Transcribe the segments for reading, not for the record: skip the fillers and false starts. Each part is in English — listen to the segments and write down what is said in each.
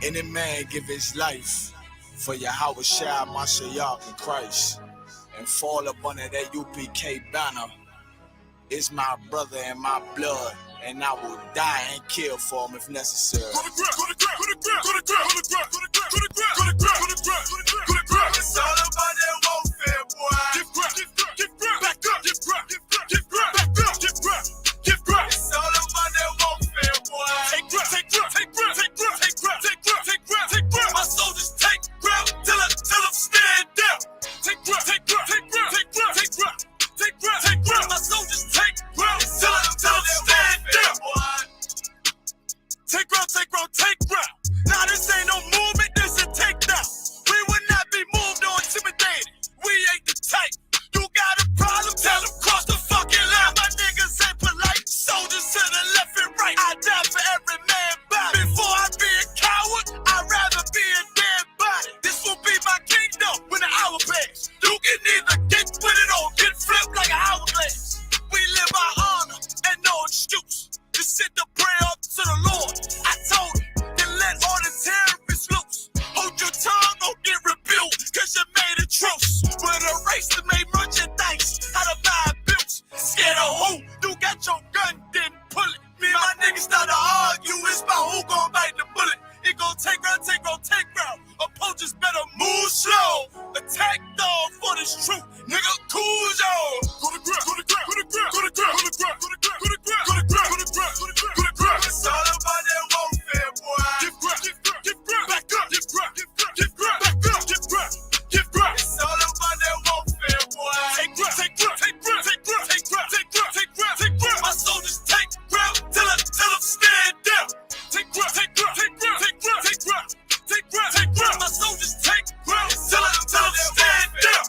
Any man give his life for Yahweh Shai, Mashiach, and Christ, and fall up under that UPK banner, is my brother and my blood, and I will die and kill for him if necessary. It's all about that warfare, boy. Back up, it's all about that warfare, boy. My soldiers take ground till I'm stand down. Take ground. My soldiers take ground till I'm stand down. Take ground. Now this ain't no movement, this a takedown. We will not be moved or intimidated. We ain't the type. You got a problem? Tell them cross the fucking line. My niggas ain't polite. Soldiers to the left and right. I die for every man body. Before I be a coward, I'd rather be a dead body. This will be my kingdom when the hour passes. You can either get with it or get flipped like an hourglass. We live by honor and no excuse. Just sit the prayer up to the Lord. I told him, then let all the terrorists loose. Hold your tongue or get rebuked, cause you made a truce. With a race that made merchandise out of my bills. Scared of who? You got your gun, then pull it. Me and my niggas start to argue, it's about who gon' bite the bullet. It gon' take round. Opponents better move slow. Attack dog for this truth. Nigga, cool y'all. Go to ground. It's all about that warfare, boy. Give ground. Back up. Give ground. It's all about that warfare, boy. Take ground. My soldiers take ground till I'm stand down. Take ground. My soldiers take ground till I'm stand down.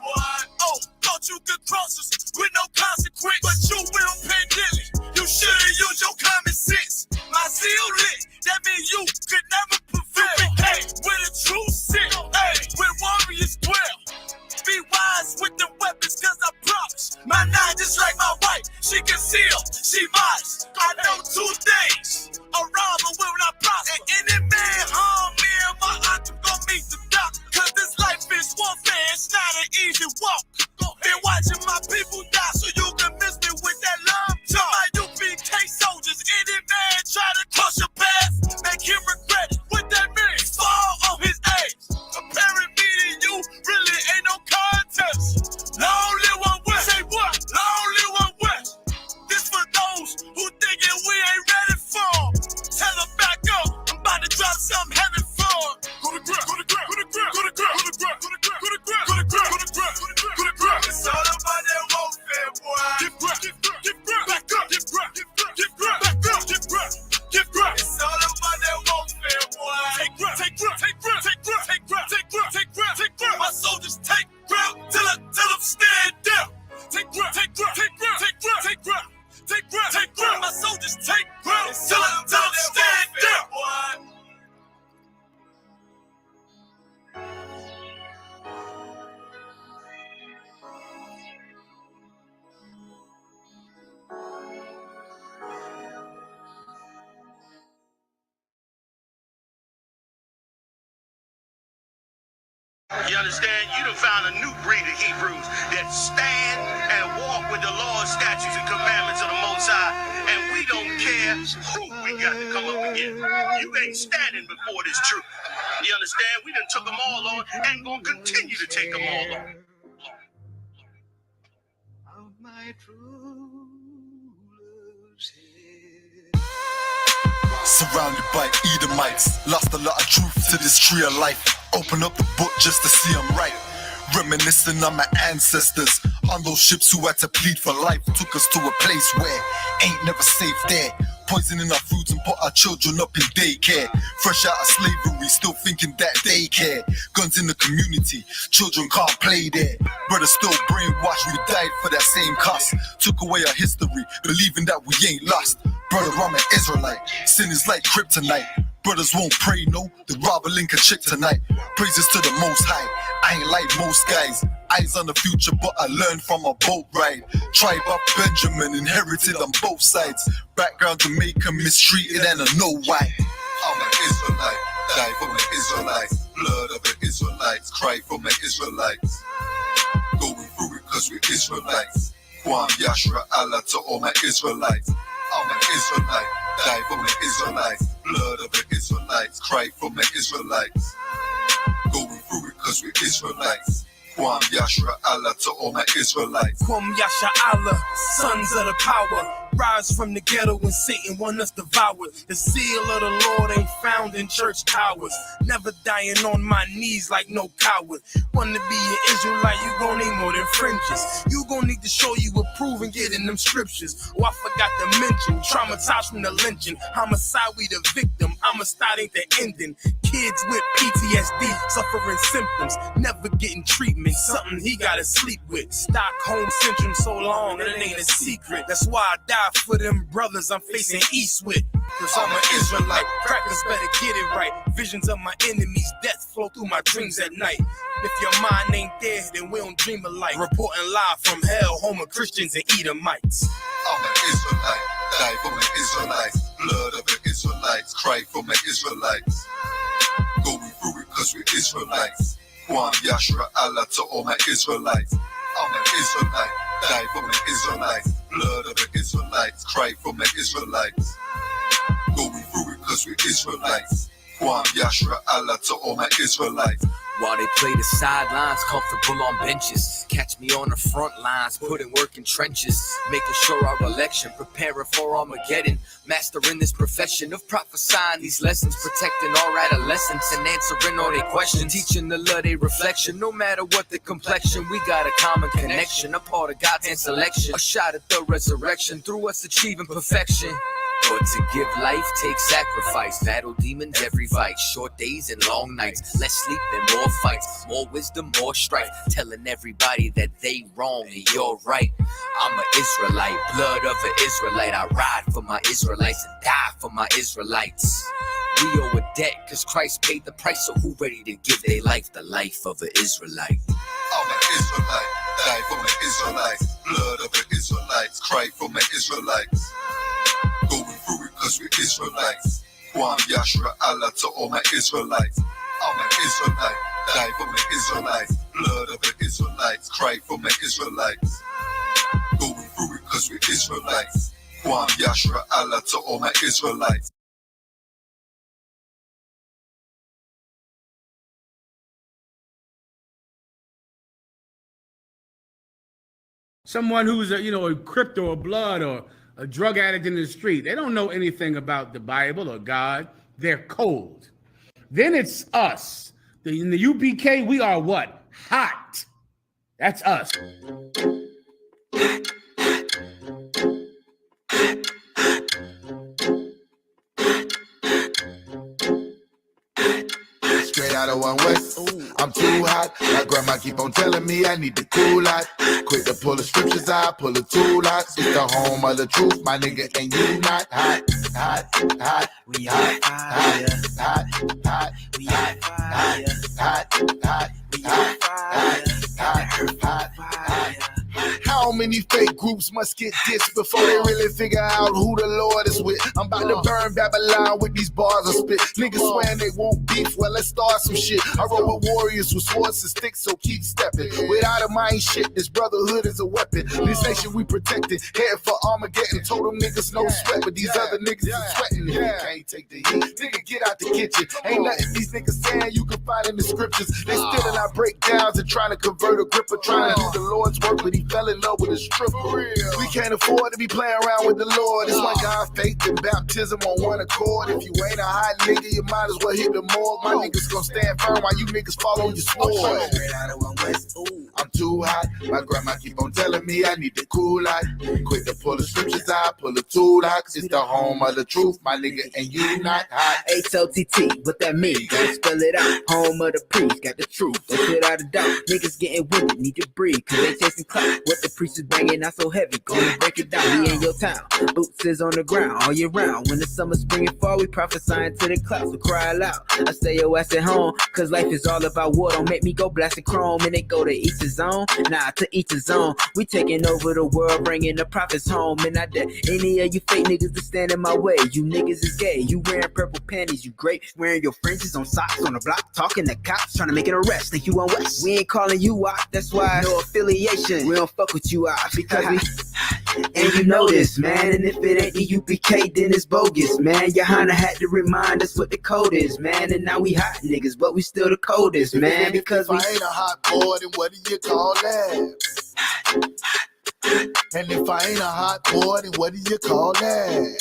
Oh, thought you could cross us with no consequence, but you will pay dearly. You should've used your common sense. My zeal lit, that means you could never prevail. Hey, with a true sin, hey, with warriors dwell. Be wise with the weapons, cause I promise. My nine just like my wife, she concealed, she modest. I know 2 things, a robber will not prosper. And any man harm me and my aunt gon' meet the doctor. Cause this life is warfare, it's not an easy walk. Been watching my people die so you can miss me with that love talk. My UPK soldiers, any man try to cross your path, make him regret it. What that means? Fall on his age. Comparing me to you really ain't no contest. Long live one west. Say what? Long live one west. This for those who thinking we ain't ready for. Tell them back up. I'm about to drop something heavy for. Go to ground. It's all about that warfare, boy. Give ground. Back up. Give ground. It's all about that warfare, boy. Take ground. My soldiers take ground till I'm stand down. Take ground. My soldiers take ground till I'm stand down. You understand? You done found a new breed of Hebrews that stand and walk with the Lord's statutes and commandments of the Most High. And we don't care who we got to come up against. You ain't standing before this truth. You understand? We done took them all on and gonna continue to take them all on. Of my true love's head. Surrounded by Edomites, lost a lot of truth to this tree of life. Open up the book just to see I'm right. Reminiscing on my ancestors, on those ships who had to plead for life. Took us to a place where ain't never safe there. Poisoning our foods and put our children up in daycare. Fresh out of slavery, still thinking that they care. Guns in the community, children can't play there. Brothers still brainwashed, we died for that same cost. Took away our history, believing that we ain't lost. Brother, I'm an Israelite, sin is like kryptonite. Brothers won't pray, no, they rather link a chick tonight. Praises to the Most High, I ain't like most guys. Eyes on the future, but I learned from a boat ride. Tribe of Benjamin, inherited on both sides. Background Jamaica, mistreated and I know why. I'm an Israelite, die for the Israelites, blood of the Israelites, cry for my Israelites. Going through it cause we're Israelites. Kwam Yashra Allah to all my Israelites. I'm an Israelite, die for my Israelites. Blood of the Israelites, cry for my Israelites. Going through it cause we're Israelites. Kwam Yashra Allah to all my Israelites. Kwam Yasha Allah, sons of the power. Rise from the ghetto when Satan want us devoured. The seal of the Lord ain't found in church towers. Never dying on my knees like no coward. Wanna be an Israelite, you gon' need more than fringes. You gon' need to show you approve and get in them scriptures. Oh, I forgot to mention, traumatized from the lynching. Homicide, we the victim. Homicide ain't the ending. Kids with PTSD, suffering symptoms, never getting treatment. Something he gotta sleep with. Stockholm syndrome so long, and it ain't a secret. That's why I die for them brothers I'm facing east with. Cause I'm an Israelite, crackers better get it right. Visions of my enemies, death flow through my dreams at night. If your mind ain't there, then we don't dream alike. Reporting live from hell, home of Christians and Edomites. I'm an Israelite, die for my Israelites. Blood of the Israelites, cry for my Israelites. Going through it cause we're Israelites. Kwam Yashra Allah to all my Israelites. I'm an Israelite, die for my Israelites. Blood of the Israelites, cry for my Israelites. Going through it cause we're Israelites. Kwam Yashra Allah to all my Israelites. While they play the sidelines, comfortable on benches. Catch me on the front lines, putting work in trenches. Making sure our election, preparing for Armageddon. Mastering this profession of prophesying these lessons. Protecting our adolescents and answering all their questions. Teaching the love they reflection, no matter what the complexion. We got a common connection, a part of God's hand selection. A shot at the resurrection, through us achieving perfection. But to give life takes sacrifice. Battle demons every fight. Short days and long nights. Less sleep and more fights. More wisdom, more strife. Telling everybody that they wrong and you're right. I'm an Israelite, blood of an Israelite. I ride for my Israelites and die for my Israelites. We owe a debt cause Christ paid the price. So who ready to give their life the life of an Israelite? I'm an Israelite, die for my Israelites. Blood of the Israelites, cry for my Israelites. Going through it cause we're Israelites. Kwam Yashra Allah to all my Israelites. I'm an Israelite, die for my Israelites. Blood of the Israelites, cry for my Israelites. Going through it cause we're Israelites. Kwam Yashra Allah to all my Israelites. Someone who's a crypt or a blood or a drug addict in the street, they don't know anything about the Bible or God. They're cold. Then it's us. In the UPK, we are what? Hot. That's us. Straight out of One West, I'm too hot. My grandma keep on telling me I need to cool out. Quick to pull the scriptures out, pull the tool out. It's the home of the truth, my nigga, and you not hot, hot, hot. We hot, hot, hot, hot. We hot, hot, hot, hot. We hot, hot, hot, hot, hot. How many fake groups must get dissed before they really figure out who the Lord is with? I'm about to burn Babylon with these bars of spit. Niggas swearing they won't beef, well let's start some shit. I roll with warriors with swords and sticks, so keep stepping. Without a mind shit, this brotherhood is a weapon. This nation we protected, headed for Armageddon. Told them niggas no sweat, but these other niggas is sweating. If you can't take the heat, nigga get out the kitchen. Ain't nothing these niggas saying you can find in the scriptures. They still in our breakdowns and trying to convert a gripper, trying to do the Lord's work, but he fell in love with a stripper. We can't afford to be playing around with the Lord. It's like God, faith, and baptism on one accord. If you ain't a hot nigga, you might as well hit the morgue. My niggas gon' stand firm while you niggas fall on your sword. Straight out of One West, I'm too hot. My grandma keep on telling me I need to cool out. Quick to pull the scriptures out, pull the tool out. It's the home of the truth, my nigga, and you not hot. H-O-T-T, what that mean? Gotta spell it out. Home of the priest, got the truth. Don't put out a doubt. Niggas getting winded, need to breathe, cause they chasing clout. What the priest is banging out so heavy, gonna break it down. We in your town, boots is on the ground all year round. When the summer, spring, and fall, we prophesying to the clouds, so cry aloud. I stay your ass at home, cause life is all about war. Don't make me go blasting chrome, and they go to each his own. Nah, to each his own. We taking over the world, bringing the profits home. And I dare any of you fake niggas to stand in my way. You niggas is gay. You wearing purple panties. You great. Wearing your fringes on socks on the block. Talking to cops. Trying to make an arrest. Think you on West. We ain't calling you out. That's why no affiliation. We don't fuck with you out. Because we... And you know this, man. And if it ain't the UPK, then it's bogus, man. Johanna had to remind us what the code is, man. And now we hot niggas, but we still the coldest, man. Because if I ain't a hot boy, then what do you call that? And if I ain't a hot boy, then what do you call that?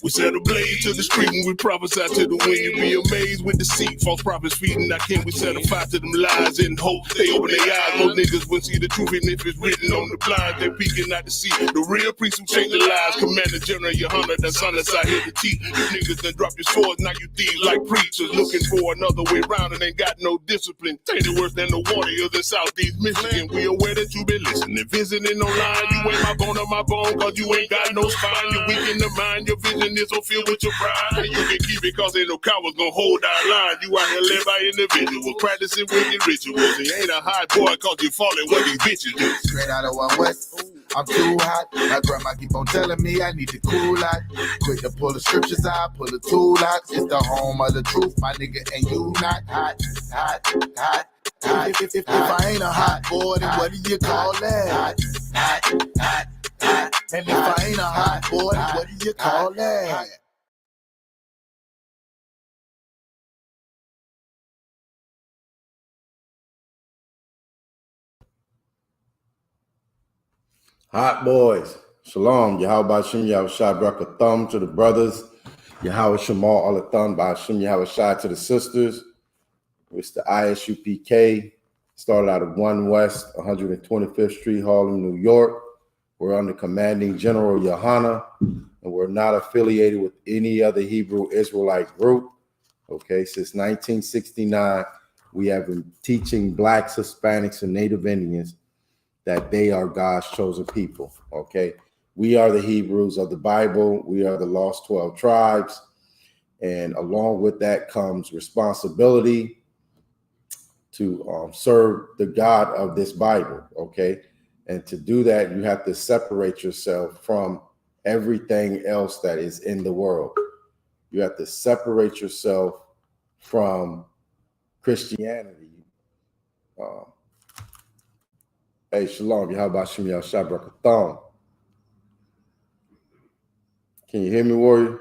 We set a blaze to the street and we prophesy to the wind. You be amazed with deceit, false prophets feeding. I can't we set a fire to them lies and hope they open their eyes. Most niggas wouldn't see the truth even if it's written on the blinds. They're peeking out to see the real priests who change the lives. Commander General Johanna, that's on us out here to teach. You niggas done drop your swords, now you thieves like preachers. Looking for another way round and ain't got no discipline. Tainted worse than the water of the Southeast Michigan. We aware that you been listening, visiting online. You ain't my bone on my bone, cause you ain't got no spine. You weak in the mind, your vision is so filled with your pride. You can keep it cause ain't no cowards gonna hold our line. You out here led by individuals, practicing wicked rituals. And you ain't a hot boy cause you falling what these bitches do. Straight out of one West, I'm too hot. My grandma keep on telling me I need to cool out. Quick to pull the scriptures out, pull the tool out. It's the home of the truth, my nigga, and you not hot, hot, hot. If I ain't a hot boy, then what do you call that? Hot, hot, hot. And if I ain't a hot boy, then what do you call that? Hot boys, shalom. Yahweh Shem Yahushua Brakathum to the brothers. Yahweh Shemal Alatham by Shem Yahushua to the sisters. It's the Isupk. Started out of 1 West, 125th Street, Harlem, New York. We're under commanding General Johanna, and we're not affiliated with any other Hebrew Israelite group. Okay, since 1969, we have been teaching Blacks, Hispanics, and Native Indians that they are God's chosen people. Okay, we are the Hebrews of the Bible. We are the lost 12 tribes. And along with that comes responsibility to serve the God of this Bible. Okay, and to do that, you have to separate yourself from everything else that is in the world. You have to separate yourself from Christianity. Hey, shalom. Yahweh Shem Yahushua Brakathum. Can you hear me, warrior?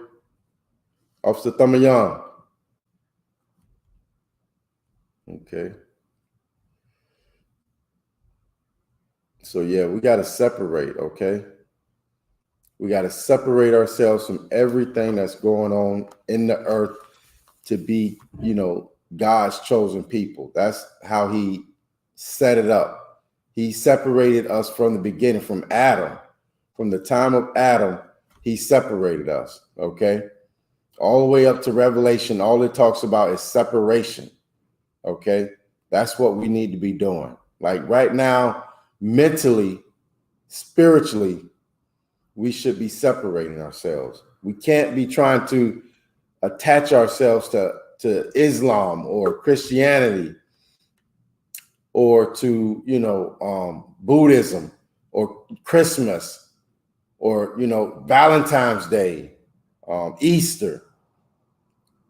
Officer Thamayan. Okay. So, yeah, we got to separate, okay? We got to separate ourselves from everything that's going on in the earth to be, God's chosen people. That's how he set it up. He separated us from the beginning, from Adam. From the time of Adam, he separated us, okay? All the way up to Revelation, all it talks about is separation, okay? That's what we need to be doing. Like right now, mentally, spiritually, we should be separating ourselves. We can't be trying to attach ourselves to Islam or Christianity or to, Buddhism or Christmas or, Valentine's Day, Easter.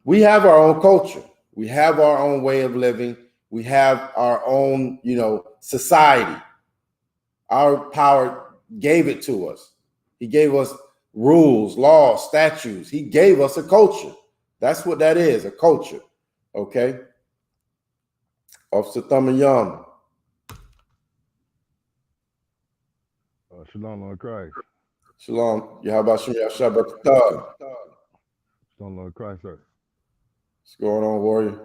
We have our own culture. We have our own way of living. We have our own, society. Our power gave it to us. He gave us rules, laws, statutes. He gave us a culture. That's what that is, a culture. Okay? Officer Thamayan. Shalom, Lord Christ. Shalom. Yahweh Shem Yahushua Brakathum. Shalom, Lord Christ, sir. What's going on, warrior?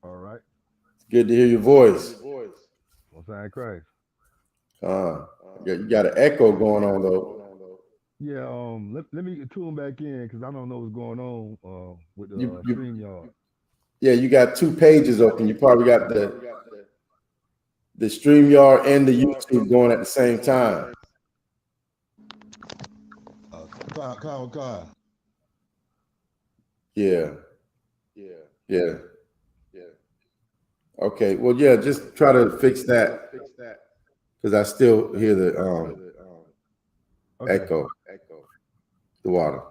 All right. It's good to hear your voice. What's that, Christ? You got an echo going on, though. Yeah, let me tune back in because I don't know what's going on with the StreamYard. Yeah, you got 2 pages open. You probably got the StreamYard and the YouTube going at the same time. Yeah. Okay. Well, yeah, just try to fix that because I still hear the Okay. echo. The water.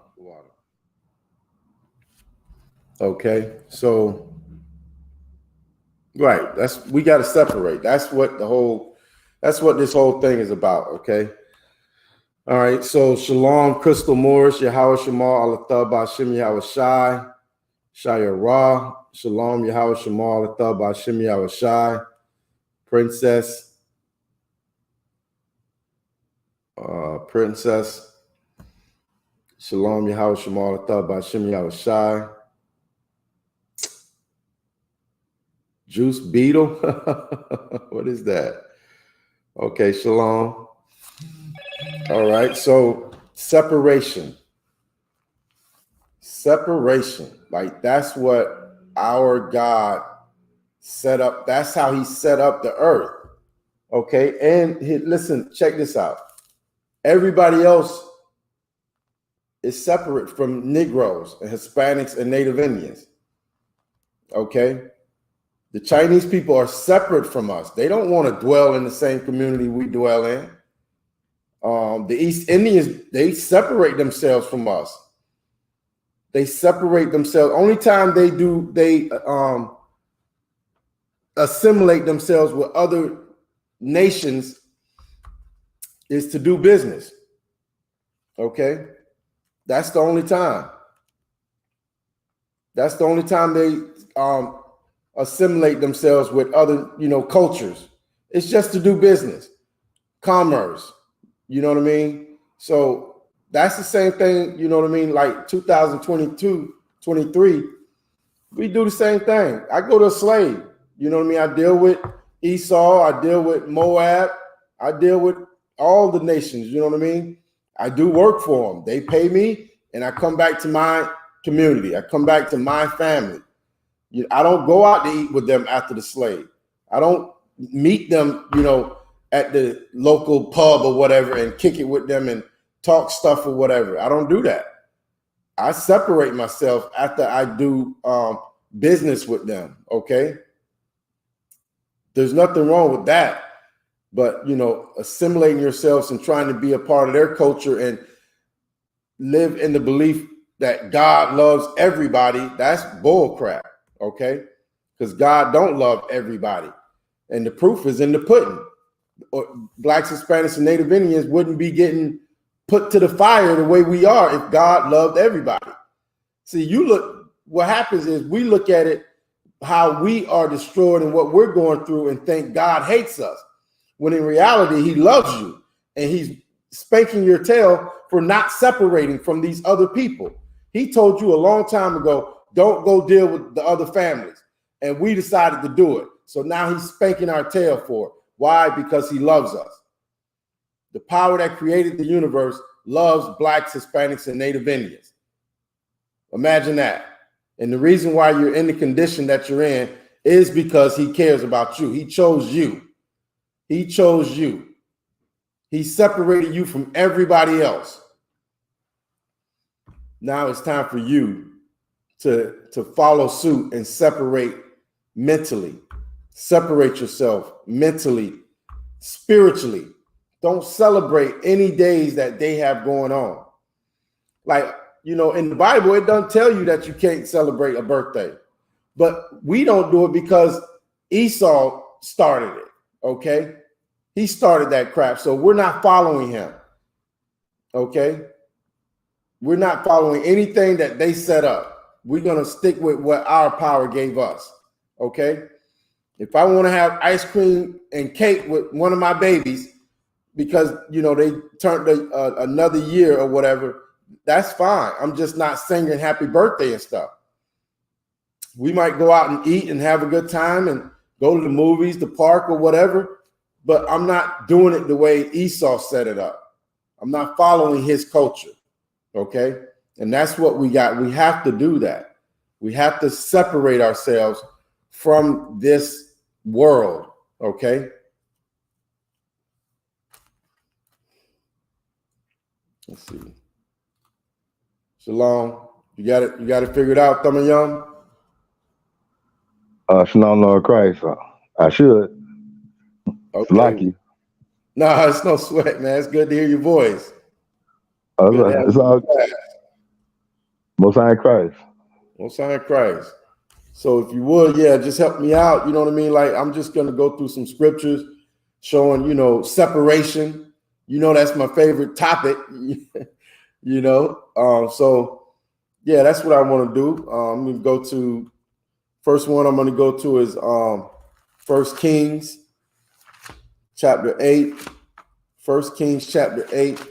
Okay. So, right. We got to separate. That's what this whole thing is about. Okay. All right. So, Shalom, Crystal Morris, Yahweh Shemal, Alathah Ba'Shem Yahweh Shai, Shaya Ra, Shalom, Yahweh Shemal, Alathah Ba'Shem Yahweh Shai, Princess, Shalom, Yahweh Shemal, Alathah Ba'Shem Yahweh Shai, Juice Beetle. What is that? Okay, Shalom. All right, so separation. Like that's what our God set up. That's how he set up the earth. Okay, and listen, check this out. Everybody else is separate from Negroes and Hispanics and Native Indians. Okay, the Chinese people are separate from us. They don't want to dwell in the same community we dwell in. The East Indians, they separate themselves from us. They separate themselves. Only time they assimilate themselves with other nations is to do business. Okay, that's the only time. That's the only time they assimilate themselves with other, cultures. It's just to do business, commerce. You know what I mean? So that's the same thing. You know what I mean? Like 2022, 23, we do the same thing. I go to a slave. You know what I mean? I deal with Esau. I deal with Moab. I deal with all the nations. You know what I mean? I do work for them. They pay me, and I come back to my community. I come back to my family. I don't go out to eat with them after the slave. I don't meet them, at the local pub or whatever and kick it with them and talk stuff or whatever. I don't do that. I separate myself after I do business with them. Okay. There's nothing wrong with that. But, assimilating yourselves and trying to be a part of their culture and live in the belief that God loves everybody, that's bull crap. Okay. Because God don't love everybody. And the proof is in the pudding. Blacks, Hispanics, and Native Indians wouldn't be getting put to the fire the way we are if God loved everybody. See, what happens is we look at it how we are destroyed and what we're going through and think God hates us, when in reality, he loves you and he's spanking your tail for not separating from these other people. He told you a long time ago, don't go deal with the other families. And we decided to do it. So now he's spanking our tail for it. Why? Because he loves us. The power that created the universe loves Blacks, Hispanics, and Native Indians. Imagine that. And the reason why you're in the condition that you're in is because he cares about you. He chose you. He chose you. He separated you from everybody else. Now it's time for you to follow suit and separate mentally. Separate yourself mentally, spiritually. Don't celebrate any days that they have going on. Like, in the Bible, it doesn't tell you that you can't celebrate a birthday. But we don't do it because Esau started it, okay? He started that crap, so we're not following him, okay? We're not following anything that they set up. We're going to stick with what our power gave us, okay? If I want to have ice cream and cake with one of my babies because, they turned another year or whatever, that's fine. I'm just not singing happy birthday and stuff. We might go out and eat and have a good time and go to the movies, the park or whatever, but I'm not doing it the way Esau set it up. I'm not following his culture, okay? And that's what we got. We have to do that. We have to separate ourselves from this world, okay? Let's see. Shalom. You got it figured out, Thamayam? Shalom, Lord Christ. I should. Okay. Lucky. Nah, it's no sweat, man. It's good to hear your voice. Good to have It's you in all the class. Most High in Christ. Most High in Christ. So if you would, yeah, just help me out. You know what I mean? Like I'm just gonna go through some scriptures showing, separation. That's my favorite topic. So yeah, that's what I want to do. I'm gonna go to first one. I'm gonna go to is 1 Kings chapter 8. 1 Kings chapter 8,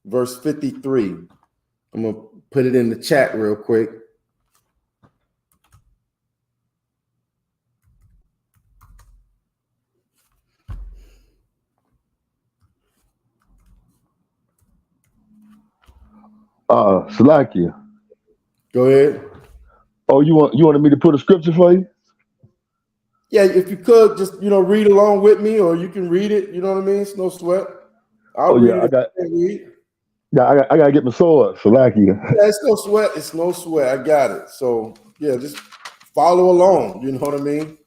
verse 53. I'm gonna put it in the chat real quick. Salakia. Go ahead. Oh, you wanted me to put a scripture for you? Yeah, if you could just read along with me, or you can read it. You know what I mean? It's no sweat. I'll read it. I gotta get my sword. Salakia. Yeah, it's no sweat. It's no sweat. I got it. So yeah, just follow along. You know what I mean?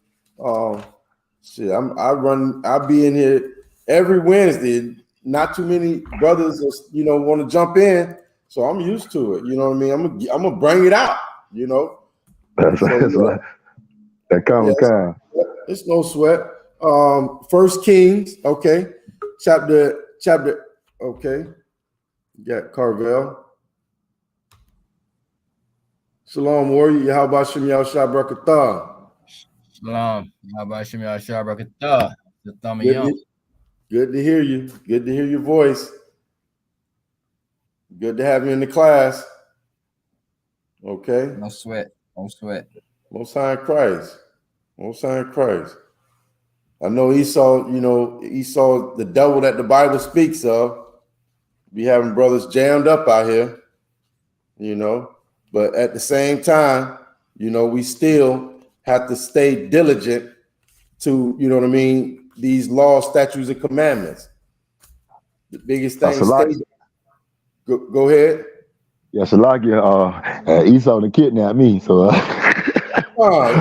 I'll be in here every Wednesday. Not too many brothers, want to jump in, so I'm used to it. You know what I mean? I'm gonna bring it out. That's that common kind. It's no sweat. 1 Kings, okay, chapter. Okay, you got Carvel. Shalom, warrior. How about Shem Yahshua Barakatah? Shalom. How about Shem Yahshua Barakatah? Good to hear you. Good to hear your voice. Good to have you in the class. Okay. No sweat. No sweat. Most High in Christ. Most High in Christ. I know Esau, the devil that the Bible speaks of. Be having brothers jammed up out here, but at the same time, we still have to stay diligent to, these laws, statutes, and commandments. The biggest thing is go ahead. Yeah, Salakia, Esau to kidnap me, so I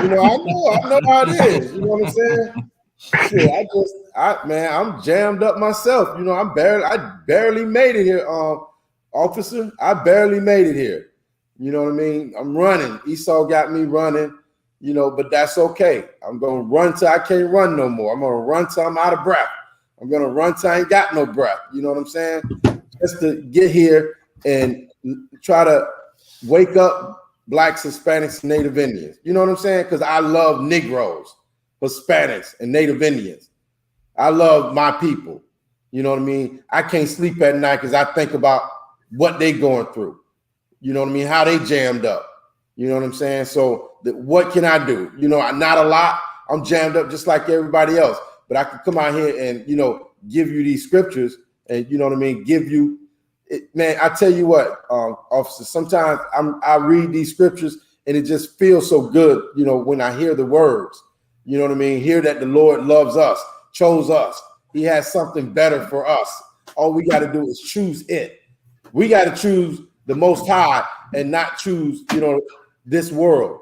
know how it is. You know what I'm saying? Shit, I'm jammed up myself. I barely made it here, officer. I barely made it here. You know what I mean? I'm running. Esau got me running, but that's okay. I'm gonna run till I can't run no more. I'm gonna run till I'm out of breath. I'm gonna run till I ain't got no breath. You know what I'm saying? Just to get here and try to wake up Blacks, Hispanics, Native Indians. You know what I'm saying? Because I love Negroes, Hispanics, and Native Indians. I love my people. You know what I mean? I can't sleep at night because I think about what they going through. You know what I mean? How they jammed up. You know what I'm saying? So what can I do? Not a lot. I'm jammed up just like everybody else. But I can come out here and, give you these scriptures and, you know what I mean? Give you, man, I tell you what, officer, sometimes I read these scriptures and it just feels so good, when I hear the words. You know what I mean? Hear that the Lord loves us, chose us. He has something better for us. All we got to do is choose it. We got to choose the Most High and not choose, this world.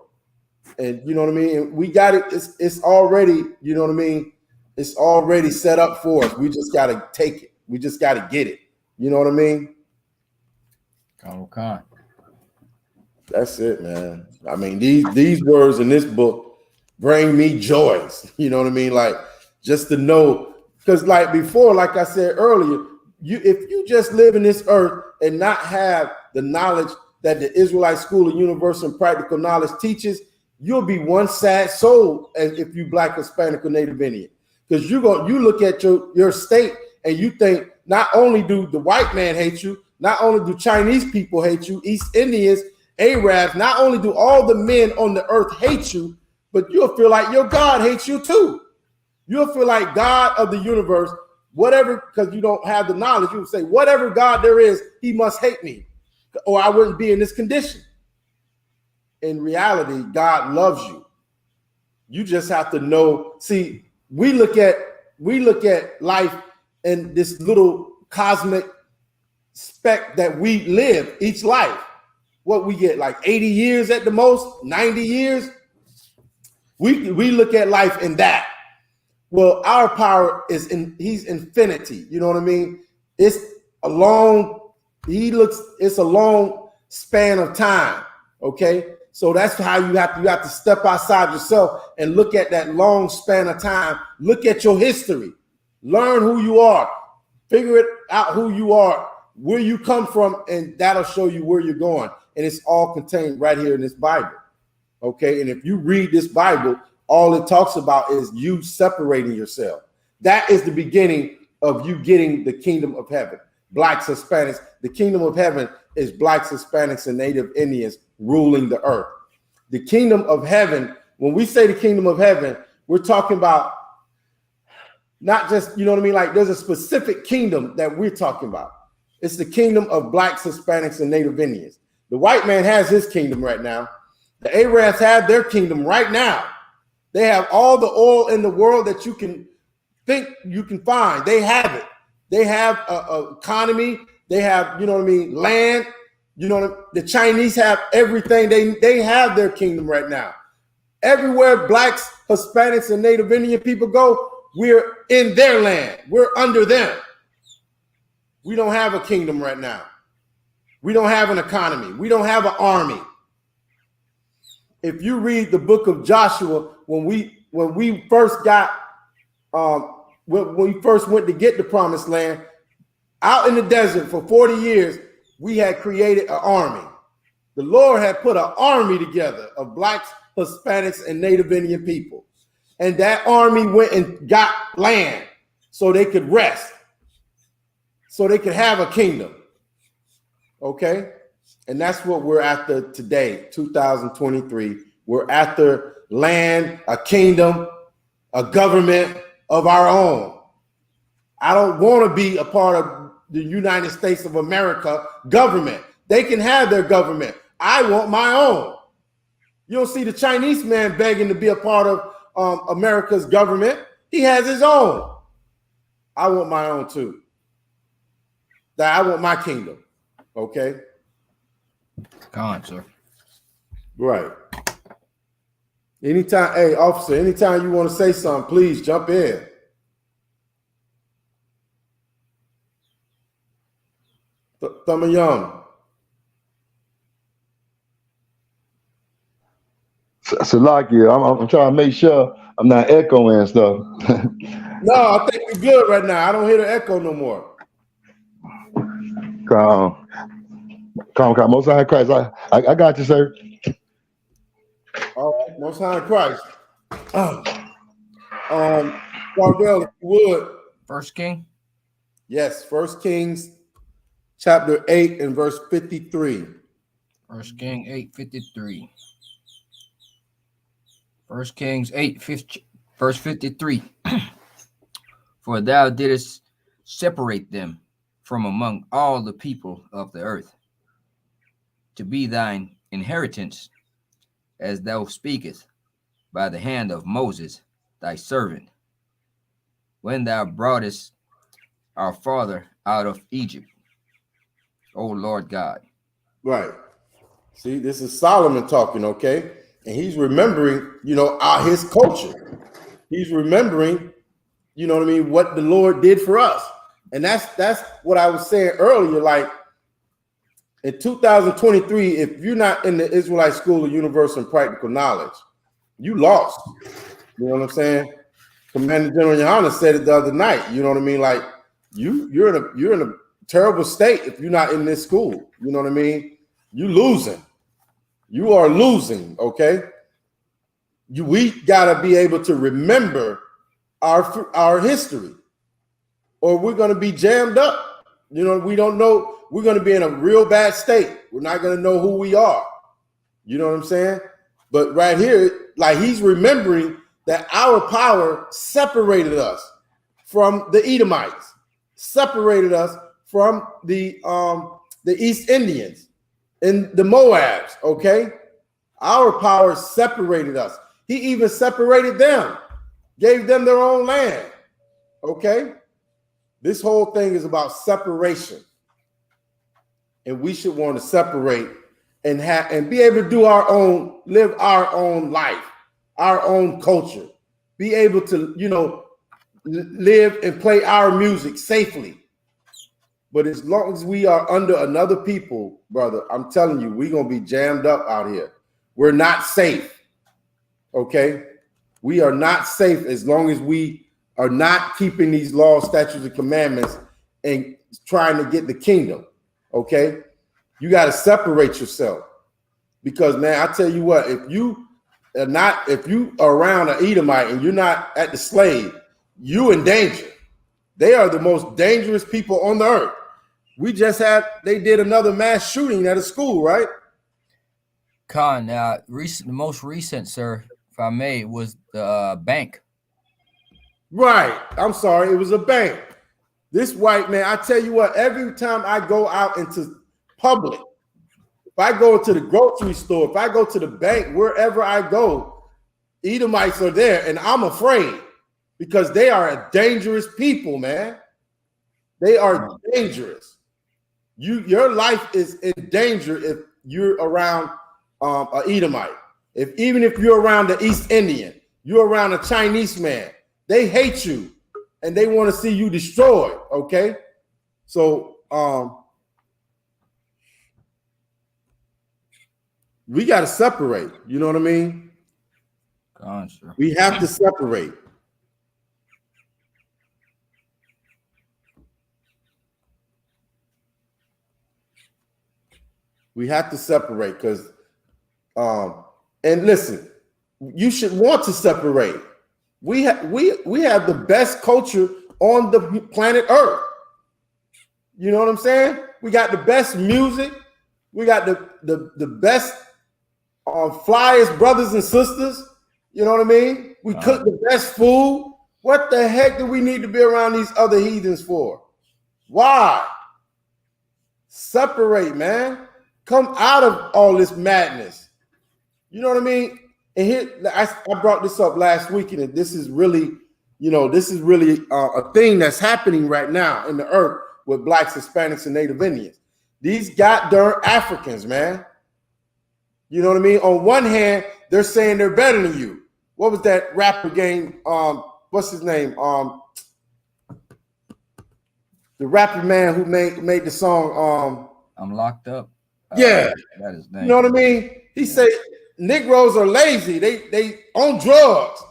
And you know what I mean? And we got it. It's already, you know what I mean? It's already set up for us. We just got to take it. We just got to get it. You know what I mean? Okay. That's it, man. I mean, these words in this book bring me joys. You know what I mean? Like, just to know, because like before, like I said earlier, if you just live in this earth and not have the knowledge that the Israelite School of Universal and Practical Knowledge teaches, you'll be one sad soul as if you Black, Hispanic, or Native Indian. Because you look at your state and you think not only do the white man hate you, not only do Chinese people hate you, East Indians, Arabs, not only do all the men on the earth hate you, but you'll feel like your God hates you too. You'll feel like God of the universe, whatever, because you don't have the knowledge, you will say, whatever God there is, he must hate me, or I wouldn't be in this condition. In reality, God loves you. You just have to know. See, we look at life in this little cosmic speck that we live each life. What we get, like 80 years at the most, 90 years. We look at life in that. Well, our power is he's infinity. You know what I mean? It's a long span of time. Okay. So that's how you have to step outside yourself and look at that long span of time. Look at your history. Learn who you are. Figure it out who you are, where you come from, and that'll show you where you're going. And it's all contained right here in this Bible. Okay. And if you read this Bible, all it talks about is you separating yourself. That is the beginning of you getting the kingdom of heaven. Blacks, Hispanics, the kingdom of heaven is blacks, Hispanics, and Native Indians ruling the earth. The kingdom of heaven, when we say the kingdom of heaven, we're talking about not just, you know what I mean? Like there's a specific kingdom that we're talking about. It's the kingdom of blacks, Hispanics, and Native Indians. The white man has his kingdom right now. The Arabs have their kingdom right now. They have all the oil in the world that you can think you can find. They have it. They have a economy. They have, you know what I mean, land. You know, the Chinese have everything. They have their kingdom right now. Everywhere blacks, Hispanics, and Native Indian people go, we're in their land. We're under them. We don't have a kingdom right now. We don't have an economy. We don't have an army. If you read the book of Joshua, when we first got when we first went to get the promised land, out in the desert for 40 years, we had created an army. The Lord had put an army together of blacks, Hispanics, and Native Indian people. And that army went and got land so they could rest, so they could have a kingdom. Okay? And that's what we're after today, 2023. We're after land, a kingdom, a government of our own. I don't want to be a part of the United States of America government. They can have their government. I want my own. You don't see the Chinese man begging to be a part of America's government. He has his own. I want my own too. That I want my kingdom. Okay. Come on, sir. Right. Anytime, hey, officer, anytime you want to say something, please jump in. Thumayum. Salakia, I'm trying to make sure I'm not echoing and stuff. No, I think we're good right now. I don't hear the echo no more. Calm. Most High Christ. I got you, sir. All right, Most High Christ. Carvel, if you would. First King? Yes, First Kings chapter 8 and verse 53. First King 8:53. First Kings 8, verse 53. For thou didst separate them from among all the people of the earth, to be thine inheritance, as thou speakest by the hand of Moses, thy servant, when thou broughtest our father out of Egypt, O Lord God. Right. See, this is Solomon talking, okay? And he's remembering, you know, his culture. He's remembering, you know what I mean, what the Lord did for us. And that's what I was saying earlier. Like in 2023, if you're not in the Israelite School of Universal and Practical Knowledge, you lost. You know what I'm saying? Commander General Yohana said it the other night. You know what I mean? Like you're in a terrible state if you're not in this school. You know what I mean? You losing. You are losing. Okay. We gotta be able to remember our history, or we're gonna be jammed up. You know, we don't know. We're gonna be in a real bad state. We're not gonna know who we are. You know what I'm saying? But right here, like he's remembering that our power separated us from the Edomites, separated us from the East Indians and the Moabs. Okay, our power separated us. He even separated them, gave them their own land. Okay, this whole thing is about separation, and we should want to separate and be able to do our own, live our own life, our own culture, be able to, you know, live and play our music safely. But as long as we are under another people, brother, I'm telling you, we're going to be jammed up out here. We're not safe. Okay? We are not safe as long as we are not keeping these laws, statutes, and commandments and trying to get the kingdom. Okay? You got to separate yourself. Because, man, I tell you what, if you are around an Edomite and you're not at the slave, you in danger. They are the most dangerous people on the earth. They did another mass shooting at a school, right? Khan, the most recent, sir, if I may, was the bank. Right. I'm sorry. It was a bank. This white man, I tell you what, every time I go out into public, if I go to the grocery store, if I go to the bank, wherever I go, Edomites are there, and I'm afraid because they are dangerous people, man. They are dangerous. Your life is in danger if you're around an Edomite. Even if you're around the East Indian, you're around a Chinese man, they hate you and they want to see you destroyed. Okay, so we got to separate. You know what I mean? Sure. We have to separate. We have to separate because, and listen, you should want to separate. We have the best culture on the planet Earth. You know what I'm saying? We got the best music. We got the best flyest brothers and sisters. You know what I mean? We cook the best food. What the heck do we need to be around these other heathens for? Why? Separate, man. Come out of all this madness. You know what I mean? And here, I brought this up last week, and this is really a thing that's happening right now in the earth with blacks, Hispanics, and Native Indians. These goddamn Africans, man. You know what I mean? On one hand, they're saying they're better than you. What was that rapper game? What's his name? The rapper man who made the song. I'm Locked Up. Yeah, that is nice. You know what I mean? He said Negroes are lazy. They on drugs.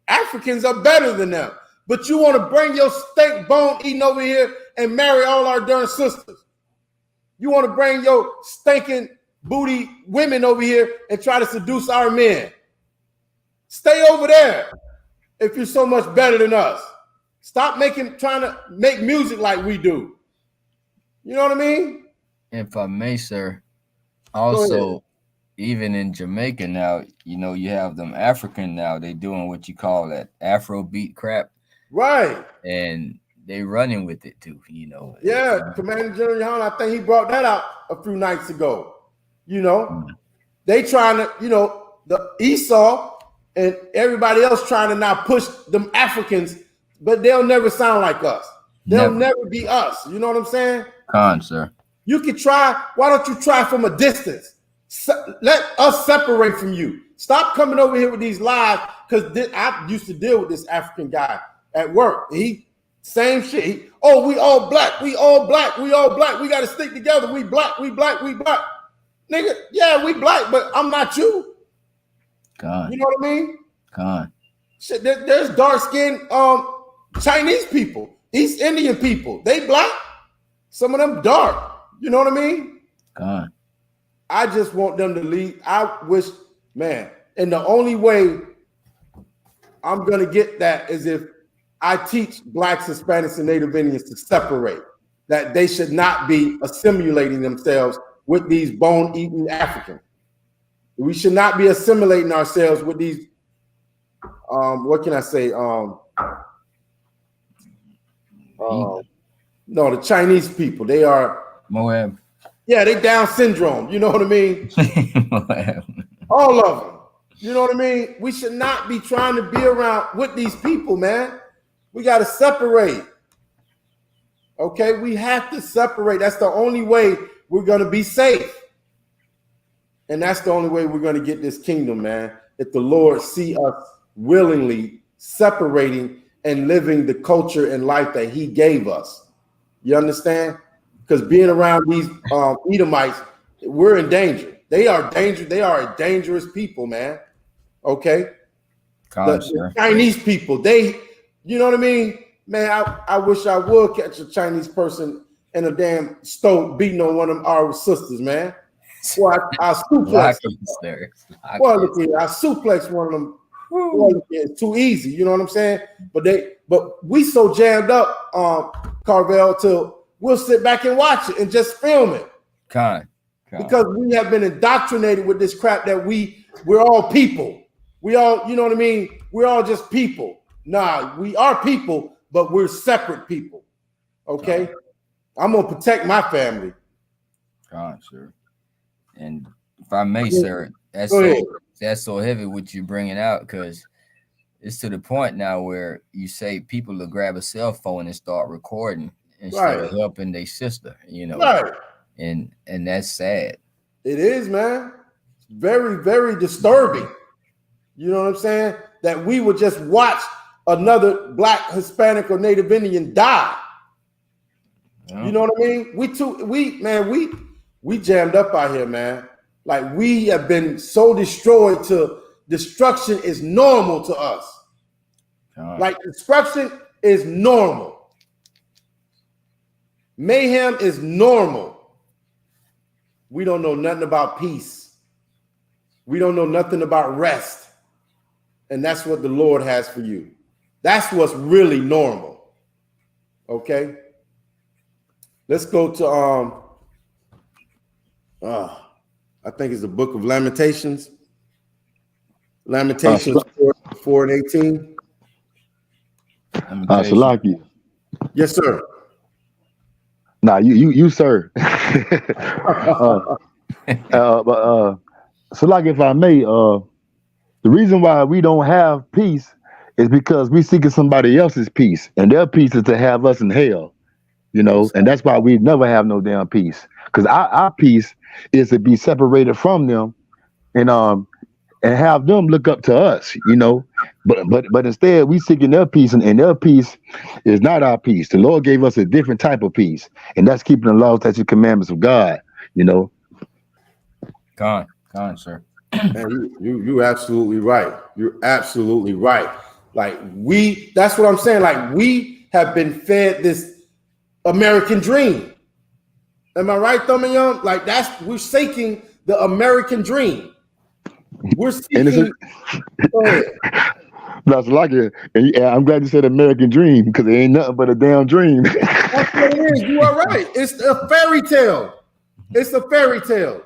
Africans are better than them. But you want to bring your steak bone eating over here and marry all our darn sisters. You want to bring your stinking booty women over here and try to seduce our men. Stay over there if you're so much better than us. Stop trying to make music like we do. You know what I mean? If I may, sir, also, even in Jamaica now, you have them African now, they doing what you call that Afrobeat crap. Right. And they running with it too, Yeah, Commander General Yohan, I think he brought that out a few nights ago. They trying to, the Esau and everybody else trying to now push them Africans, but they'll never sound like us. They'll never be us. You know what I'm saying? Sir. You can try. Why don't you try from a distance? Let us separate from you. Stop coming over here with these lies. Because I used to deal with this African guy at work. Same shit. We all black. We all black. We all black. We got to stick together. We black. We black. We black. Nigga, yeah, we black, but I'm not you. God. You know what I mean? God. Shit, there's dark-skinned Chinese people, East Indian people. They black. Some of them dark. You know what I mean? God. I just want them to leave. I wish, man, and the only way I'm going to get that is if I teach blacks, Hispanics, and Native Indians to separate, that they should not be assimilating themselves with these bone-eating Africans. We should not be assimilating ourselves with these, what can I say? No, the Chinese people, they are Moab. Yeah, they Down syndrome. You know what I mean? All of them. You know what I mean? We should not be trying to be around with these people, man. We got to separate. Okay, we have to separate. That's the only way we're going to be safe. And that's the only way we're going to get this kingdom, man. If the Lord see us willingly separating and living the culture and life that he gave us. You understand? Because being around these Edomites, we're in danger. They are a dangerous people, man. Okay. The Chinese people, you know what I mean? Man, I wish I would catch a Chinese person in a damn stove beating on one of our sisters, man. Boy, I suplex. Boy, look here, I suplex one of them. Boy, look here, it's too easy. You know what I'm saying? But we so jammed up, Carvel, till we'll sit back and watch it and just film it. Because we have been indoctrinated with this crap that we're all people. We all, you know what I mean? We're all just people. Nah, we are people, but we're separate people. Okay? I'm gonna protect my family. Sir. And if I may, sir, that's so heavy what you bringing out, because it's to the point now where you say people will grab a cell phone and start recording instead of helping their sister, you know. Right. And that's sad. It is, man. Very, very disturbing. You know what I'm saying? That we would just watch another Black, Hispanic, or Native Indian die. Yeah. You know what I mean? We jammed up out here, man. Like, we have been so destroyed to destruction is normal to us. Like, destruction is normal. Mayhem is normal. We don't know nothing about peace. We don't know nothing about rest. And that's what the Lord has for you. That's what's really normal. Okay? Let's go to I think it's the book of Lamentations. Lamentations 4 and 18. Salaki. Yes, sir. Nah, you sir. Salaki, if I may, the reason why we don't have peace is because we're seeking somebody else's peace, and their peace is to have us in hell, you know, and that's why we never have no damn peace. Because our peace is to be separated from them and have them look up to us, you know. But instead we seeking their peace, and their peace is not our peace. The Lord gave us a different type of peace, and that's keeping the laws, statutes, and commandments of God, you know. Con, sir. Man, you're absolutely right. You're absolutely right. Like, that's what I'm saying. Like, we have been fed this American dream. Am I right, Thumb and Young? Like, we're seeking the American dream. We're seeking. Go ahead. That's like it. And I'm glad you said American dream, because it ain't nothing but a damn dream. That's what it is. You are right. It's a fairy tale. It's a fairy tale.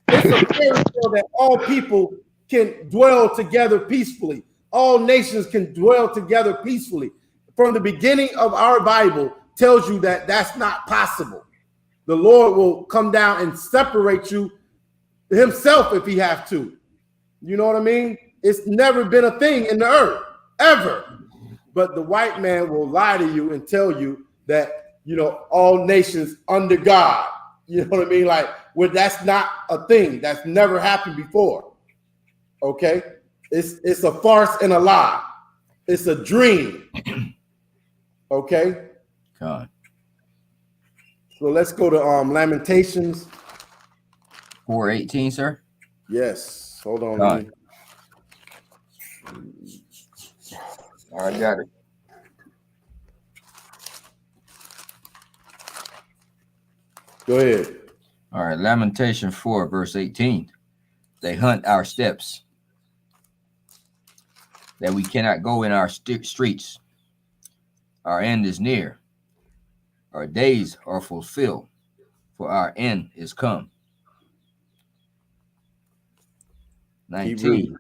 It's a fairy tale that all people can dwell together peacefully. All nations can dwell together peacefully. From the beginning of our Bible tells you that that's not possible. The Lord will come down and separate you himself if he have to. You know what I mean? It's never been a thing in the earth, ever. But the white man will lie to you and tell you that, you know, all nations under God. You know what I mean? Like, well, that's not a thing. That's never happened before. Okay? It's a farce and a lie. It's a dream. Okay? God. So let's go to Lamentations 4:18, sir. Yes. Hold on. All right, got it. Go ahead. All right, Lamentation 4, verse 18. They hunt our steps, that we cannot go in our streets. Our end is near. Our days are fulfilled, for our end is come. 19.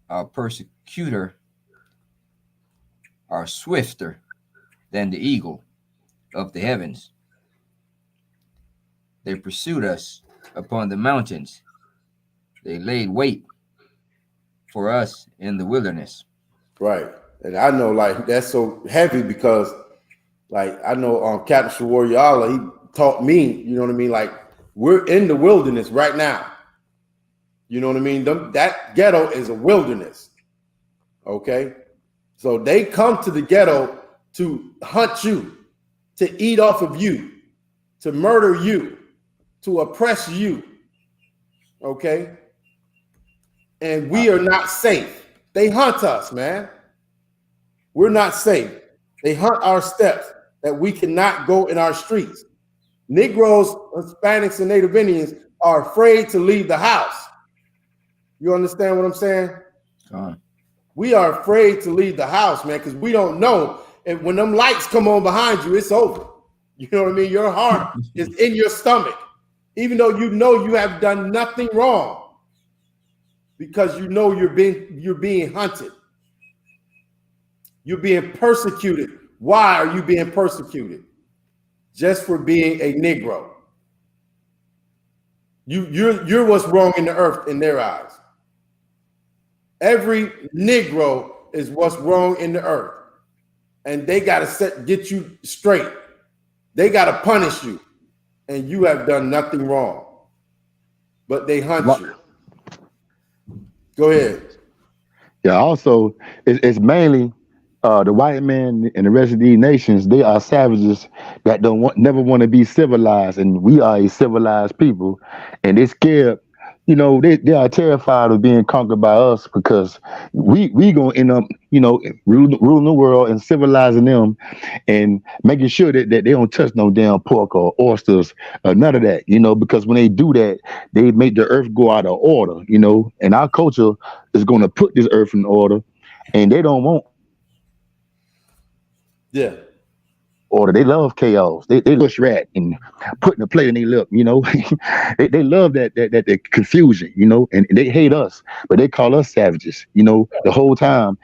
Our persecutor are swifter than the eagle of the heavens. They pursued us upon the mountains. They laid wait for us in the wilderness. Right. And I know, like, that's so heavy because, like, I know Captain Shawariala, he taught me, you know what I mean? Like, we're in the wilderness right now. You know what I mean? That ghetto is a wilderness. Okay, so they come to the ghetto to hunt you, to eat off of you, to murder you, to oppress you. Okay, and we are not safe. They hunt us, man. We're not safe. They hunt our steps that we cannot go in our streets. Negroes, Hispanics, and Native Indians are afraid to leave the house. You understand what I'm saying? We are afraid to leave the house, man, because we don't know. And when them lights come on behind you, it's over. You know what I mean? Your heart is in your stomach, even though you have done nothing wrong, because you know you're being hunted. You're being persecuted. Why are you being persecuted? Just for being a Negro. You're what's wrong in the earth in their eyes. Every Negro is what's wrong in the earth. And they got to get you straight. They got to punish you. And you have done nothing wrong. But they hunt you. Go ahead. Yeah, also, it's mainly the white man and the rest of these nations. They are savages that never want to be civilized, and we are a civilized people, and they're scared. You know, they are terrified of being conquered by us, because we gonna end up, you know, ruling the world and civilizing them, and making sure that they don't touch no damn pork or oysters or none of that. You know, because when they do that, they make the earth go out of order. You know, and our culture is going to put this earth in order, and they don't want. Yeah. Order. They love chaos. They push rat and putting a plate in their lip. You know, they love that confusion. You know, and they hate us, but they call us savages. You know, the whole time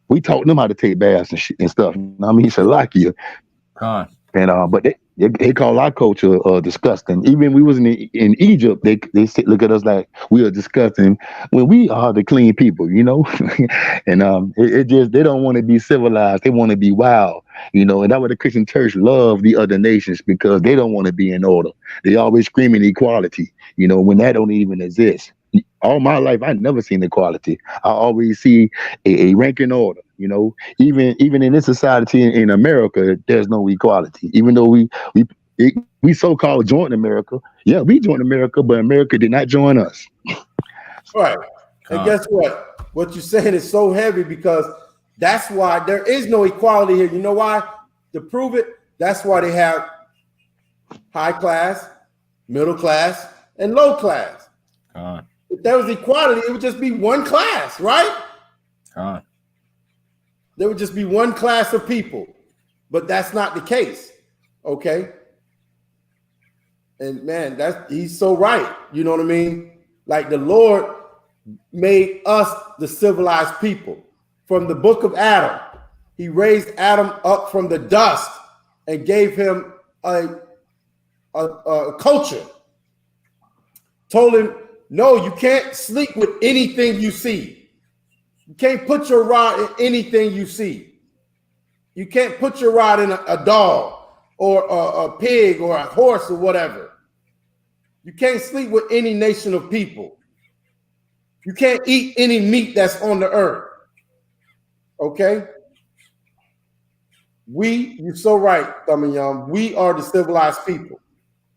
we taught them how to take baths and shit and stuff. I mean, Shalakia. And but they call our culture disgusting. Even we was in Egypt, they look at us like we are disgusting when we are the clean people, you know. And it just, they don't want to be civilized. They want to be wild, you know. And that's why the Christian church love the other nations, because they don't want to be in order. They always screaming equality, you know, when that don't even exist. All my life, I never seen equality. I always see a ranking order. You know, even in this society in America, there's no equality. Even though we so-called joined America, yeah, we joined America, but America did not join us. Right. And guess what? What you're saying is so heavy, because that's why there is no equality here. You know why? To prove it, that's why they have high class, middle class, and low class. If there was equality, it would just be one class, right? There would just be one class of people, but that's not the case. Okay. And man, he's so right. You know what I mean? Like, the Lord made us the civilized people. From the book of Adam, he raised Adam up from the dust and gave him a culture. Told him, no, you can't sleep with anything you see. You can't put your rod in anything you see. You can't put your rod in a dog or a pig or a horse or whatever. You can't sleep with any nation of people. You can't eat any meat that's on the earth. Okay? You're so right, Thamayam. We are the civilized people.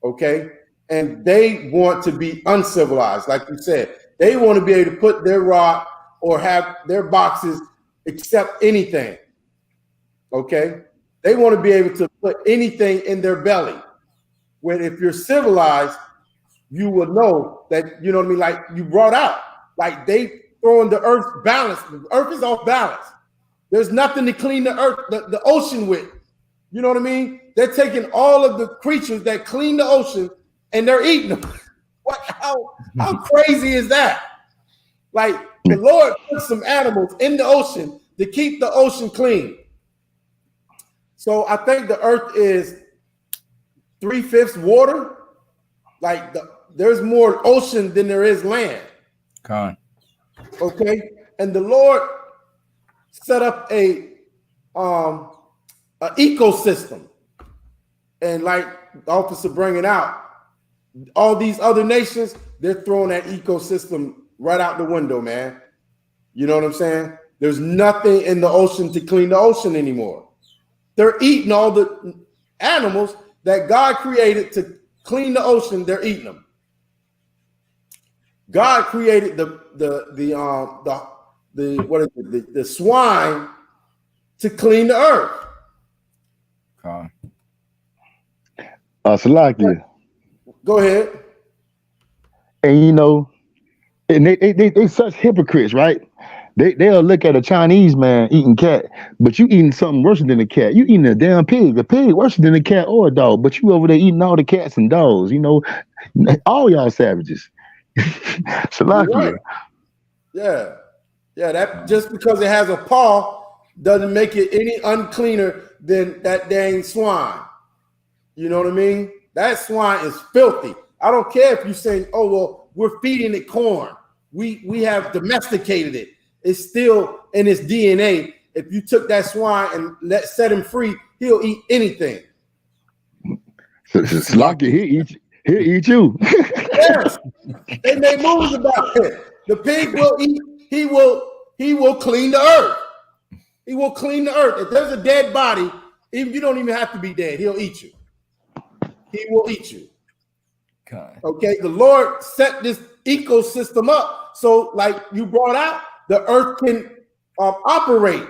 Okay? And they want to be uncivilized, like you said. They want to be able to put their rod or have their boxes accept anything. Okay? They want to be able to put anything in their belly. When if you're civilized, you will know that, you know what I mean, like you brought out, like they throwing the earth balance. The earth is off balance. There's nothing to clean the earth, the ocean with. You know what I mean? They're taking all of the creatures that clean the ocean and they're eating them. How crazy is that? Like, the Lord put some animals in the ocean to keep the ocean clean. So I think the earth is 3/5 water. Like, there's more ocean than there is land. Okay, and the Lord set up a ecosystem, and like the officer bringing out, all these other nations, they're throwing that ecosystem right out the window, man. You know what I'm saying? There's nothing in the ocean to clean the ocean anymore. They're eating all the animals that God created to clean the ocean. They're eating them. God created the swine to clean the earth. Salakia. Go ahead. And you know, and they such hypocrites, right? They'll look at a Chinese man eating cat, but you eating something worse than a cat. You eating a damn pig. A pig worse than a cat or a dog, but you over there eating all the cats and dogs. You know, all y'all savages. Salakia. Right. Yeah. That just because it has a paw doesn't make it any uncleaner than that dang swine. You know what I mean? That swine is filthy. I don't care if you say, "Oh well, we're feeding it corn. We have domesticated it." It's still in its DNA. If you took that swine and set him free, he'll eat anything. Salakia, he'll eat you. Yes, they made movies about it. The pig will eat. He will clean the earth. He will clean the earth. If there's a dead body, even you don't even have to be dead. He'll eat you. He will eat you. Okay, the Lord set this ecosystem up so, like you brought out, the earth can operate.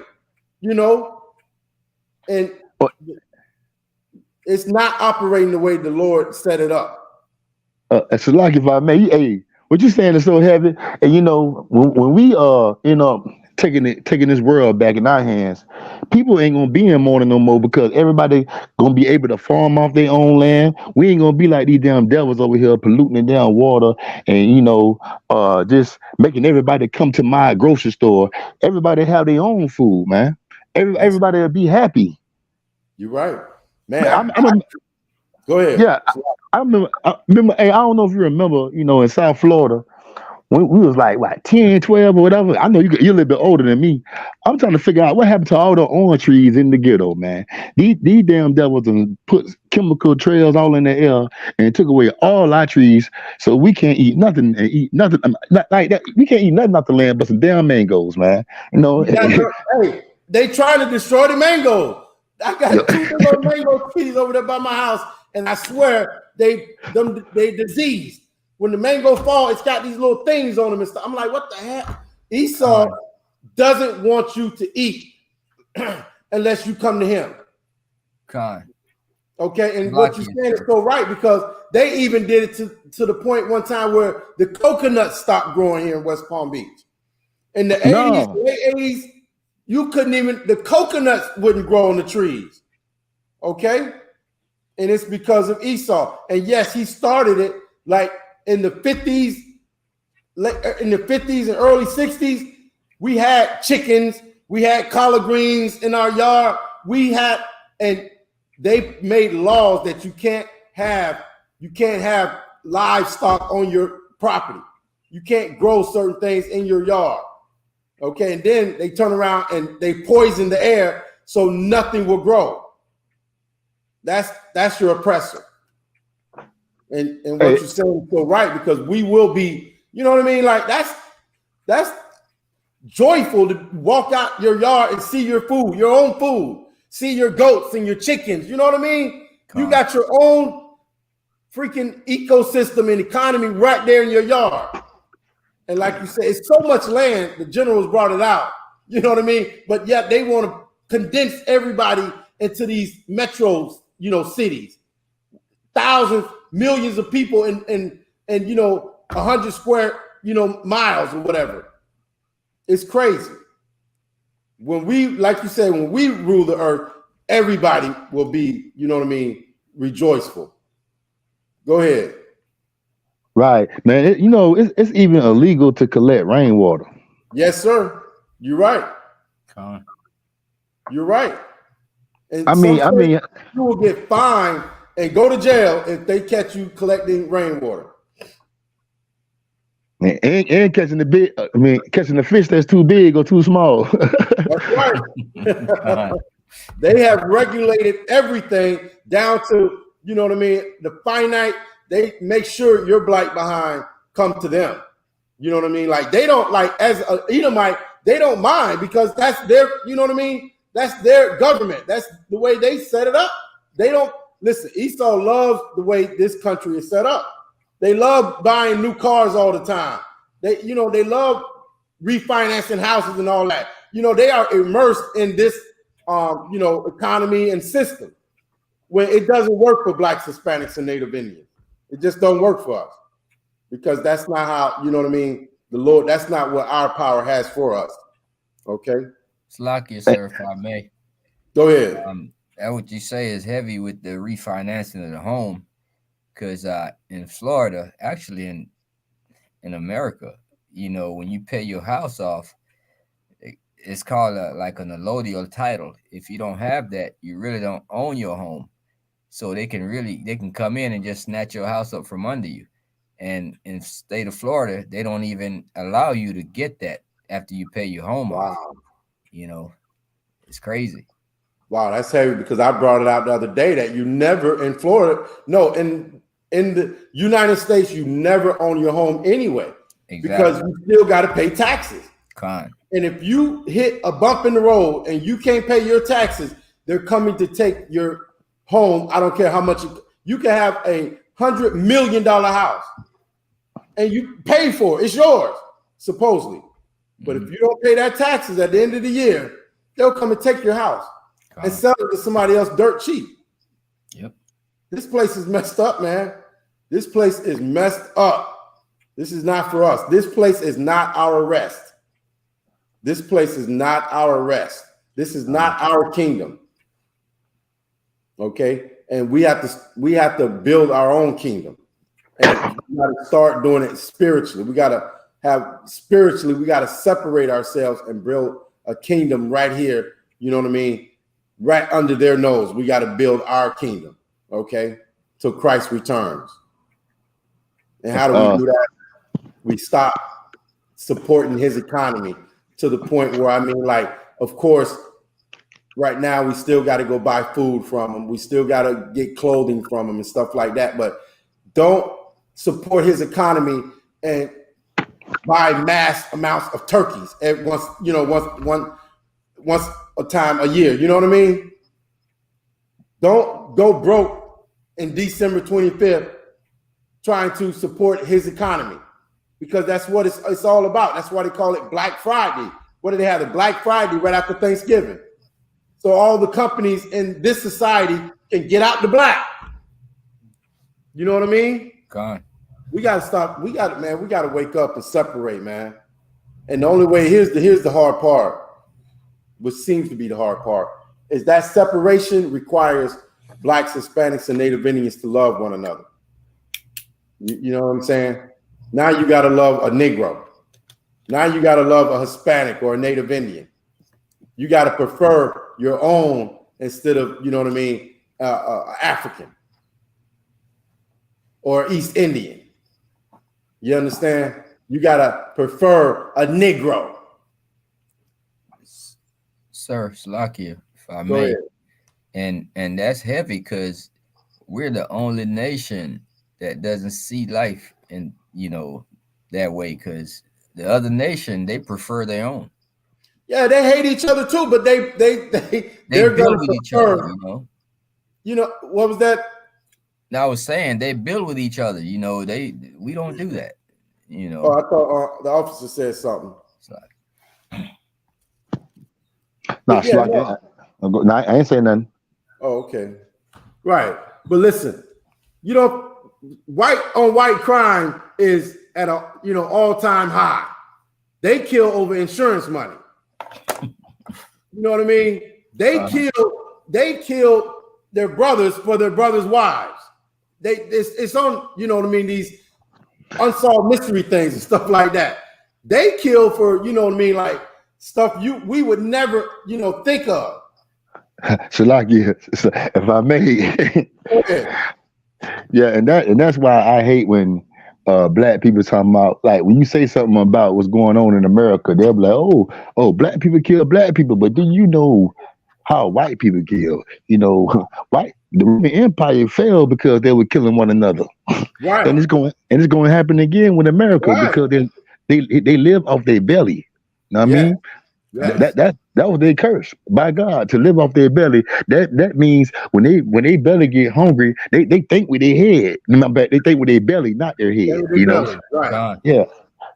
You know, and it's not operating the way the Lord set it up. So like if I may, hey, what you saying is so heavy. And you know, when we taking this world back in our hands, people ain't gonna be in mourning no more because everybody gonna be able to farm off their own land. We ain't gonna be like these damn devils over here polluting the damn water and just making everybody come to my grocery store. Everybody have their own food, man. Everybody will be happy. You're right, man. Go ahead. Yeah, I remember. Hey, I don't know if you remember. You know, in South Florida, when we was like what 10, 12 or whatever. I know you're a little bit older than me. I'm trying to figure out what happened to all the orange trees in the ghetto, man. These damn devils and put chemical trails all in the air and took away all our trees, so we can't eat nothing and eat nothing like that. We can't eat nothing off the land but some damn mangoes, man. You know. Hey, they trying to destroy the mango. I got 2 little mango trees over there by my house, and I swear they diseased. When the mango fall, it's got these little things on them and stuff. I'm like, what the heck? Esau doesn't want you to eat unless you come to him. Okay, and what you're saying is so right, because they even did it to the point one time where the coconuts stopped growing here in West Palm Beach. In the 80s, late 80s, you couldn't even, the coconuts wouldn't grow on the trees. Okay? And it's because of Esau. And yes, he started it like in the 50s, and early 60s. We had chickens, we had collard greens in our yard. And they made laws that you can't have livestock on your property. You can't grow certain things in your yard. Okay, and then they turn around and they poison the air so nothing will grow. That's your oppressor. And what you're saying is so right, because we will be, you know what I mean? Like that's joyful to walk out your yard and see your food, your own food, see your goats and your chickens. You know what I mean? You got your own freaking ecosystem and economy right there in your yard. And like you said, it's so much land, the generals brought it out. You know what I mean? But yet they want to condense everybody into these metros, cities. Thousands, millions of people in 100 square, miles or whatever. It's crazy. When we, like you said, when we rule the earth, everybody will be, rejoiceful. Go ahead. Right, man. It's even illegal to collect rainwater. Yes, sir. You're right. You're right. And I mean, you will get fined and go to jail if they catch you collecting rainwater. And catching catching the fish that's too big or too small. That's right. They have regulated everything down to, the finite. They make sure your blight behind come to them. You know what I mean? Like they don't, like as an Edomite, they don't mind because that's their, you know what I mean? That's their government. That's the way they set it up. They don't listen. Esau loves the way this country is set up. They love buying new cars all the time. They love refinancing houses and all that. They are immersed in this, economy and system where it doesn't work for Blacks, Hispanics, and Native Indians. It just don't work for us because that's not how, you know what I mean? The Lord, that's not what our power has for us. Okay. Slakia, sir, if I may. Go ahead. That what you say is heavy with the refinancing of the home, because in Florida, actually in America, when you pay your house off, it's called like an allodial title. If you don't have that, you really don't own your home. So they can come in and just snatch your house up from under you. And in the state of Florida, they don't even allow you to get that after you pay your home off. It's crazy. Wow, that's heavy because I brought it out the other day that you never in Florida, no, in the United States, you never own your home anyway. Exactly. Because you still got to pay taxes. And if you hit a bump in the road and you can't pay your taxes, they're coming to take your home. I don't care how much you can have a $100 million house and you pay for it. It's yours, supposedly. But if you don't pay that taxes at the end of the year, they'll come and take your house and sell it to somebody else dirt cheap. Yep. This place is messed up, man. This place is messed up. This is not for us. This place is not our rest. This place is not our rest. This is not our kingdom. Okay? And we have to build our own kingdom. And we got to start doing it spiritually. We got to separate ourselves and build a kingdom right here. You know what I mean? Right under their nose. We got to build our kingdom. Okay? Till Christ returns. And how do we do that? We stop supporting his economy to the point where, of course, right now we still got to go buy food from them. We still got to get clothing from them and stuff like that. But don't support his economy and buy mass amounts of turkeys at once a time a year. You know what I mean? Don't go broke in December 25th trying to support his economy, because that's what it's all about. That's why they call it Black Friday. What do they have? The Black Friday right after Thanksgiving. So all the companies in this society can get out the black. You know what I mean? We got to stop. We got to wake up and separate, man. And the only way, here's the hard part, which seems to be the hard part, is that separation requires Blacks, Hispanics, and Native Indians to love one another. You know what I'm saying? Now you got to love a Negro. Now you got to love a Hispanic or a Native Indian. You got to prefer your own instead of, you know what I mean, African or East Indian. You understand? You got to prefer a Negro. Sir, Slakia, if I may. And that's heavy because we're the only nation that doesn't see life in, that way, because the other nation, they prefer their own. Yeah, they hate each other too, but they're build with each other, You know, what was that? I was saying they build with each other, we don't do that, Oh, I thought the officer said something. I ain't saying nothing. Oh, okay. Right. But listen, white on white crime is at a all-time high. They kill over insurance money. You know what I mean? They kill their brothers for their brothers' wives. It's on, you know what I mean, these unsolved mystery things and stuff like that. They kill for, you know what I mean, like stuff we would never, think of. Shalaki, if I may. Yeah, and that's why I hate when black people talking about, like, when you say something about what's going on in America, they'll be like, oh, black people kill black people, but do you know how white people kill? The Roman Empire fell because they were killing one another. Right. And it's going to happen again with America, because they live off their belly. Know what I mean? Yes. That was their curse by God to live off their belly. That means when they belly get hungry, they think with their head. Remember, they think with their belly, not their head. They belly. Right. God. Yeah,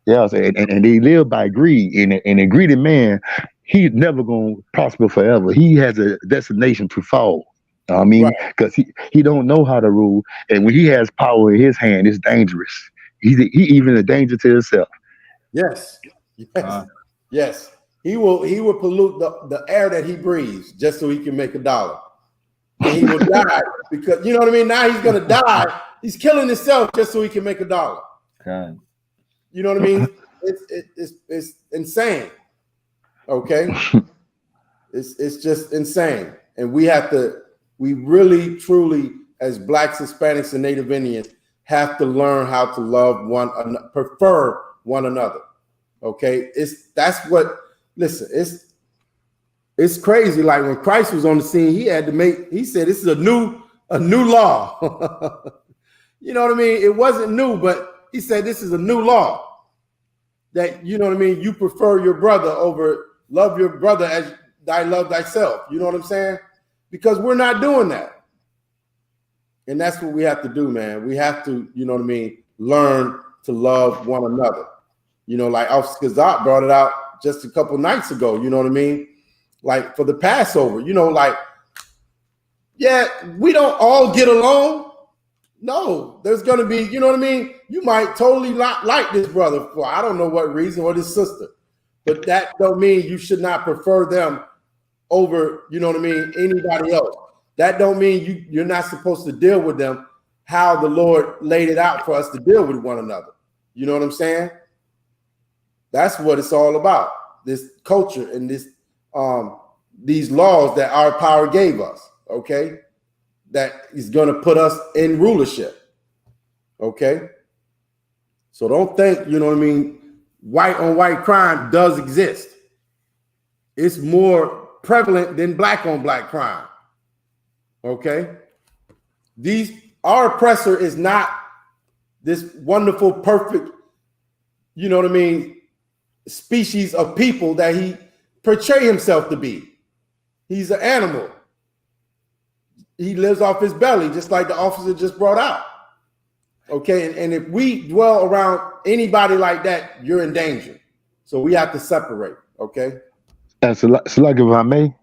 yeah. So, and they live by greed. And a greedy man, he's never gonna prosper forever. He has a destination to fall. I mean, Right. because he don't know how to rule, and when he has power in his hand, it's dangerous. He even a danger to himself. Yes. Yes. God. Yes. He will pollute the air that he breathes just so he can make $1. And he will die because, you know what I mean? Now he's gonna die. He's killing himself just so he can make $1. God. You know what I mean? It's insane. Okay. It's just insane. And we really, truly, as Blacks, Hispanics, and Native Indians, have to learn how to love prefer one another. Okay. Listen, it's crazy. Like when Christ was on the scene, he said, this is a new law. You know what I mean? It wasn't new, but he said, this is a new law that, you know what I mean? You prefer your brother love your brother as thy love thyself. You know what I'm saying? Because we're not doing that. And that's what we have to do, man. We have to, you know what I mean? Learn to love one another. You know, like Officer Kazak brought it out just a couple nights ago, you know what I mean? Like for the Passover, you know, like, yeah, we don't all get along. No, there's going to be, you know what I mean? You might totally not like this brother for I don't know what reason, or this sister, but that don't mean you should not prefer them over, you know what I mean, anybody else. That don't mean you're not supposed to deal with them how the Lord laid it out for us to deal with one another. You know what I'm saying? That's what it's all about. This culture and these laws that our power gave us, okay? That is going to put us in rulership, okay? So don't think, you know what I mean, white on white crime does exist. It's more prevalent than black on black crime, okay? Our oppressor is not this wonderful, perfect, you know what I mean, species of people that he portray himself to be. He's an animal. He lives off his belly, just like the officer just brought out. Okay, and if we dwell around anybody like that, you're in danger. So we have to separate. Okay. So like if I may,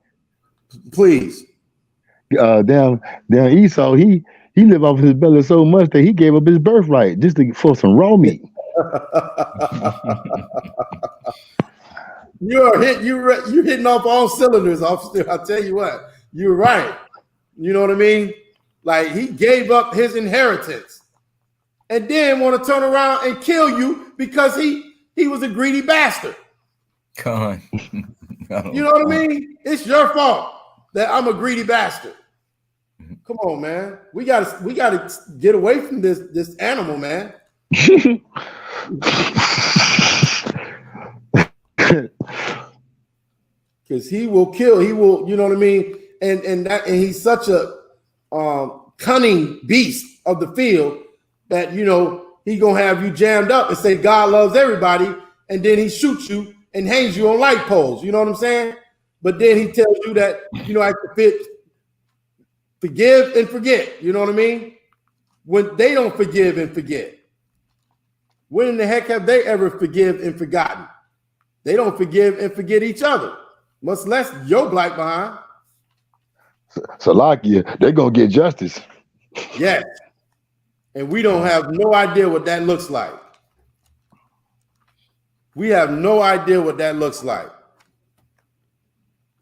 please. Down Esau, he lived off his belly so much that he gave up his birthright just for some raw meat. You're hitting off all cylinders, officer. I'll tell you what, you're right. You know what I mean? Like he gave up his inheritance and then want to turn around and kill you because he was a greedy bastard. Come on. You know what I mean? It's your fault that I'm a greedy bastard. Come on, man. We gotta get away from this animal, man. Because he will kill, you know what I mean? And he's such a cunning beast of the field that, you know, he gonna have you jammed up and say God loves everybody, and then he shoots you and hangs you on light poles. You know what I'm saying? But then he tells you that, you know, I have to forgive and forget. You know what I mean? When they don't forgive and forget. When in the heck have they ever forgive and forgotten? They don't forgive and forget each other, much less your black behind. So like they're gonna get justice. Yes. And we don't have no idea what that looks like. We have no idea what that looks like.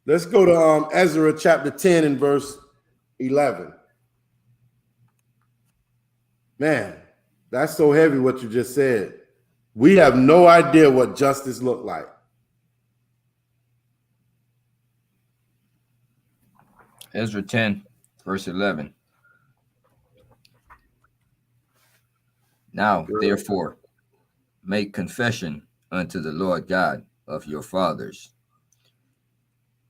Let's go to Ezra chapter 10 and verse 11. Man, that's so heavy what you just said. We have no idea what justice looked like. Ezra 10, verse 11. Now, therefore, make confession unto the Lord God of your fathers,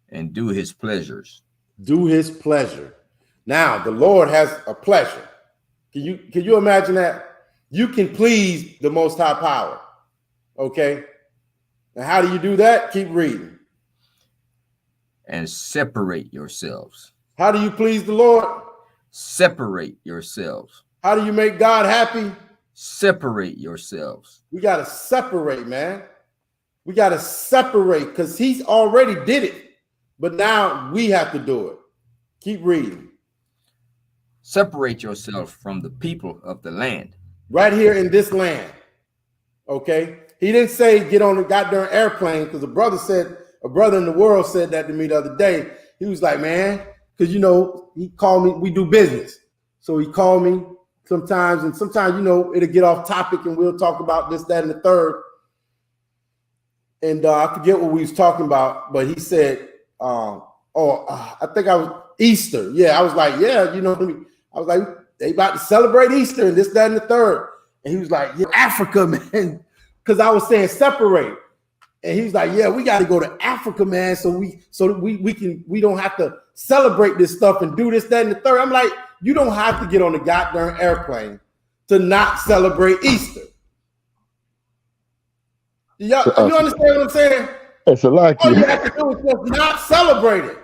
and do his pleasures. Do his pleasure. Now, the Lord has a pleasure. Can you imagine that? You can please the Most High Power, okay? And how do you do that? Keep reading. And separate yourselves. How do you please the Lord? Separate yourselves. How do you make God happy? Separate yourselves. We got to separate, man. We got to separate because he's already did it. But now we have to do it. Keep reading. Separate yourself from the people of the land. Right here in this land. Okay? He didn't say get on the goddamn airplane because a brother in the world said that to me the other day. He was like, man, because, you know, he called me, we do business. So he called me sometimes, and sometimes, you know, it'll get off topic and we'll talk about this, that, and the third. And I forget what we was talking about, but he said, I think I was Easter. Yeah, I was like, yeah, you know what I mean? I was like, they about to celebrate Easter and this, that, and the third. And he was like, yeah, Africa, man. Because I was saying separate. And he was like, yeah, we got to go to Africa, man, so we don't have to celebrate this stuff and do this, that, and the third. I'm like, you don't have to get on the goddamn airplane to not celebrate Easter. You understand what I'm saying? It's a lot. All you have to do is just not celebrate it.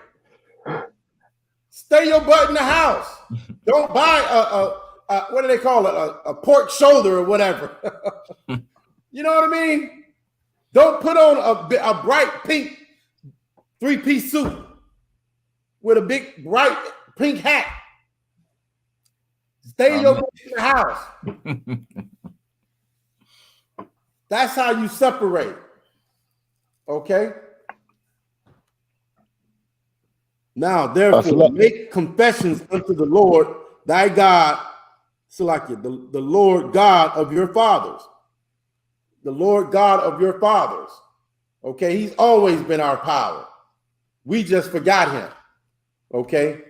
Stay your butt in the house. Don't buy a what do they call it? A pork shoulder or whatever. You know what I mean? Don't put on a bright pink 3-piece suit with a big bright pink hat. Stay your butt in the house. That's how you separate. Okay? Now, therefore, make confessions unto the Lord thy God, Salakia, the Lord God of your fathers. The Lord God of your fathers. Okay? He's always been our power. We just forgot him. Okay?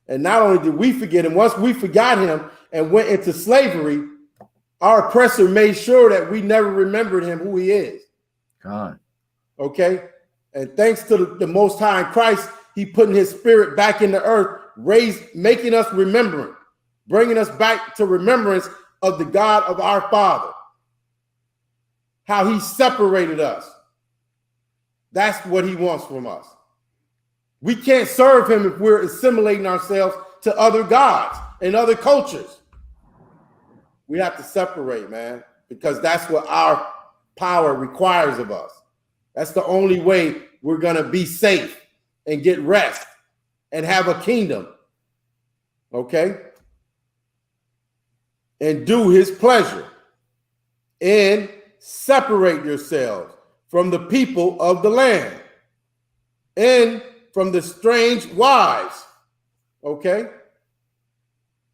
And not only did we forget him, once we forgot him and went into slavery, our oppressor made sure that we never remembered him, who he is. God. Okay? And thanks to the Most High in Christ, he putting his spirit back in the earth, making us remembrant, bringing us back to remembrance of the God of our Father. How he separated us. That's what he wants from us. We can't serve him if we're assimilating ourselves to other gods and other cultures. We have to separate, man, because that's what our power requires of us. That's the only way we're going to be safe and get rest and have a kingdom. Okay? And do his pleasure. And separate yourselves from the people of the land and from the strange wives. Okay?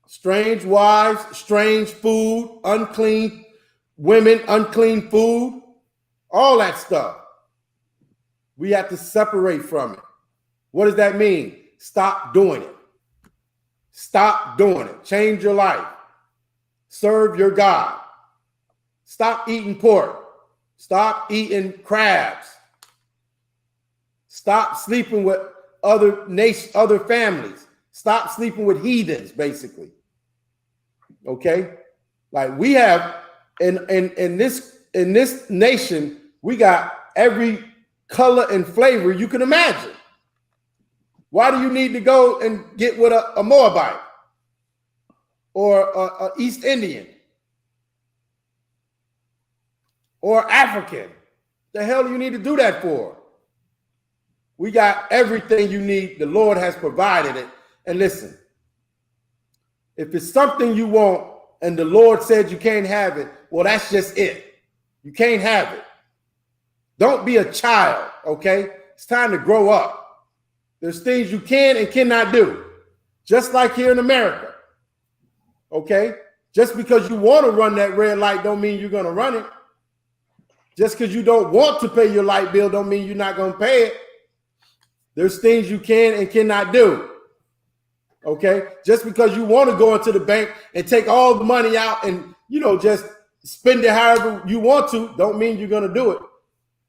Strange wives, strange food, unclean women, unclean food, all that stuff. We have to separate from it. What does that mean? Stop doing it. Stop doing it. Change your life. Serve your God. Stop eating pork. Stop eating crabs. Stop sleeping with other families. Stop sleeping with heathens, basically. Okay? Like we have in this nation, we got every color and flavor you can imagine. Why do you need to go and get with a Moabite or a East Indian or African? The hell do you need to do that for? We got everything you need. The Lord has provided it. And listen, if it's something you want and the Lord said you can't have it, well, that's just it. You can't have it. Don't be a child, okay? It's time to grow up. There's things you can and cannot do, just like here in America, okay? Just because you want to run that red light don't mean you're going to run it. Just because you don't want to pay your light bill don't mean you're not going to pay it. There's things you can and cannot do, okay? Just because you want to go into the bank and take all the money out and, you know, just spend it however you want to, don't mean you're going to do it.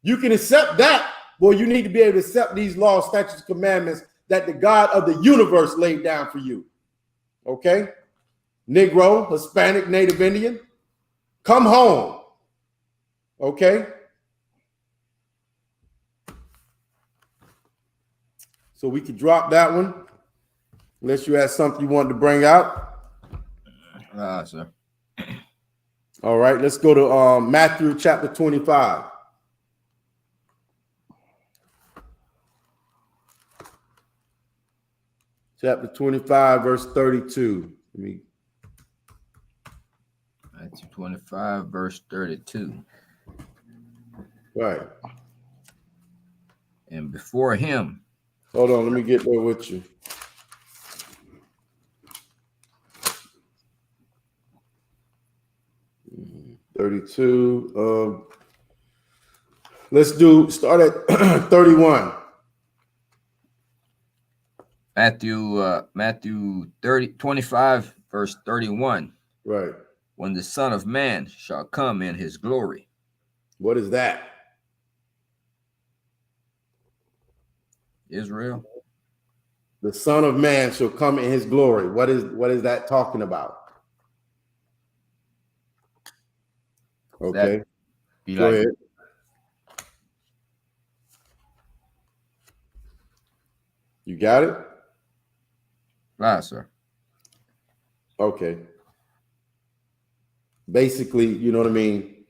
You can accept that. Well, you need to be able to accept these laws, statutes, commandments that the God of the universe laid down for you. Okay? Negro, Hispanic, Native Indian, come home. Okay? So we could drop that one. Unless you had something you wanted to bring out. Sir. All right, let's go to Matthew chapter 25. Chapter 25, verse 32. Matthew 25, verse 32. Right. And before him. Hold on, let me get there with you. Mm, 32. Let's start at 31. Matthew 25, verse 31. Right. When the Son of Man shall come in his glory. What is that? Israel. The Son of Man shall come in his glory. What is that talking about? Okay. Go ahead. You got it? Right, sir. Okay. Basically, you know what I mean?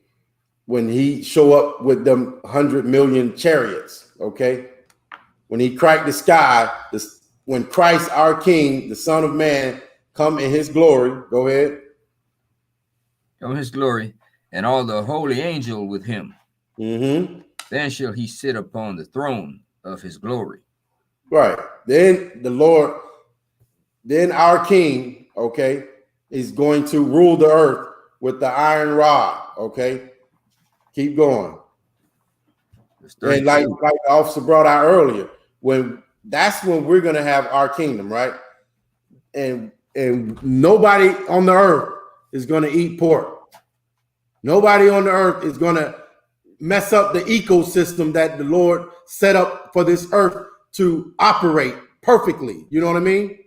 When he show up with them 100 million chariots, okay? When he cracked the sky, when Christ, our King, the Son of Man, come in his glory, go ahead. Come in his glory, and all the holy angel with him. Mm-hmm. Then shall he sit upon the throne of his glory. Right. Then the Lord, then our King, okay, is going to rule the earth with the iron rod, okay? Keep going. And like the officer brought out earlier, that's when we're going to have our kingdom, right? And nobody on the earth is going to eat pork. Nobody on the earth is going to mess up the ecosystem that the Lord set up for this earth to operate perfectly. You know what I mean?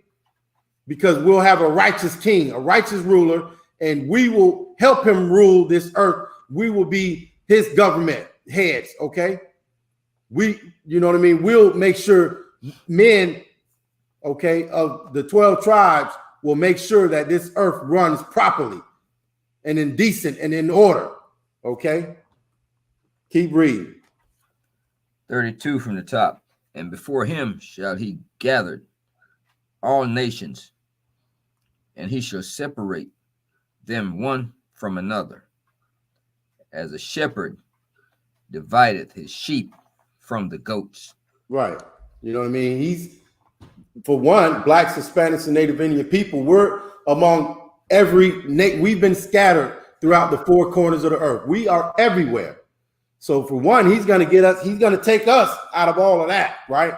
Because we'll have a righteous king, a righteous ruler, and we will help him rule this earth. We will be his government heads, okay? You know what I mean? We'll make sure men, okay, of the 12 tribes will make sure that this earth runs properly and in decent and in order, okay? Keep reading. 32 from the top. And before him shall he gather all nations, and he shall separate them one from another, as a shepherd divideth his sheep from the goats. Right. You know what I mean? He's, for one, blacks, Hispanics, and Native Indian people, we're among we've been scattered throughout the four corners of the earth. We are everywhere. So for one, he's going to take us out of all of that, right?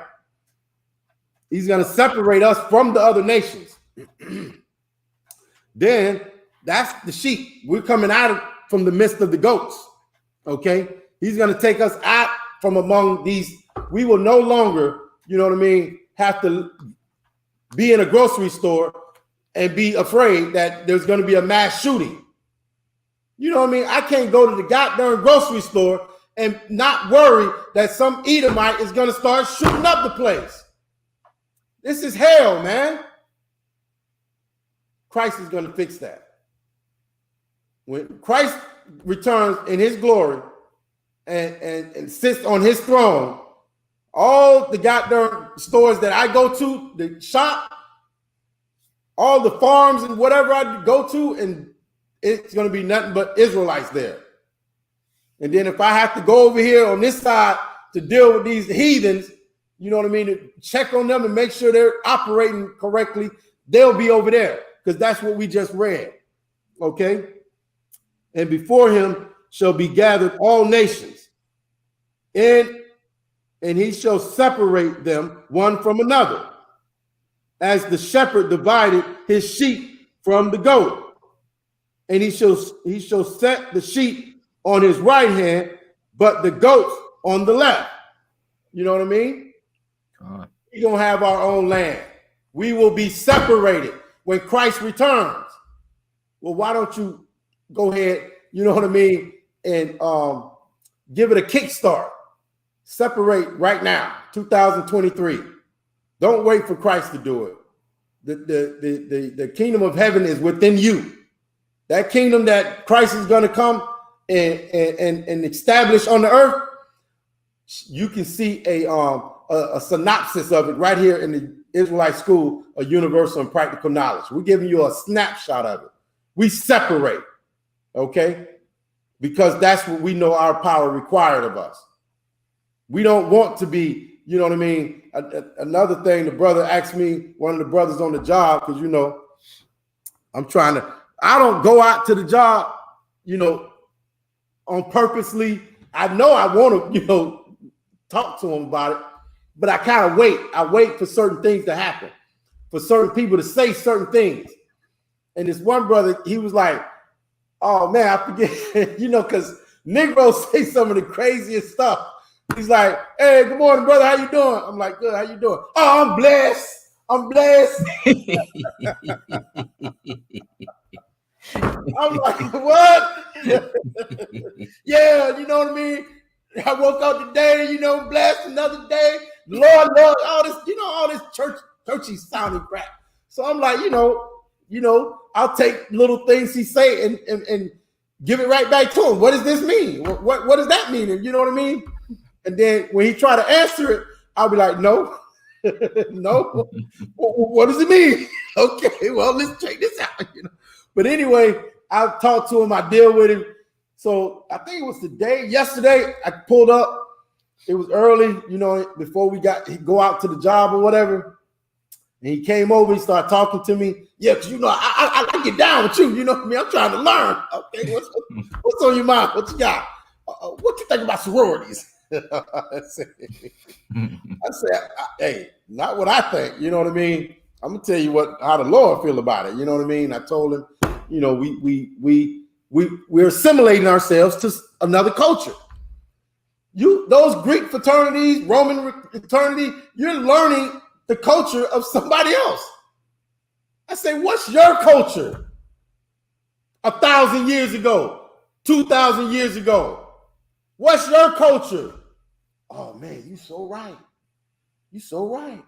He's going to separate us from the other nations. Then that's the sheep. We're coming out from the midst of the goats, okay? He's going to take us out from among these. We will no longer, you know what I mean, have to be in a grocery store and be afraid that there's going to be a mass shooting. You know what I mean? I can't go to the goddamn grocery store and not worry that some Edomite is going to start shooting up the place. This is hell, man. Christ is going to fix that. When Christ returns in his glory and sits on his throne, all the goddamn stores that I go to, the shop, all the farms and whatever I go to, and it's going to be nothing but Israelites there. And then if I have to go over here on this side to deal with these heathens, you know what I mean, to check on them and make sure they're operating correctly, they'll be over there, because that's what we just read. Okay? And before him shall be gathered all nations, and he shall separate them one from another, as the shepherd divided his sheep from the goat. And he shall set the sheep on his right hand, but the goats on the left. You know what I mean? We're going to have our own land. We will be separated when Christ returns. Well, why don't you go ahead, you know what I mean, and give it a kickstart. Separate right now, 2023. Don't wait for Christ to do it. The kingdom of heaven is within you. That kingdom that Christ is going to come and establish on the earth, you can see a synopsis of it right here in the Israelite School of Universal and Practical Knowledge. We're giving you a snapshot of it. We separate, okay? Because that's what we know our power required of us. We don't want to be, you know what I mean? Another thing, the brother asked me, one of the brothers on the job, because, you know, I don't go out to the job, you know, on purposely. I know I want to, you know, talk to him about it, but I kind of wait. I wait for certain things to happen, for certain people to say certain things. And this one brother, he was like, oh man, I forget, you know, because Negroes say some of the craziest stuff. He's like, hey, good morning, brother. How you doing? I'm like, good. How you doing? Oh, I'm blessed. I'm blessed. I'm like, what? Yeah, you know what I mean? I woke up today, you know, blessed another day. Lord, all this, you know, all this churchy sounding crap. So I'm like, you know, I'll take little things he say and give it right back to him. What does this mean? What does that mean? And you know what I mean? And then when he try to answer it, I'll be like, no, no. What does it mean? Okay, well, let's check this out. You know? But anyway, I talked to him. I deal with him. So I think it was yesterday, I pulled up. It was early, you know, before we go out to the job or whatever. And he came over, he started talking to me. Yeah, because, you know, I get down with you. You know what I mean? I'm trying to learn. Okay, what's on your mind? What you got? What you think about sororities? I said, hey, not what I think. You know what I mean? I'm gonna tell you how the Lord feel about it. You know what I mean? I told him, you know, we're assimilating ourselves to another culture. Those Greek fraternities, Roman fraternity, you're learning the culture of somebody else. I say, what's your culture? 1,000 years ago, 2,000 years ago. What's your culture? Oh man, you so right. You so right.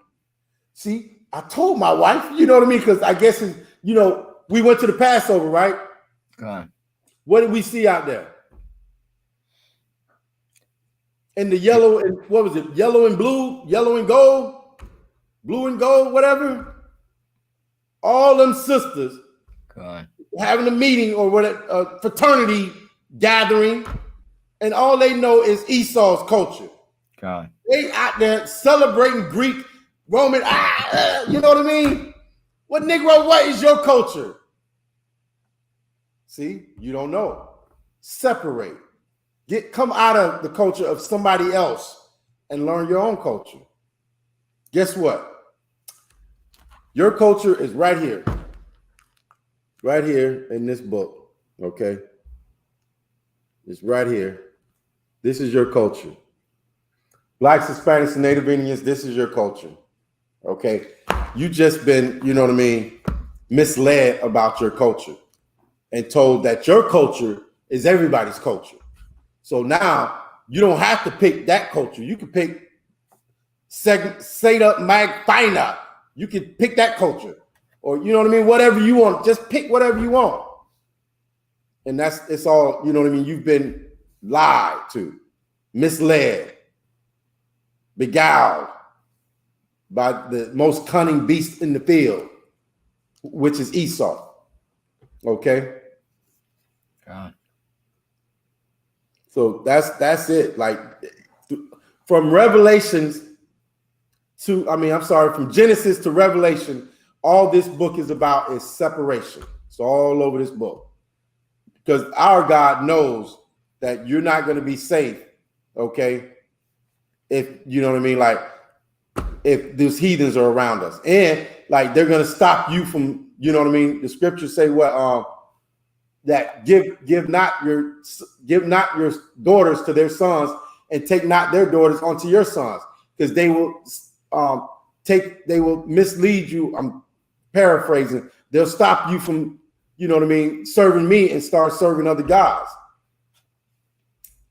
See, I told my wife, you know what I mean? Because I guess, you know, we went to the Passover, right? God. What did we see out there? And the yellow and what was it? Yellow and blue, yellow and gold, blue and gold, whatever. All them sisters God. having a meeting or what a fraternity gathering, and all they know is Esau's culture. God. They out there celebrating Greek, Roman, you know what I mean? What Negro, what is your culture? See, you don't know. Separate. Come out of the culture of somebody else and learn your own culture. Guess what? Your culture is right here. Right here in this book, okay? It's right here. This is your culture. Blacks, Hispanics, and Native Indians, this is your culture, okay? You just been, you know what I mean, misled about your culture and told that your culture is everybody's culture. So now you don't have to pick that culture. You can pick Seda Magfina. You can pick that culture, or you know what I mean, whatever you want. Just pick whatever you want, and it's all, you know what I mean. You've been lied to, misled, beguiled by the most cunning beast in the field, which is Esau. Okay. God. So that's it. Like from Revelations to, from Genesis to Revelation, all this book is about is separation. It's all over this book. Because our God knows that you're not going to be safe, okay? If, you know what I mean? Like, if these heathens are around us. And, like, they're going to stop you from, you know what I mean? The scriptures say that give not your daughters to their sons, and take not their daughters unto your sons, because they will mislead you. I'm paraphrasing. They'll stop you from, you know what I mean, serving me and start serving other gods.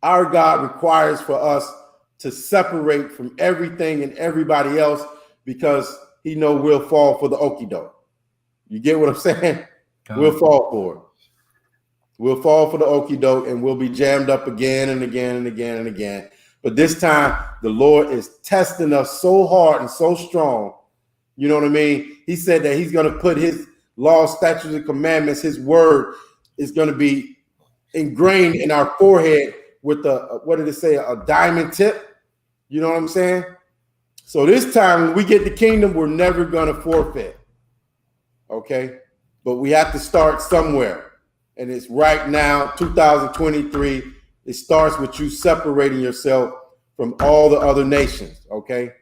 Our God requires for us to separate from everything and everybody else, because he know we'll fall for the okie doke. You get what I'm saying? We'll fall for it. We'll fall for the okie doke, and we'll be jammed up again and again and again and again. But this time, the Lord is testing us so hard and so strong. You know what I mean? He said that he's going to put his laws, statutes, and commandments, his word is going to be ingrained in our forehead with what did it say? A diamond tip. You know what I'm saying? So this time when we get the kingdom, we're never going to forfeit. Okay? But we have to start somewhere. And it's right now, 2023. It starts with you separating yourself from all the other nations. Okay?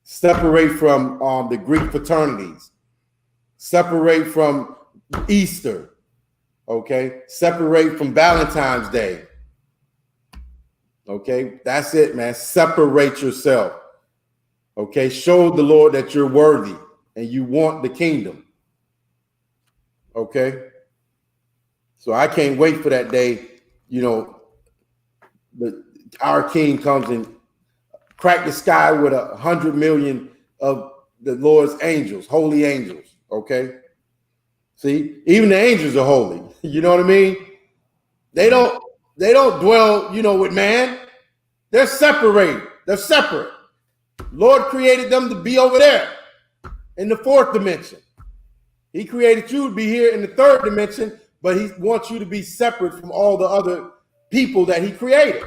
Separate from the Greek fraternities. Separate from Easter. Okay? Separate from Valentine's Day. Okay? That's it, man. Separate yourself. Okay? Show the Lord that you're worthy and you want the kingdom. Okay? So I can't wait for that day, you know, our king comes and crack the sky with 100 million of the Lord's angels, holy angels. Okay. See, even the angels are holy. You know what I mean? They don't dwell, you know, with man. They're separated. They're separate. Lord created them to be over there in the fourth dimension. He created you to be here in the third dimension, but he wants you to be separate from all the other people that he created.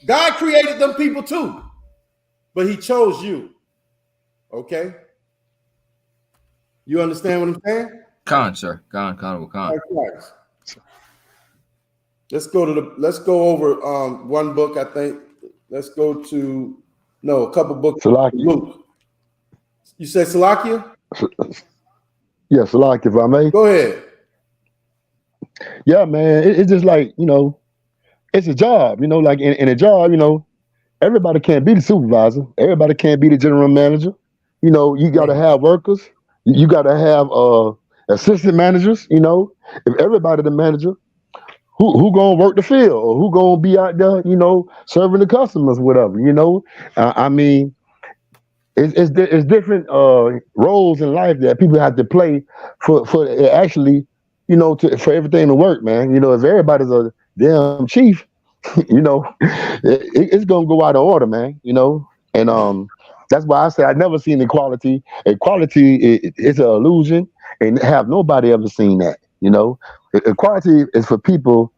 God created them people too, but he chose you. Okay? You understand what I'm saying? Con, sir. Con. Let's go over one book, I think. Let's go to a couple books. Salakia. Luke. You said Salakia? Yeah, Salakia, if I may. Go ahead. Yeah, man. It's just like, you know, it's a job, you know, like in a job, you know, everybody can't be the supervisor. Everybody can't be the general manager. You know, you got to have workers. You got to have assistant managers, you know. If everybody the manager, who going to work the field or who going to be out there, you know, serving the customers, whatever, you know. I mean, it's different roles in life that people have to play for actually, you know, for everything to work, man. You know, if everybody's a damn chief, you know, it's gonna go out of order, man. You know, and that's why I say I never seen equality. Equality is an illusion, and have nobody ever seen that. You know, equality is for people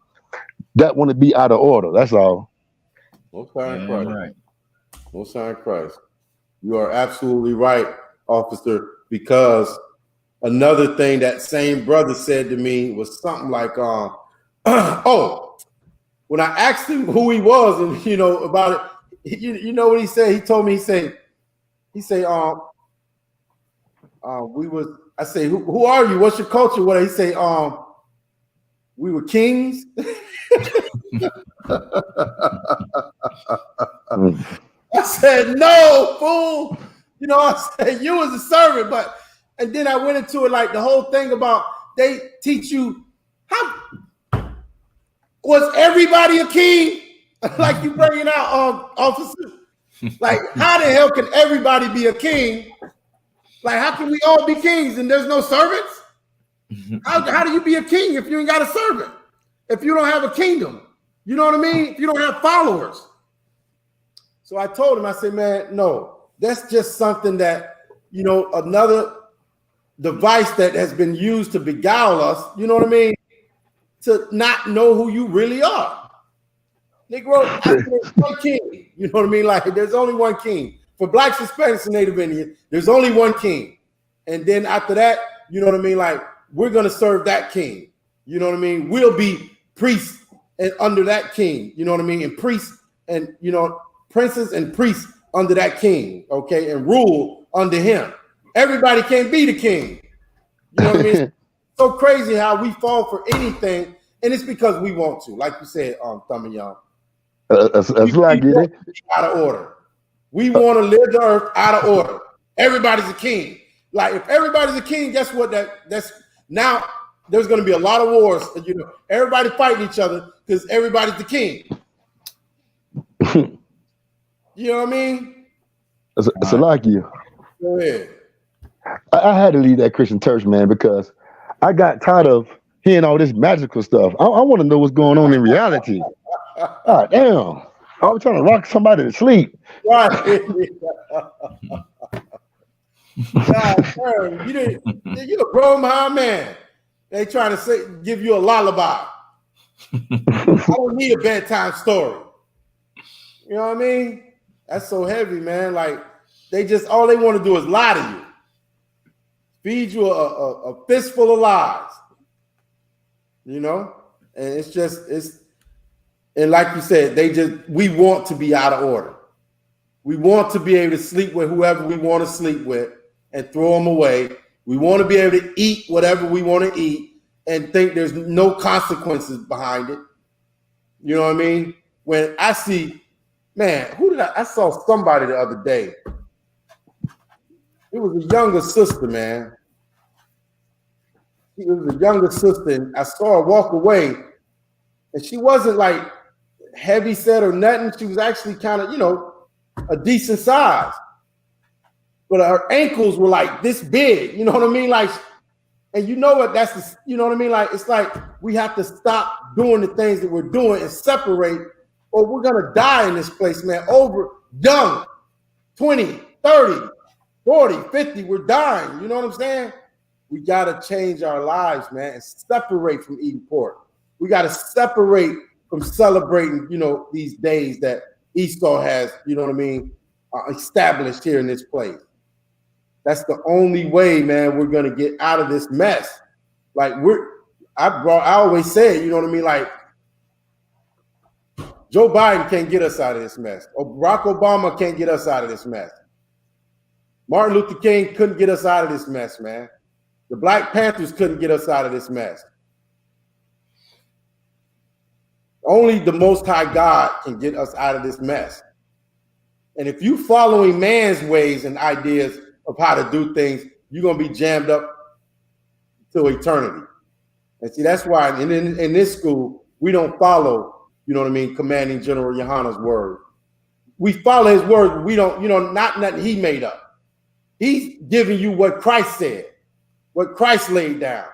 that want to be out of order. That's all. Most High Christ. Right. Most High Christ. You are absolutely right, officer, because another thing that same brother said to me was something like, when I asked him who he was and, you know, about it, you know what he said? He told me, he say, I say, who are you? What's your culture? What he say, we were kings. I said, no, fool. You know, I said, you was a servant, and then I went into it like the whole thing about they teach you how was everybody a king? Like you bringing out officers. Like, how the hell can everybody be a king? Like, how can we all be kings and there's no servants? How do you be a king if you ain't got a servant? If you don't have a kingdom? You know what I mean? If you don't have followers. So I told him, I said, man, no, that's just something that, you know, another device that has been used to beguile us, you know what I mean? To not know who you really are. Negro, there's one king. You know what I mean? Like, there's only one king. For Blacks, Hispanics, and Native Indians, there's only one king. And then after that, you know what I mean? Like, we're going to serve that king. You know what I mean? We'll be priests and under that king. You know what I mean? And priests and, you know, princes and priests under that king, okay? And rule under him. Everybody can't be the king. You know what I mean? It's so crazy how we fall for anything, and it's because we want to. Like you said, Thummy out of order. We want to live the earth out of order. Everybody's a king. Like, if everybody's a king, guess what? That's now there's going to be a lot of wars. You know, everybody fighting each other because everybody's the king. You know what I mean? Salakia. Go ahead. I had to leave that Christian church, man, because I got tired of hearing all this magical stuff. I want to know what's going on in reality. God damn. I was trying to rock somebody to sleep. Right. God damn, you a grown man. They trying to give you a lullaby. I don't need a bedtime story. You know what I mean? That's so heavy, man. Like all they want to do is lie to you, feed you a fistful of lies. You know, and and like you said, we want to be out of order. We want to be able to sleep with whoever we want to sleep with and throw them away. We want to be able to eat whatever we want to eat and think there's no consequences behind it. You know what I mean? When I see, man, I saw somebody the other day. It was a younger sister, man. She was a younger sister, and I saw her walk away, and she wasn't like heavy set or nothing. She was actually kind of, a decent size. But her ankles were like this big, you know what I mean? Like, and you know what? You know what I mean? Like, it's like we have to stop doing the things that we're doing and separate, or we're going to die in this place, man. Over young, 20, 30, 40, 50, we're dying. You know what I'm saying? We got to change our lives, man, and separate from eating pork. We got to separate from celebrating, these days that Esau has, you know what I mean, established here in this place. That's the only way, man, we're going to get out of this mess. Like I always say, you know what I mean? Like Joe Biden can't get us out of this mess. Barack Obama can't get us out of this mess. Martin Luther King couldn't get us out of this mess, man. The Black Panthers couldn't get us out of this mess. Only the Most High God can get us out of this mess. And if you following man's ways and ideas of how to do things, you're going to be jammed up till eternity. And see, that's why in this school, we don't follow, you know what I mean, Commanding General Yohana's word. We follow his word, but we don't, not nothing he made up. He's giving you what Christ said, what Christ laid down.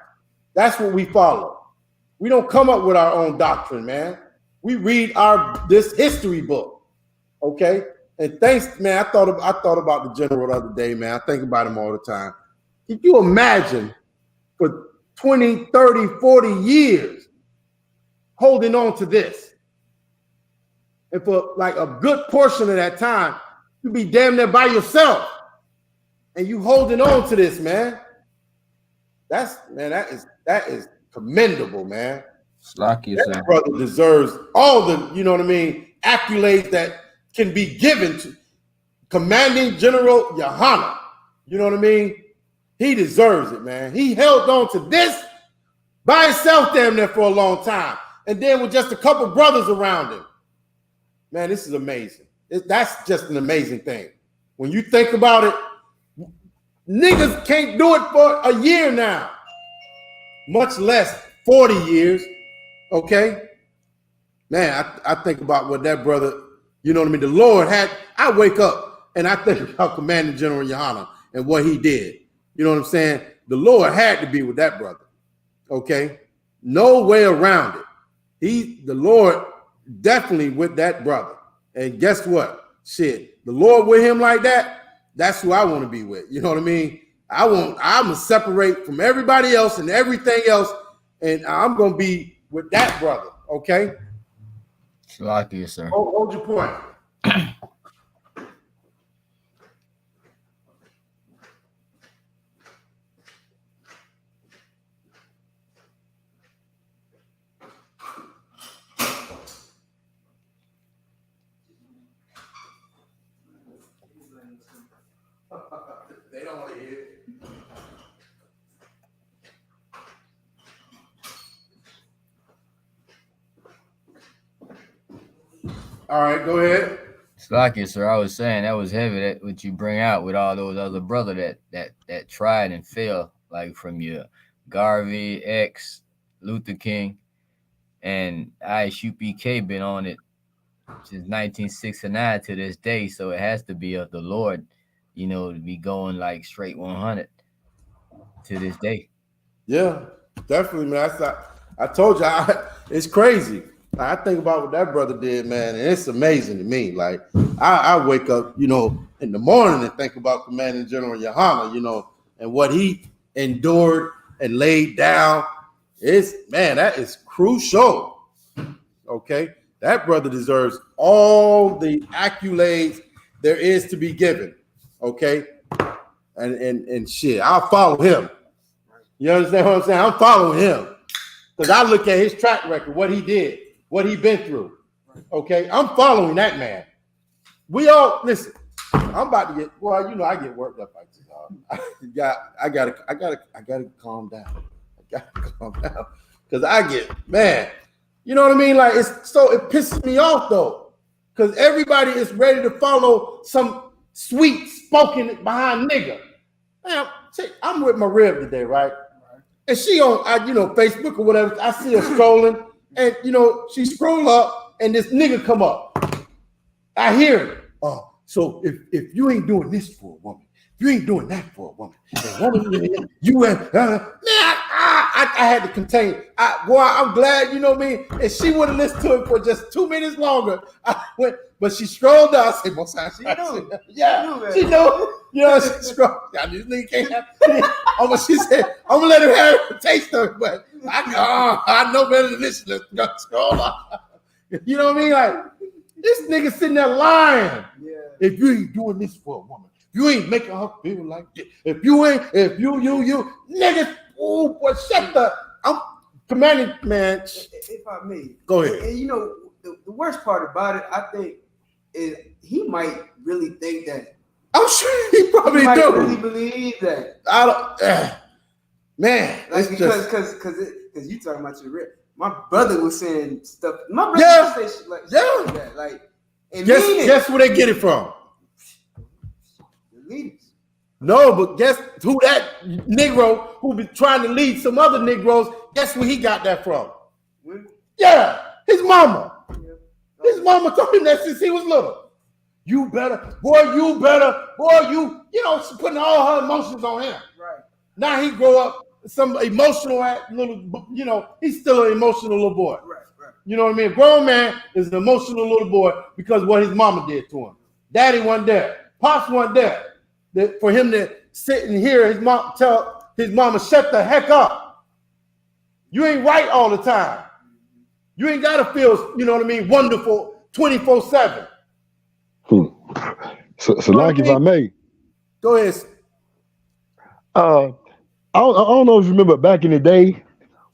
That's what we follow. We don't come up with our own doctrine, man. We read this history book, okay? And thanks, man, I thought about the general the other day, man. I think about him all the time. Can you imagine for 20, 30, 40 years holding on to this? And for like a good portion of that time, you be damn near by yourself. And you holding on to this, man. That is commendable, man. That brother deserves all the, you know what I mean, accolades that can be given to Commanding General Yohana. You know what I mean? He deserves it, man. He held on to this by himself damn near for a long time. And then with just a couple brothers around him. Man, this is amazing. That's just an amazing thing. When you think about it, niggas can't do it for a year now, much less 40 years. Okay? Man, I think about what that brother, you know what I mean? The Lord I wake up and I think about Commanding General Yohana and what he did. You know what I'm saying? The Lord had to be with that brother. Okay? No way around it. The Lord definitely with that brother. And guess what? Shit, the Lord with him like that, that's who I want to be with. You know what I mean? I'm going to separate from everybody else and everything else, and I'm going to be with that brother, okay? Like you, sir. Hold your point. They don't want to hear it. All right, go ahead. It's like it, sir. I was saying that was heavy. That what you bring out with all those other brothers that tried and failed, like from your Garvey, X, Luther King, and Isupk been on it since 1969 to this day. So it has to be of the Lord, you know, to be going like straight 100 to this day. Yeah, definitely, man. I told you, it's crazy. I think about what that brother did, man, and it's amazing to me. Like, I wake up, you know, in the morning and think about Commanding General Yohana, you know, and what he endured and laid down. That is crucial. Okay, that brother deserves all the accolades there is to be given. Okay, and shit, I'll follow him. You understand what I'm saying? I'm following him because I look at his track record, what he did, what he been through. Okay, I'm following that man. We all listen. I'm about to get. Well, you know, I get worked up like this. I gotta calm down. I gotta calm down because I get, man. You know what I mean? Like it pisses me off though, because everybody is ready to follow some sweet spoken behind nigga. Man, I'm with my rib today, right? And she on, Facebook or whatever. I see her scrolling, and she scroll up, and this nigga come up. I hear it. Oh, so if you ain't doing this for a woman, you ain't doing that for a woman. You ain't. I had to contain. I'm glad, you know what I mean. And she would have listened to it for just 2 minutes longer. I went, but she scrolled down. I said, "Most times she knew." Yeah, she knew. You know, she scrolled. This nigga can't have. She said, "I'm gonna let her have a taste of it," but I know better than this. Let's scroll up. You know what I mean? Like this nigga sitting there lying. Yeah. If you ain't doing this for a woman, you ain't making her feel like this. If you niggas. Oh, boy, I'm commanding, man. If I may. Go ahead. And the worst part about it, I think, is he might really think that. I'm sure he probably might do. really believe that. I don't, man. Like, because you talking about your rip. My brother was saying stuff. My brother would say shit like that. Like, and guess where they get it from? The leaders. No, but guess who that Negro who be trying to lead some other Negroes, guess where he got that from? Yeah, his mama. His mama told him that since he was little. You better, she's putting all her emotions on him. Right. Now he grow up some emotional little, he's still an emotional little boy. Right. You know what I mean? A grown man is an emotional little boy because what his mama did to him. Daddy wasn't there. Pops wasn't there. For him to sit and hear his mom tell his mama, shut the heck up. You ain't right all the time. You ain't gotta feel, wonderful 24/7. So like, if I may. Go ahead. I don't know if you remember back in the day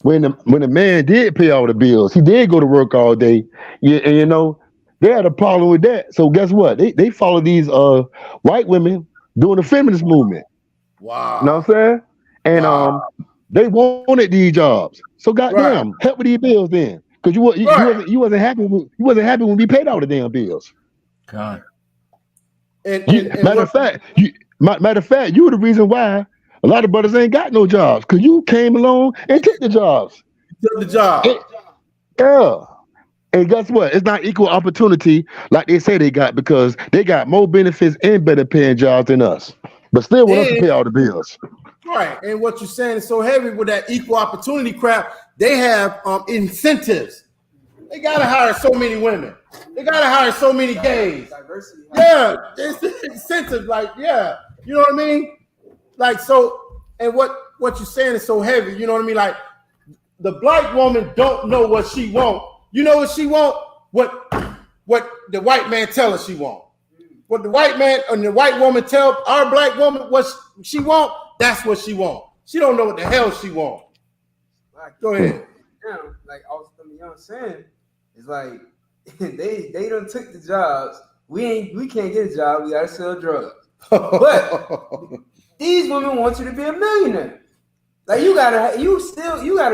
when the man did pay all the bills. He did go to work all day. Yeah, and they had a problem with that. So guess what? They follow these white women doing the feminist movement. Wow. You know what I'm saying? And they wanted these jobs. So goddamn, help with these bills then. Because you wasn't happy when we paid all the damn bills. God. Matter of fact, you were the reason why a lot of brothers ain't got no jobs. Because you came along and took the jobs. Took the job. Yeah. And guess what? It's not equal opportunity like they say they got, because they got more benefits and better paying jobs than us. But still want us to pay all the bills. Right. And what you're saying is so heavy with that equal opportunity crap. They have incentives. They gotta hire so many women. They gotta hire so many gays. Diversity. Yeah, it's incentives. Like, yeah, you know what I mean? Like, so, and what you're saying is so heavy. You know what I mean? Like, the black woman don't know what she wants. You know what she want? What the white man tell her she want. What the white man and the white woman tell our black woman what she want, that's what she want. She don't know what the hell she want. Go ahead. Yeah, like I was saying, it's like they done took the jobs. We can't get a job. We gotta sell drugs. But these women want you to be a millionaire. Like you gotta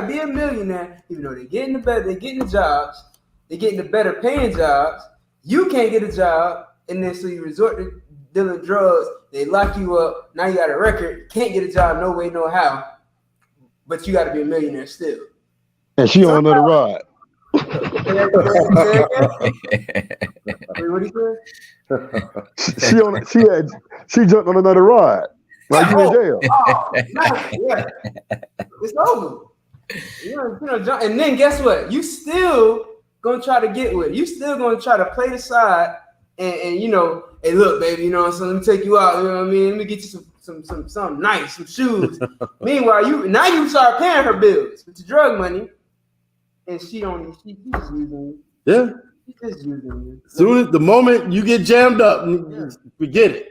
be a millionaire, even though they're getting the jobs, they're getting the better paying jobs. You can't get a job, and then so you resort to dealing drugs. They lock you up. Now you got a record, can't get a job, no way, no how. But you got to be a millionaire still. And she on another ride. What he said? She jumped on another rod. Like you in jail. Oh, nice. Yeah. It's over. You know, jump. And then guess what? You still gonna try to get with it. You still gonna try to play the side and you know, hey, look, baby, you know what I'm saying? Let me take you out. You know what I mean? Let me get you some nice, some shoes. Meanwhile, you start paying her bills with your drug money, and she's just using you. Yeah. She's just using you. Soon as the moment you get jammed up, forget it.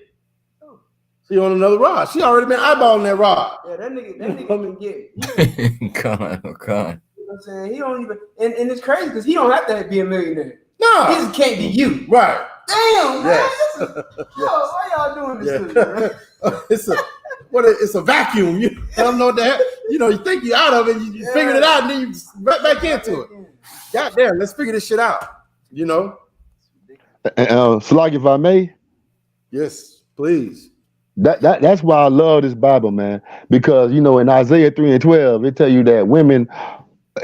She on another rod. She already been eyeballing that rod. Yeah, that nigga can get. Come on. You know what I'm saying? He don't even, and it's crazy because he don't have to be a millionaire. No, he just can't be you. Right. Damn, man. Yes. Why y'all doing this to me, man? It's a vacuum. You don't know that. You know, you think you're out of it, you figured it out, and then you right back into it. God damn, let's figure this shit out. You know. Slag, if I may. Yes, please. That's why I love this Bible, man. Because you know, in Isaiah 3:12, it tell you that women,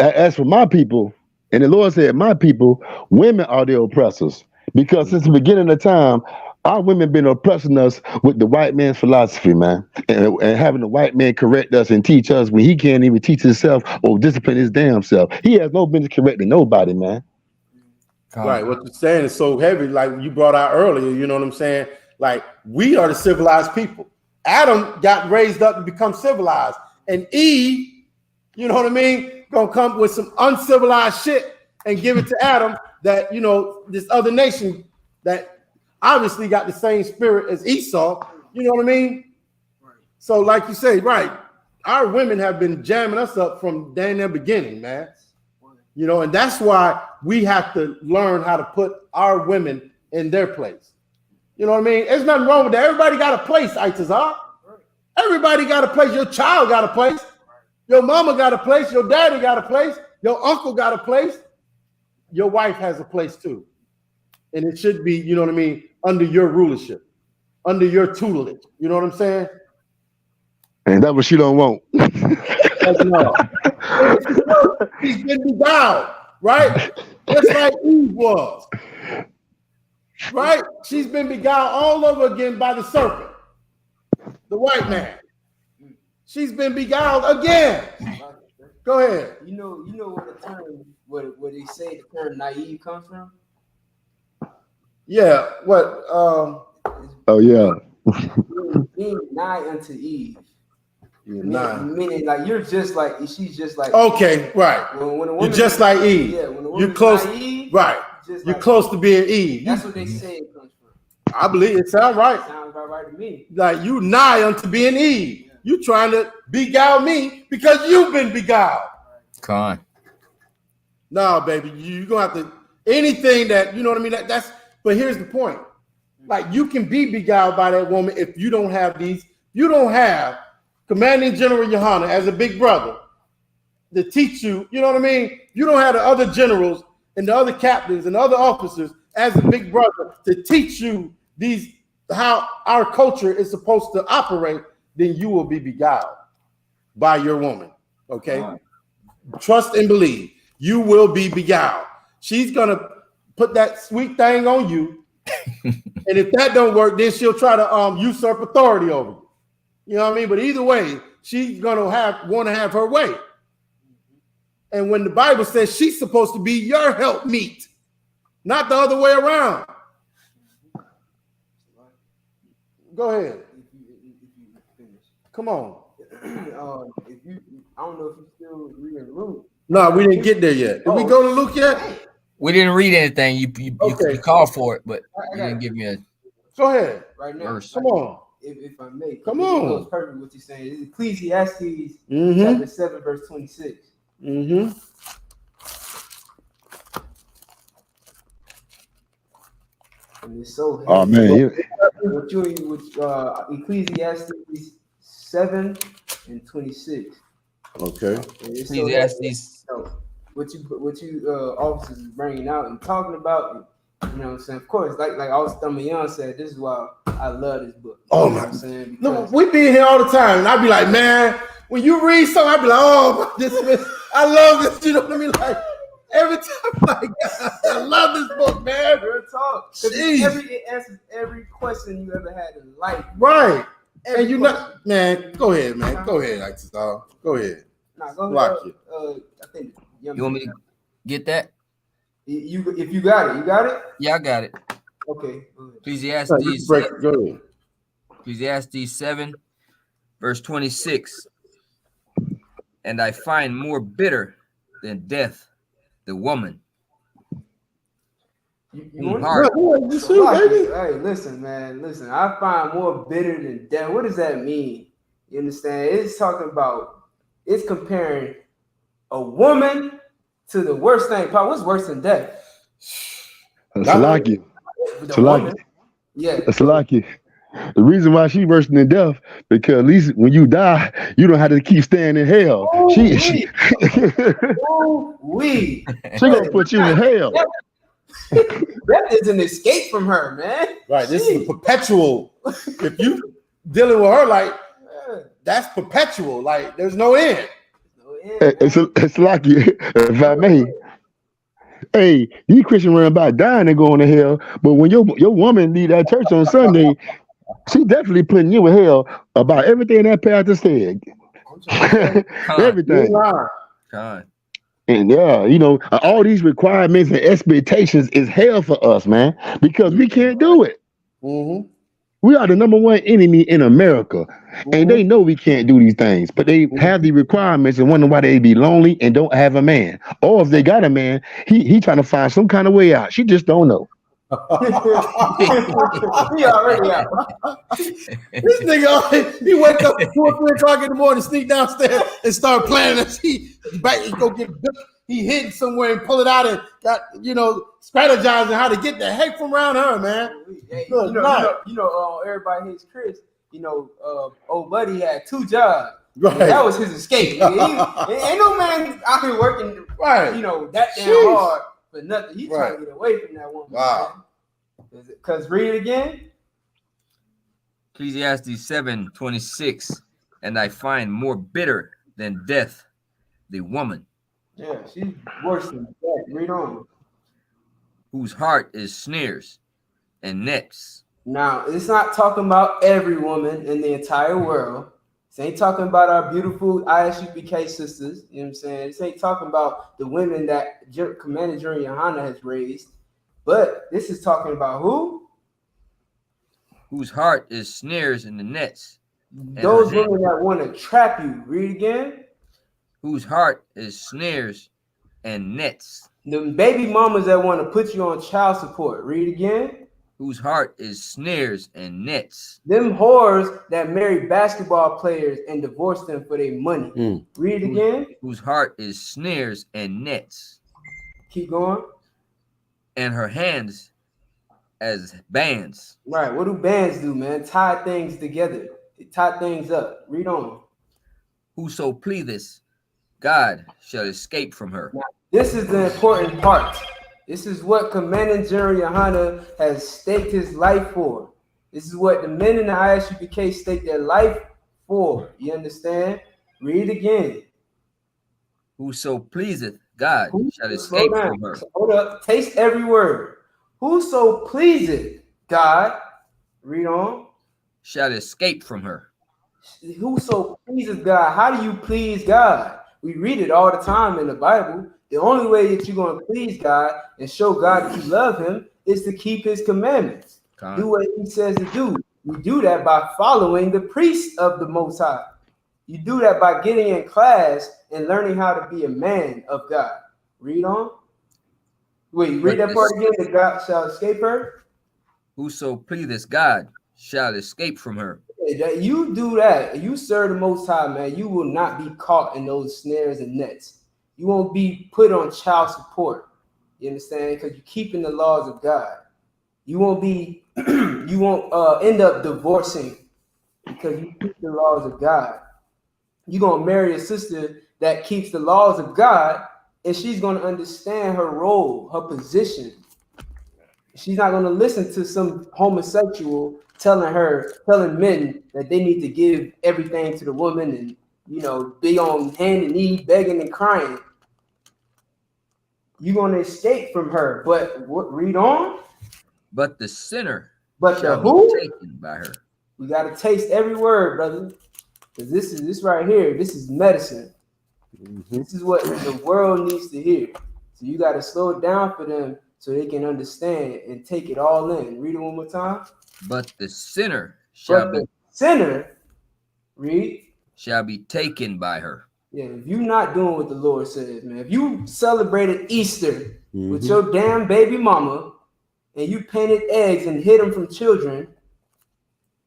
as for my people, and the Lord said, my people, women are the oppressors. Because since the beginning of time, our women been oppressing us with the white man's philosophy, man, and having the white man correct us and teach us when he can't even teach himself or discipline his damn self. He has no business correcting nobody, man. Right. What you're saying is so heavy, like you brought out earlier. You know what I'm saying? Like we are the civilized people. Adam got raised up to become civilized, and Eve, you know what I mean, gonna come with some uncivilized shit and give it to Adam. That, you know, this other nation that obviously got the same spirit as Esau, you know what I mean? Right. So like you say, right, our women have been jamming us up from damn near beginning, man. You know, and that's why we have to learn how to put our women in their place. You know what I mean? There's nothing wrong with that. Everybody got a place, Itazar. Everybody got a place. Your child got a place. Your mama got a place. Your daddy got a place. Your uncle got a place. Your wife has a place too. And it should be, you know what I mean, under your rulership, under your tutelage. You know what I'm saying? And that's what she don't want. She's been beguiled, right? Just like Eve was. Right? She's been beguiled all over again by the serpent, the white man. She's been beguiled again. Go ahead. You know what the term, what they say the term naive comes from? Yeah. What? Oh yeah. Being nigh unto Eve. Meaning like you're just like she's just like. Okay, right. When a woman, you're just like Eve. Yeah. When a woman you're close. Naive, right. You're like, close to being Eve. That's what they say it comes from. I believe it sounds right. Sounds right to me. Like you nigh unto being Eve. Yeah. You trying to beguile me because you've been beguiled. Come on. No, baby, you're gonna have to anything that you know what I mean. That's. But here's the point: like you can be beguiled by that woman if you don't have these. You don't have Commanding General Yohana as a big brother to teach you. You know what I mean? You don't have the other generals and the other captains and the other officers as a big brother to teach you these how our culture is supposed to operate. Then you will be beguiled by your woman. Okay. Trust and believe. You will be beguiled. She's gonna put that sweet thing on you, and if that don't work, then she'll try to usurp authority over you. You know what I mean? But either way, she's gonna want to have her way. And when the Bible says she's supposed to be your helpmeet, not the other way around. Go ahead. Come on. I don't know if you still reading Luke. No, we didn't get there yet. Did we go to Luke yet? We didn't read anything. You called for it, but you didn't give me a. Go ahead. Right now. Verse. Come on. If I may. Come on. It goes perfect what you're saying. It's Ecclesiastes chapter 7, verse 26. Mm-hmm. And it's so heavy. Oh man. Ecclesiastes 7 and 26. Okay. Ecclesiastes. So what you officers is bringing out and talking about, you know what I'm saying? Of course, like Austin Young said, this is why I love this book. Oh my! No, we be here all the time, and I be like, man, when you read something, I be like, oh, I love this. You know what I mean? Like, Every time, my God, I love this book, man. Real talk. 'Cause it answers every question you ever had in life. Right. Every And you know, man, go ahead, man. Go ahead, Isupk. Go ahead. Nah, go Block ahead. you. I think You want me to get that? you if you got it, you got it. Yeah, I got it. Okay. Go ahead. Ecclesiastes, Go ahead. Ecclesiastes 7, verse 26. And I find more bitter than death the woman. You want heart. Hey, listen, man. Listen, I find more bitter than death. What does that mean? You understand? It's talking about, it's comparing a woman to the worst thing. What's worse than death? Salaki. Yeah. Salaki. The reason why she worse than death, because at least when you die, you don't have to keep staying in hell. She gonna put you in hell. That is an escape from her, man. Right. This is a perpetual. If you dealing with her, like that's perpetual. Like there's no end. It's like, if I may, hey, you Christian run about dying and going to hell, but when your woman leave that church on Sunday, she definitely putting you in hell about everything that pastor said. Everything. And yeah, you know, all these requirements and expectations is hell for us, man, because we can't do it. Mm-hmm. We are the number one enemy in America, and they know we can't do these things, but they have the requirements and wonder why they be lonely and don't have a man. Or if they got a man, he trying to find some kind of way out. She just don't know. He already out. This nigga, he wake up at 2 or 3 o'clock in the morning, sneak downstairs and start playing this. He go get, he hidden somewhere and pull it out and got, strategizing how to get the heck from around her, man. Hey, everybody hates Chris. Old buddy had 2 jobs. Right. That was his escape. Ain't no man out here working, right? That damn hard for nothing. He's trying to get away from that woman. Wow. Because read it again. Ecclesiastes 7:26. And I find more bitter than death the woman. Yeah, she's worse than death. Read on. Whose heart is snares and nets. Now, it's not talking about every woman in the entire world. This ain't talking about our beautiful ISUPK sisters. You know what I'm saying? This ain't talking about the women that Commander General Yohana has raised. But this is talking about who? Whose heart is snares in the nets. Those women that want to trap you. Read again. Whose heart is snares and nets. The baby mamas that want to put you on child support. Read again. Whose heart is snares and nets. Them whores that marry basketball players and divorce them for their money. Read it again. Whose heart is snares and nets. Keep going. And her hands as bands. Right. What do bands do, man? Tie things together. They tie things up. Read on. Whoso pleaseth God shall escape from her. Now, this is the important part. This is what Commandant General Yohana has staked his life for. This is what the men in the ISUPK stake their life for. You understand? Read again. Whoso pleaseth God shall escape from her. Hold up. Taste every word. Whoso pleaseth God, read on, shall escape from her. Whoso pleases God. How do you please God? We read it all the time in the Bible. The only way that you're going to please God and show God that you love him is to keep his commandments. Do what he says to do. You do that by following the priests of the Most High. You do that by getting in class and learning how to be a man of God. Read on. Wait, read that part again. That God shall escape her. Whoso pleaseth God shall escape from her. You do that. You serve the Most High, man. You will not be caught in those snares and nets. You won't be put on child support. You understand? Because you're keeping the laws of God. You won't be. You won't end up divorcing because you keep the laws of God. You're gonna marry a sister that keeps the laws of God, and she's gonna understand her role, her position. She's not gonna listen to some homosexual telling men that they need to give everything to the woman and be on hand and knee begging and crying. you're gonna escape from her. But what? Read on. But the sinner But the shall who? be taken by her. You gotta taste every word, brother. Because this right here. This is medicine. This is what the world needs to hear. So you gotta slow it down for them so they can understand and take it all in. Read it one more time. But the sinner shall be taken by her. Yeah, if you're not doing what the Lord says, man, if you celebrated Easter with your damn baby mama and you painted eggs and hid them from children,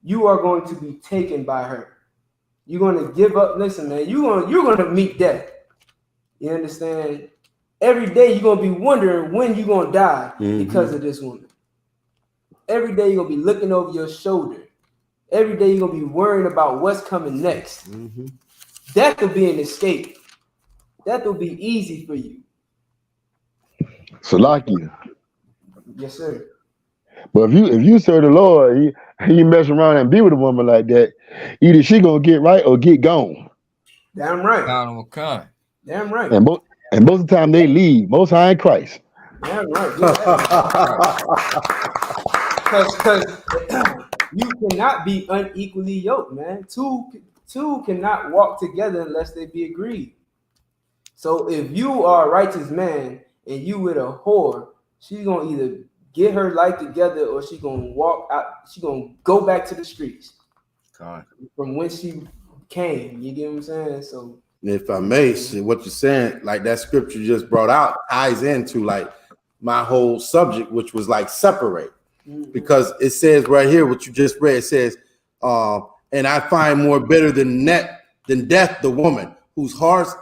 you are going to be taken by her. You're going to give up. Listen, man, you're going to meet death. You understand? Every day you're going to be wondering when you're going to die because of this woman. Every day you're going to be looking over your shoulder. Every day you're going to be worrying about what's coming next. Death will be an escape. Death will be easy for you. Salaki. Yes, sir. But if you serve the Lord, you mess around and be with a woman like that, either she gonna get right or get gone. Damn right. Damn right. And most of the time they leave. Most high in Christ. Damn right. Because you cannot be unequally yoked, man. Two cannot walk together unless they be agreed. So if you are a righteous man and you with a whore, she's gonna either get her life together or she's gonna walk out. She's gonna go back to the streets from whence she came. You get what I'm saying? So if I may, what you're saying, like that scripture you just brought out, ties into like my whole subject, which was like separate, because it says right here what you just read. It says, and I find more bitter than death the woman whose hearts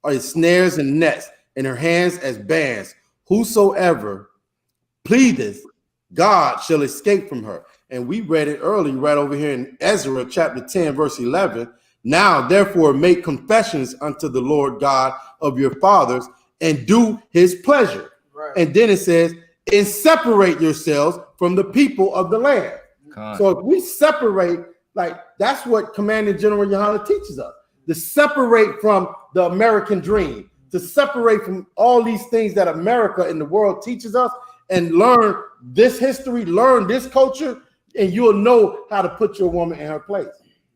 are snares and nets, and her hands as bands. Whosoever pleadeth God shall escape from her. And we read it earlier, right over here in Ezra chapter 10, verse 11. Now, therefore, make confessions unto the Lord God of your fathers and do his pleasure. Right. And then it says, and separate yourselves from the people of the land. So if we separate, like that's what Commander General Yohana teaches us, to separate from the American dream, to separate from all these things that America and the world teaches us, and learn this history, learn this culture, and you'll know how to put your woman in her place.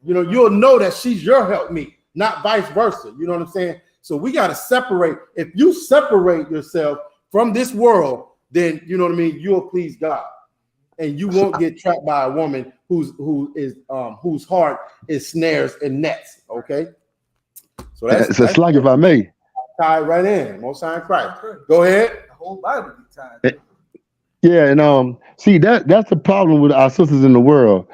You know, you'll know that she's your helpmeet, not vice versa. You know what I'm saying? So we got to separate. If you separate yourself from this world, then you know what I mean, you'll please God. And you won't get trapped by a woman whose heart is snares and nets. Okay. So that's like, if I may, tie right in. Most High in Christ. Go ahead. The whole Bible be tied. Yeah, and see that's the problem with our sisters in the world.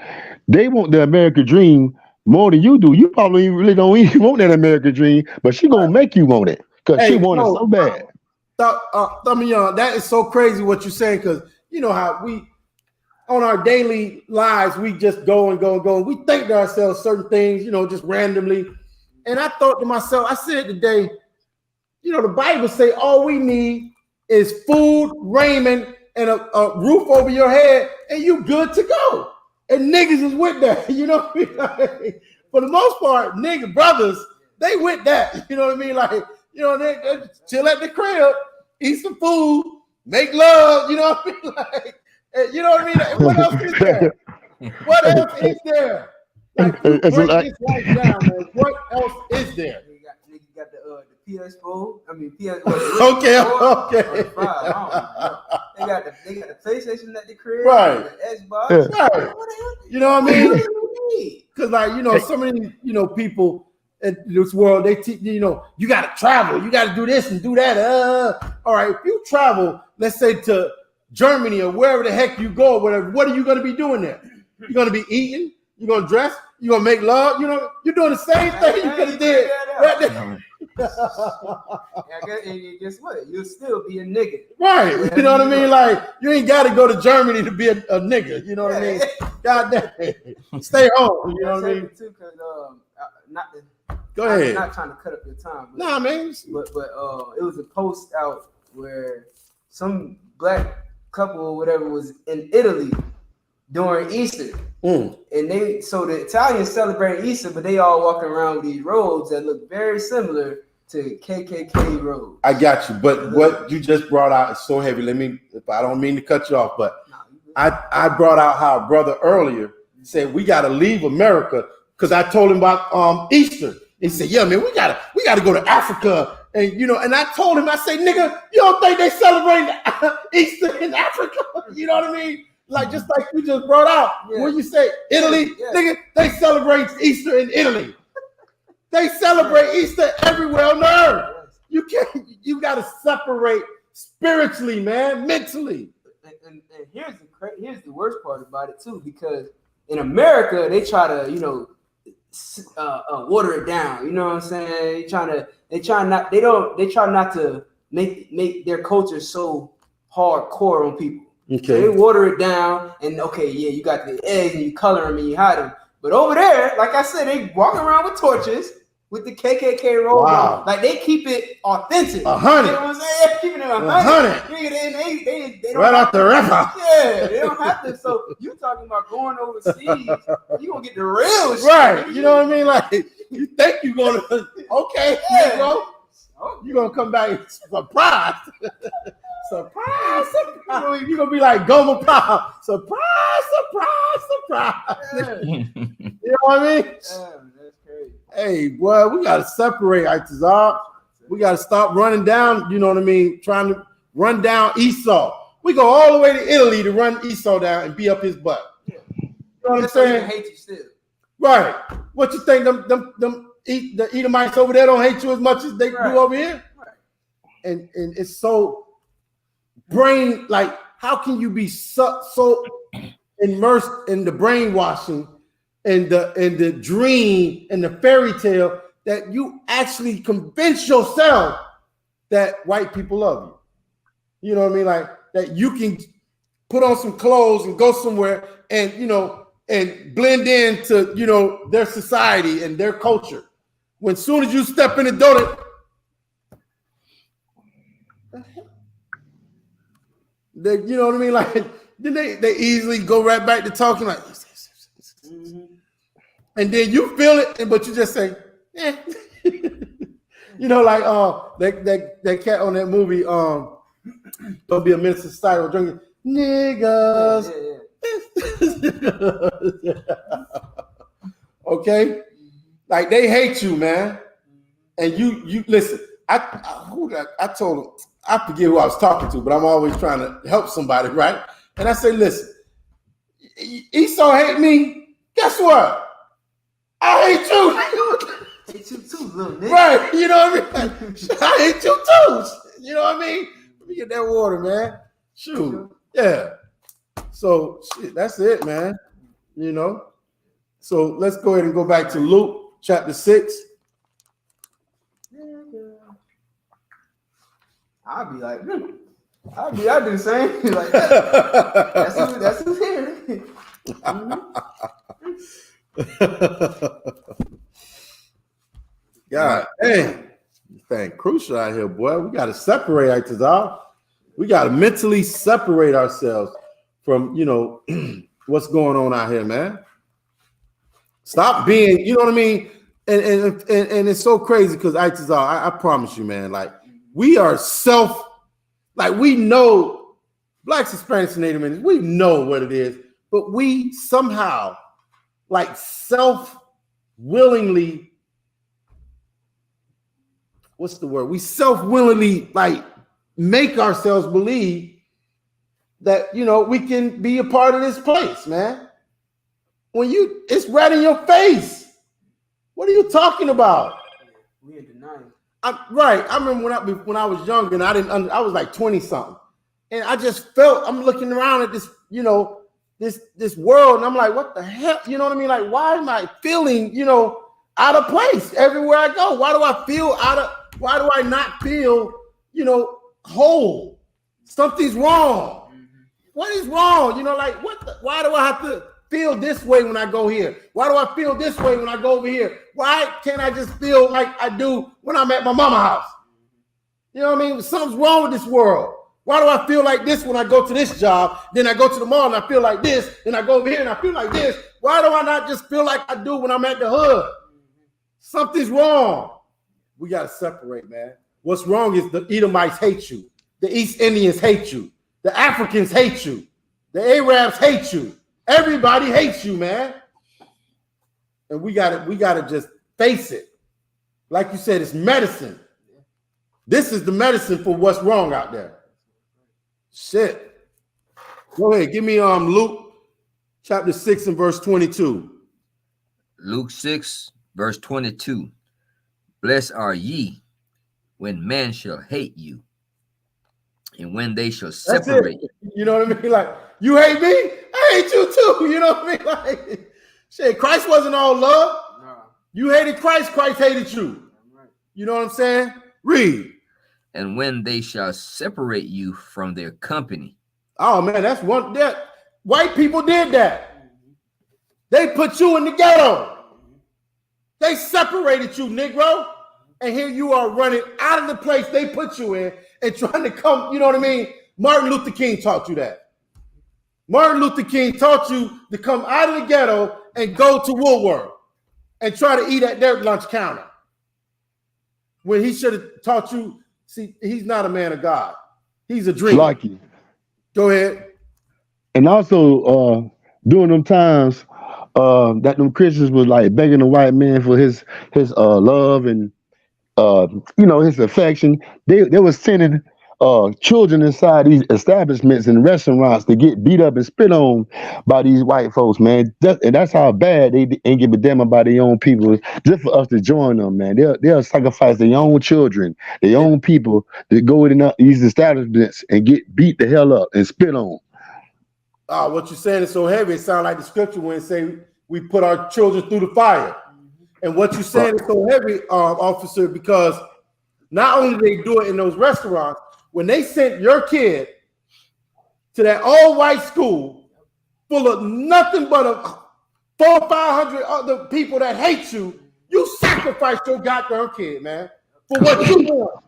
They want the American dream more than you do. You probably really don't even want that American dream, but she gonna make you want it because she want it so bad. That is so crazy what you're saying, because you know how we on our daily lives we just go and go and go, and we think to ourselves certain things, you know, just randomly. And I thought to myself, I said today, you know, the Bible say all we need is food, raiment, and a roof over your head, and you good to go. And niggas is with that, you know what I mean? Like, for the most part, nigga brothers, they with that, you know what I mean? Like, you know, they chill at the crib, eat some food, make love, you know what I mean? Like, you know what I mean? What else is there? What else is there? Like, break this life down, man. What else is there? You got the PS4. I mean PS. Okay. They got the PlayStation at the crib. Right. The Xbox. Right. You know what I mean? Because like, you know, so many, you know, people in this world, they teach, you know, you got to travel, you got to do this and do that. All right, if you travel, let's say to Germany or wherever the heck you go, whatever, what are you going to be doing there? You're going to be eating. You're going to dress. You're going to make love. You know, you're doing the same thing you could have did right there. And guess what? You'll still be a nigga. Right. You know what I mean? Like, you ain't got to go to Germany to be a nigga. You know what I mean? God damn. Stay home. You know what I mean? Too, Go ahead. I'm not trying to cut up your time. But, nah, man. But it was a post out where some black couple or whatever was in Italy during Easter. And the Italians celebrate Easter, but they all walking around with these robes that look very similar to KKK road. I got you, but what you just brought out is so heavy. If I don't mean to cut you off, but I brought out how a brother earlier said we got to leave America because I told him about Easter. He said, "Yeah, man, we gotta go to Africa." And and I told him, I say, "Nigga, you don't think they celebrate Easter in Africa?" You know what I mean? Like just like you just brought out when you say Italy, nigga, they celebrate Easter in Italy. They celebrate Easter everywhere on earth. You got to separate spiritually, man, mentally. And here's the worst part about it too, because in America they try to water it down. You know what I'm saying? They try not to make their culture so hardcore on people. Okay. So they water it down, and you got the eggs and you color them and you hide them. But over there, like I said, they walk around with torches with the KKK roll. Wow. Like they keep it authentic. 100. You know what I'm saying? They're keeping it 100. They don't Right out the river. Yeah, they don't have to. So you talking about going overseas? You gonna get the real shit. Right. You know what I mean? Like you think you're gonna bro. You're gonna come back surprised. Surprise. You're gonna be like Gomer Pyle. Surprise. Yeah. You know what I mean? That's crazy. Hey, boy, we gotta separate Itazar. We gotta stop running down, you know what I mean? Trying to run down Esau. We go all the way to Italy to run Esau down and be up his butt. Yeah. You know what I'm saying? Hate you still. Right. What you think the Edomites over there don't hate you as much as they do over here? Right. And it's so brain, like, how can you be so immersed in the brainwashing and the dream and the fairy tale that you actually convince yourself that white people love you? You know what I mean? Like that you can put on some clothes and go somewhere and and blend into their society and their culture. When soon as you step in the door, they you know what I mean? Like then they easily go right back to talking like, and then you feel it, but you just say, eh. Like that cat on that movie, Don't Be a Menace to Society, drinking niggas. Okay, like they hate you, man, and you listen. I told him, I forget who I was talking to, but I'm always trying to help somebody, right? And I say, listen, Esau hate me. Guess what? I hate you. Hate you too, little nigga. Right? You know what I mean? I hate you too. You know what I mean? Let me get that water, man. Shoot, yeah. So that's it, man. So let's go ahead and go back to Luke chapter 6. I'll be like, I do the same. Like that's who's here. God dang, this thing crucial out here, boy. We got to separate Itazar. We got to mentally separate ourselves from what's going on out here, man. Stop being, you know what I mean? And it's so crazy because Itazar, I promise you, man, like we are we know Blacks, Hispanics, and Native Americans, we know what it is, but we somehow self-willingly, what's the word? We self-willingly make ourselves believe that, we can be a part of this place, man. When it's right in your face. What are you talking about? We in denial. Right. I remember when I was younger and I was like 20 something. And I just felt, I'm looking around at this, this world, and I'm like, what the hell? You know what I mean? Like, why am I feeling, out of place everywhere I go? Why do I not feel, whole? Something's wrong. What is wrong? Why do I have to feel this way when I go here? Why do I feel this way when I go over here? Why can't I just feel like I do when I'm at my mama's house? You know what I mean? Something's wrong with this world. Why do I feel like this when I go to this job? Then I go to the mall and I feel like this. Then I go over here and I feel like this. Why do I not just feel like I do when I'm at the hood? Something's wrong. We got to separate, man. What's wrong is the Edomites hate you. The East Indians hate you. The Africans hate you. The Arabs hate you. Everybody hates you, man. And we gotta just face it. Like you said, it's medicine. This is the medicine for what's wrong out there. Shit. Go ahead. Give me Luke chapter 6 and verse 22. Luke 6, verse 22. Blessed are ye when men shall hate you, and when they shall separate you. You know what I mean? Like, you hate me, I hate you too. You know what I mean? Like, shit, Christ wasn't all love. No. You hated Christ, Christ hated you. You know what I'm saying? Read. And when they shall separate you from their company. Oh man, that's one that white people did that. They put you in the ghetto. They separated you, Negro. And here you are running out of the place they put you in and trying to come, you know what I mean? Martin Luther King taught you that. Martin Luther King taught you to come out of the ghetto and go to Woolworth and try to eat at their lunch counter. When he should have taught you, see, he's not a man of God. He's a dreamer. Lucky. Go ahead. And also, during them times that them Christians was like begging the white man for his love and his affection, they were sending children inside these establishments and restaurants to get beat up and spit on by these white folks, man. And that's how bad they ain't give a damn about their own people. Just for us to join them, man, they'll sacrifice their own children, their own people, to go in these establishments and get beat the hell up and spit on. What you're saying is so heavy. It sounds like the scripture when it say we put our children through the fire. And what you're saying is so heavy, officer, because not only do they do it in those restaurants, when they sent your kid to that all-white school full of nothing but 400 or 500 other people that hate you, you sacrificed your goddamn kid, man, for what you want.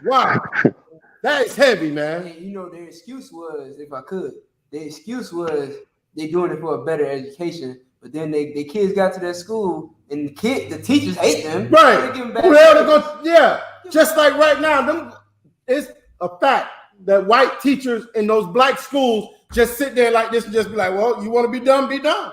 Wow. That is heavy, man. And, their excuse was, if I could, their excuse was they're doing it for a better education. But then the kids got to their school and the teachers hate them. Right. Yeah. Just like right now, it's a fact that white teachers in those black schools just sit there like this and just be like, well, you want to be done, be done.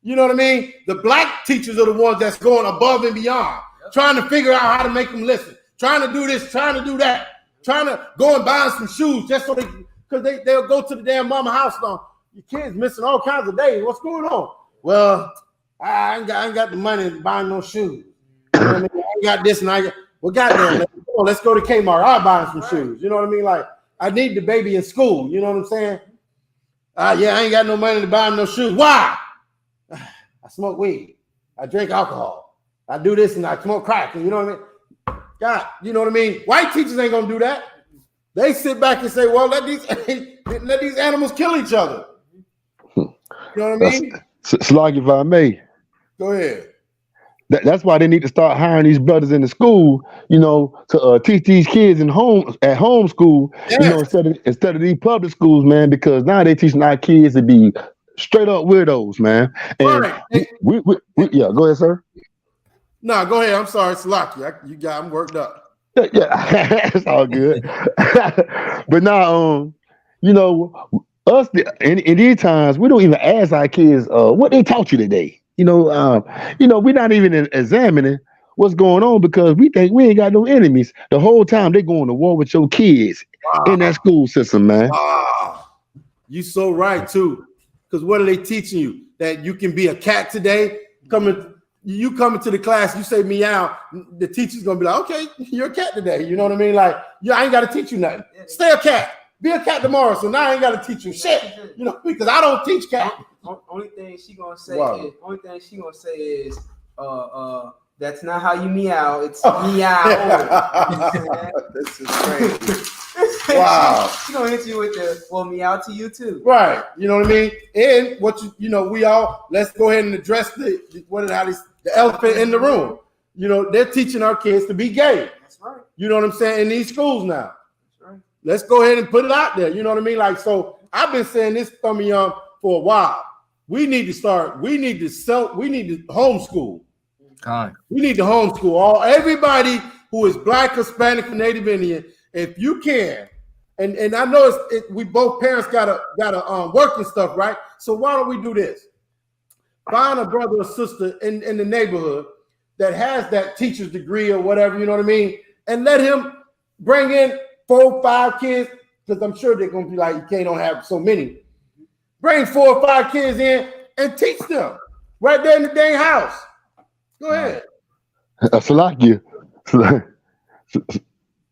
You know what I mean? The black teachers are the ones that's going above and beyond, trying to figure out how to make them listen, trying to do this, trying to do that, trying to go and buy some shoes just so they'll go to the damn mama house now. Your kids missing all kinds of days. What's going on? Well, I ain't got the money to buy no shoes. You know what I mean? I ain't got this and I got, well, goddamn, let's go to Kmart. I'll buy some shoes. You know what I mean? Like, I need the baby in school. You know what I'm saying? Yeah, I ain't got no money to buy him no shoes. Why? I smoke weed. I drink alcohol. I do this and I smoke crack. You know what I mean? God, you know what I mean? White teachers ain't gonna do that. They sit back and say, well, let these animals kill each other. You know what I mean? Slag, if I may. Go ahead. That's why they need to start hiring these brothers in the school, to teach these kids at home school, yes. instead of these public schools, man, because now they're teaching our kids to be straight up weirdos, man. And right. we go ahead, sir. No, go ahead. I'm sorry, Salaki. I'm worked up. Yeah, it's all good. But now, us in these times, we don't even ask our kids what they taught you today. We're not even examining what's going on because we think we ain't got no enemies. The whole time they're going to war with your kids in that school system, man. Wow. You so right too. Because what are they teaching you? That you can be a cat today? You coming to the class, you say meow, the teacher's gonna be like, okay, you're a cat today. You know what I mean? Like, I ain't gotta teach you nothing. Stay a cat. Be a cat tomorrow. So now I ain't gotta teach you shit. Because I don't teach cat. Only thing she gonna say is that's not how you meow. It's meow. This is crazy. Wow. She gonna hit you with the meow to you too. Right. You know what I mean? And let's go ahead and address the elephant in the room. They're teaching our kids to be gay. That's right. You know what I'm saying? In these schools now. That's right. Let's go ahead and put it out there. You know what I mean? Like, so I've been saying this from young for a while. We need to homeschool. We need to homeschool everybody who is Black, Hispanic, and Native Indian, if you can. And I know we both parents gotta work and stuff, right? So why don't we do this? Find a brother or sister in the neighborhood that has that teacher's degree or whatever, you know what I mean? And let him bring in 4 or 5 kids, because I'm sure they're gonna be like, you can't don't have so many. Bring 4 or 5 kids in and teach them right there in the dang house. Go ahead. Salaki. Go ahead.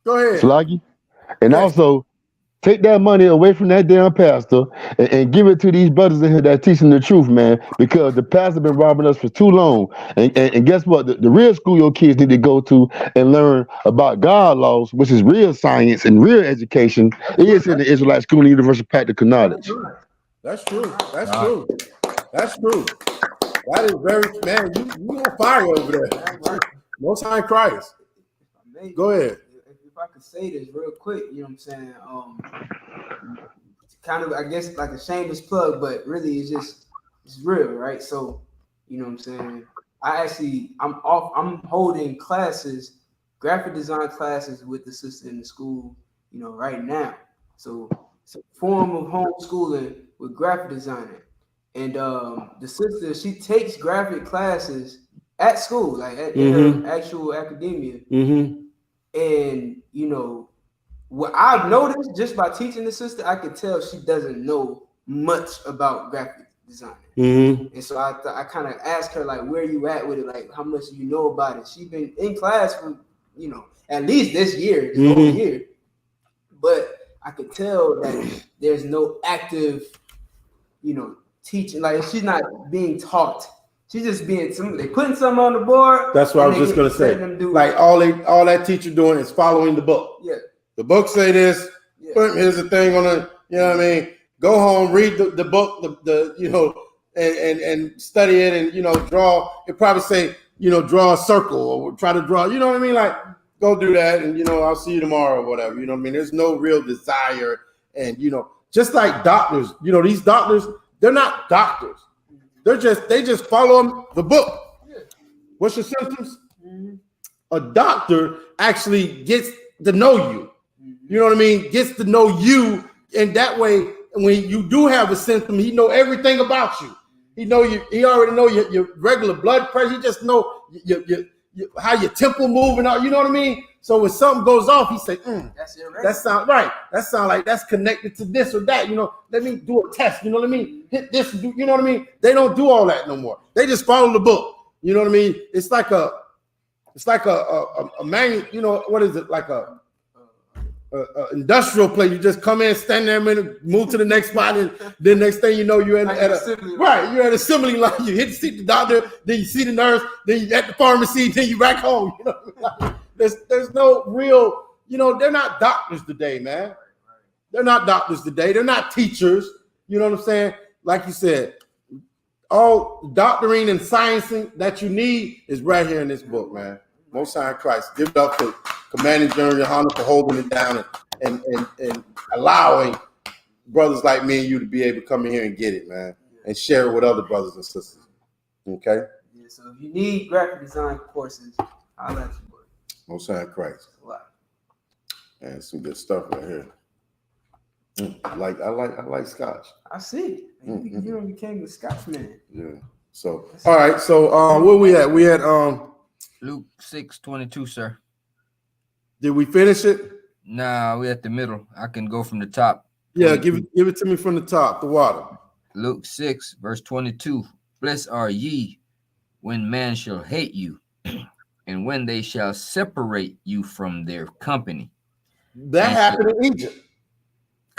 Salaki. And also, take that money away from that damn pastor and give it to these brothers in here that teaching the truth, man. Because the pastor been robbing us for too long. And guess what? The real school your kids need to go to and learn about God laws, which is real science and real education, is in the Israelite School and Universal Practical Knowledge. That's true. That's true. That's true. That is very, man, you on fire over there. Most High Christ. Go ahead. If I could say this real quick, you know what I'm saying? Kind of, I guess, like a shameless plug, but really it's real, right? So, you know what I'm saying? I'm holding classes, graphic design classes with the sister in the school, you know, right now. So it's a form of homeschooling with graphic designing. And the sister, she takes graphic classes at school, like in her actual academia. And, you know, what I've noticed just by teaching the sister, I could tell she doesn't know much about graphic design. And so I kind of asked her, like, where you at with it? Like, how much do you know about it? She's been in class for, you know, at least this year, this whole year. But I could tell that there's no active, you know, teaching. Like, she's not being taught. She's just being they putting something on the board. That's what I was just gonna say. Like all that teacher doing is following the book. Yeah. The book say this. Yeah. Here's the thing on the, you know what I mean? Go home, read the book, the you know, and study it, and, you know, draw. It probably say, you know, draw a circle or try to draw. You know what I mean? Like, go do that, and, you know, I'll see you tomorrow or whatever. You know what I mean? There's no real desire, and, you know, just like doctors. You know, these doctors, they're not doctors. They just follow the book. What's your symptoms? A doctor actually gets to know you. You know what I mean? Gets to know you, and that way, when you do have a symptom, he know everything about you. He know you. He already know your regular blood pressure. He just know your how your temple move and all. You know what I mean? So when something goes off, he say, that sound right. That sound like that's connected to this or that. You know, let me do a test. You know what I mean? Hit this. You know what I mean? They don't do all that no more. They just follow the book. You know what I mean? It's like a man. You know, what is it? Like a industrial place. You just come in, stand there a minute, move to the next spot, and then next thing you know, you're at an assembly line. You hit to see the doctor, then you see the nurse, then you at the pharmacy, then you back home. You know, there's no real, you know, they're not doctors today, man. They're not doctors today. They're not teachers. You know what I'm saying? Like you said, all doctoring and sciencing that you need is right here in this book, man. Most High Christ. Give it up to Commanding General Yohana for holding it down and allowing brothers like me and you to be able to come in here and get it, man, and share it with other brothers and sisters. Okay? Yeah, so if you need graphic design courses, I'll let you work. Most High Christ. And some good stuff right here. I like Scotch. I see. You became the Scotchman. Yeah. So all right. So where we at? We at Luke 6:22, sir. Did we finish it? Nah, we at the middle. I can go from the top. Yeah, give it to me from the top, the water. Luke 6, verse 22. Blessed are ye when man shall hate you, and when they shall separate you from their company. That happened in Egypt.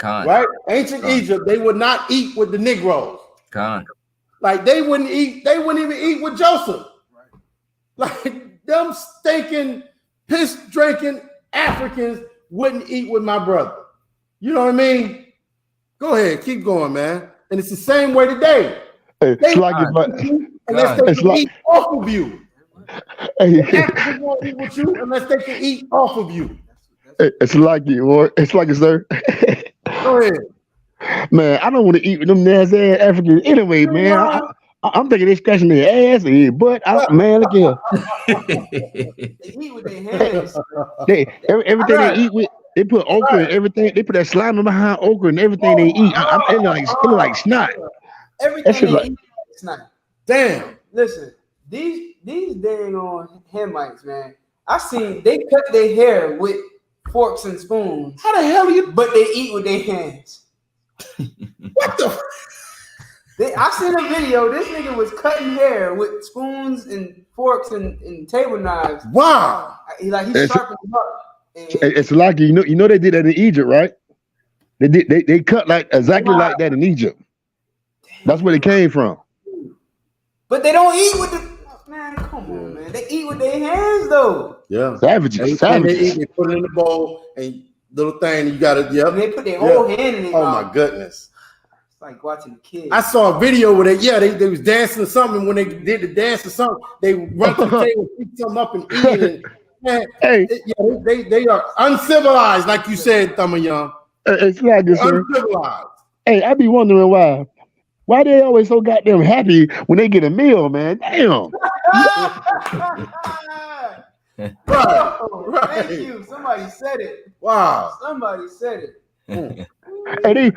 Right? Ancient Egypt, they would not eat with the Negroes. Like they wouldn't even eat with Joseph. Like them stinking, piss drinking Africans wouldn't eat with my brother. You know what I mean? Go ahead, keep going, man. And it's the same way today. It's like unless they can eat off of you. Africans won't eat with you unless they can eat off of you. It's like it, or it's like it, sir. Go ahead. Man, I don't want to eat with them nasty ass Africans anyway, man. I'm thinking they scratching their ass and butt. Man, look here. They eat with their hands. Everything they eat with. They put okra and everything. They put that slime behind okra and everything they eat. It look like snot. Everything Like, eat is snot. Damn. Listen, these dang on Hamites, man. I seen they cut their hair with forks and spoons. How the hell are you? But they eat with their hands. What the? I seen a video. This nigga was cutting hair with spoons and forks and table knives. Wow. He sharpened them up. It's like you know they did that in Egypt, right? They cut like exactly like that in Egypt. That's where they came from. But they don't eat with the man. Come on, man. They eat with their hands though. Yeah, savages. They put it in the bowl and little thing. You got to And they put their whole hand in it. Oh my goodness. It's like watching the kids. I saw a video where they was dancing or something. When they did the dance or something, they run to the table, pick something up and eat it. Man, hey, they are uncivilized, like you said, Thumma Young. It's like this, sir. Uncivilized. Hey, I be wondering why they always so goddamn happy when they get a meal, man. Damn. Right. Thank you. Somebody said it. Wow. Somebody said it. Hey,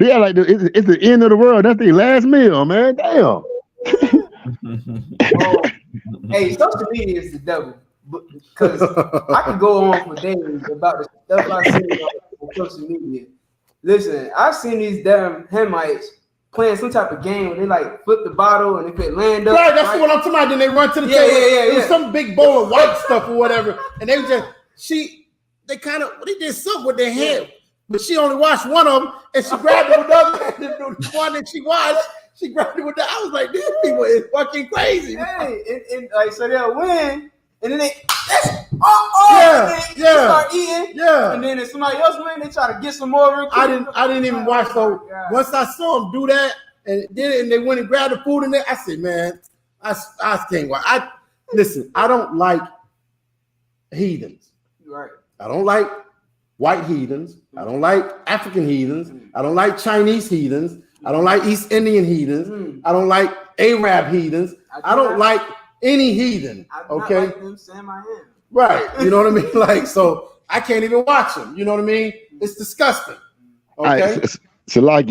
they are like it's the end of the world. That's their last meal, man. Damn. Hey, social media is the devil. Because I could go on for days about the stuff I see on social media. Listen, I've seen these damn Hamites playing some type of game where they like flip the bottle and if it land up. Right, that's what I'm talking about. Then they run to the table. It was some big bowl of white stuff or whatever. And they they did something with their hand. But she only watched one of them and she grabbed it with the other hand. The one that she watched, she grabbed it with the I was like, these people is fucking crazy. Hey, and like so they'll win. And then they start eating. Yeah. And then if somebody else win, they try to get some more. I didn't even watch. So once I saw them do that, and they went and grabbed the food in there, I said, man, I can't watch. Listen, I don't like heathens. Right. I don't like white heathens. I don't like African heathens. I don't like Chinese heathens. I don't like East Indian heathens. I don't like Arab heathens. I don't like any heathen. Okay. Like them saying my hand. Right. You know what I mean? Like, so I can't even watch them. You know what I mean? It's disgusting. Okay. Right, so like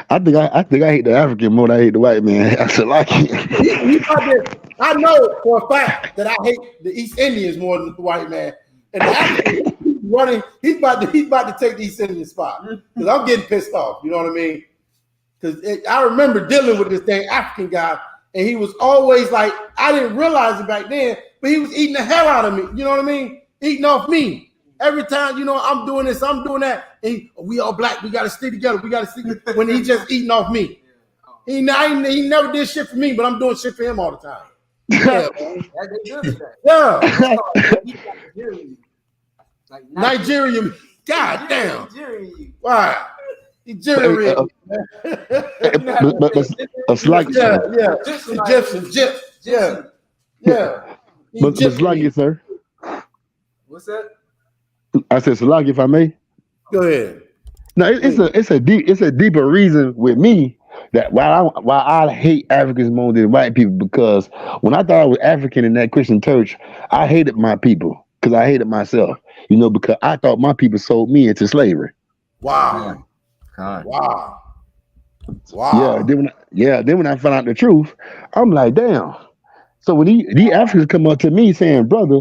I think I hate the African more than I hate the white man. So like I know for a fact that I hate the East Indians more than the white man. And the African running, he's about to take the East Indian spot. Because I'm getting pissed off. You know what I mean? Because I remember dealing with this dang African guy. And he was always like, I didn't realize it back then, but he was eating the hell out of me. You know what I mean? Eating off me. Every time, I'm doing this, I'm doing that. And we all black. We got to stick together. We got to stick. When he just eating off me. He never did shit for me, but I'm doing shit for him all the time. Yeah. Yeah. Nigerian. God damn. Wow. Nigerian. But it's like Egyptian. Yeah. But Sluggy, sir. What's that? I said Sluggy, if I may. Go ahead. No, it's a deeper reason with me that why I hate Africans more than white people, because when I thought I was African in that Christian church, I hated my people because I hated myself. Because I thought my people sold me into slavery. Wow. God. Wow. Yeah. Then when I found out the truth, I'm like, damn. So when these Africans come up to me saying, brother,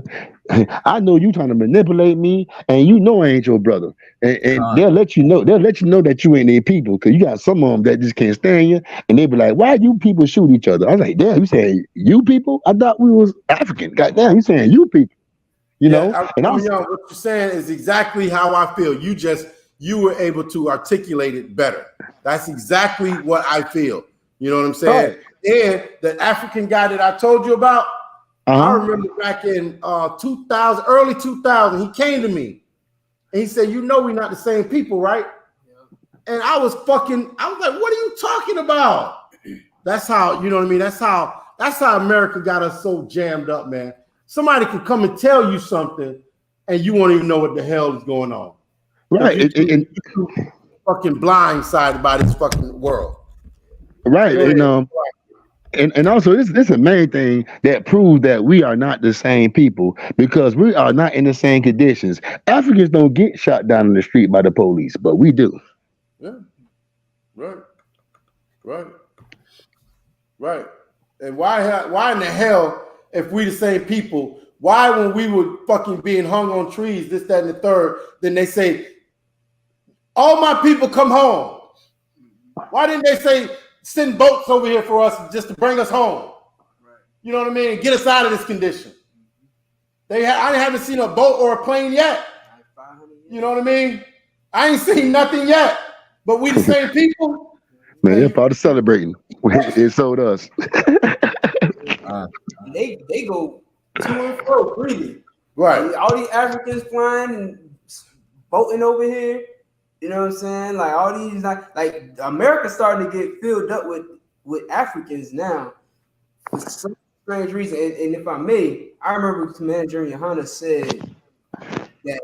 I know you trying to manipulate me, and I ain't your brother. And they'll let you know that you ain't their people, because you got some of them that just can't stand you, and they be like, why you people shoot each other? I was like, damn, you saying you people? I thought we was African. God damn, you saying you people. What you're saying is exactly how I feel. You were able to articulate it better. That's exactly what I feel. You know what I'm saying? Right. And the African guy that I told you about, I remember back in 2000, early 2000, he came to me and he said, we're not the same people, right? Yeah. And I was like, what are you talking about? That's how, you know what I mean? That's how America got us so jammed up, man. Somebody could come and tell you something and you won't even know what the hell is going on. Right. And fucking blindsided by this fucking world. Right. And also this is a main thing that proves that we are not the same people because we are not in the same conditions. Africans don't get shot down in the street by the police, but we do. Yeah. Right. Right. Right. And why in the hell, if we the same people, why when we were fucking being hung on trees, this, that, and the third, then they say, all my people come home. Why didn't they say send boats over here for us just to bring us home? You know what I mean? And get us out of this condition. I haven't seen a boat or a plane yet. You know what I mean? I ain't seen nothing yet. But we the same people. Man, they're part of celebrating. It sold us. They go to and fro freely. Right. All these Africans flying and boating over here. You know what I'm saying? Like all these, like America's starting to get filled up with Africans now for some strange reason. And if I may, I remember Commander General Yohana said that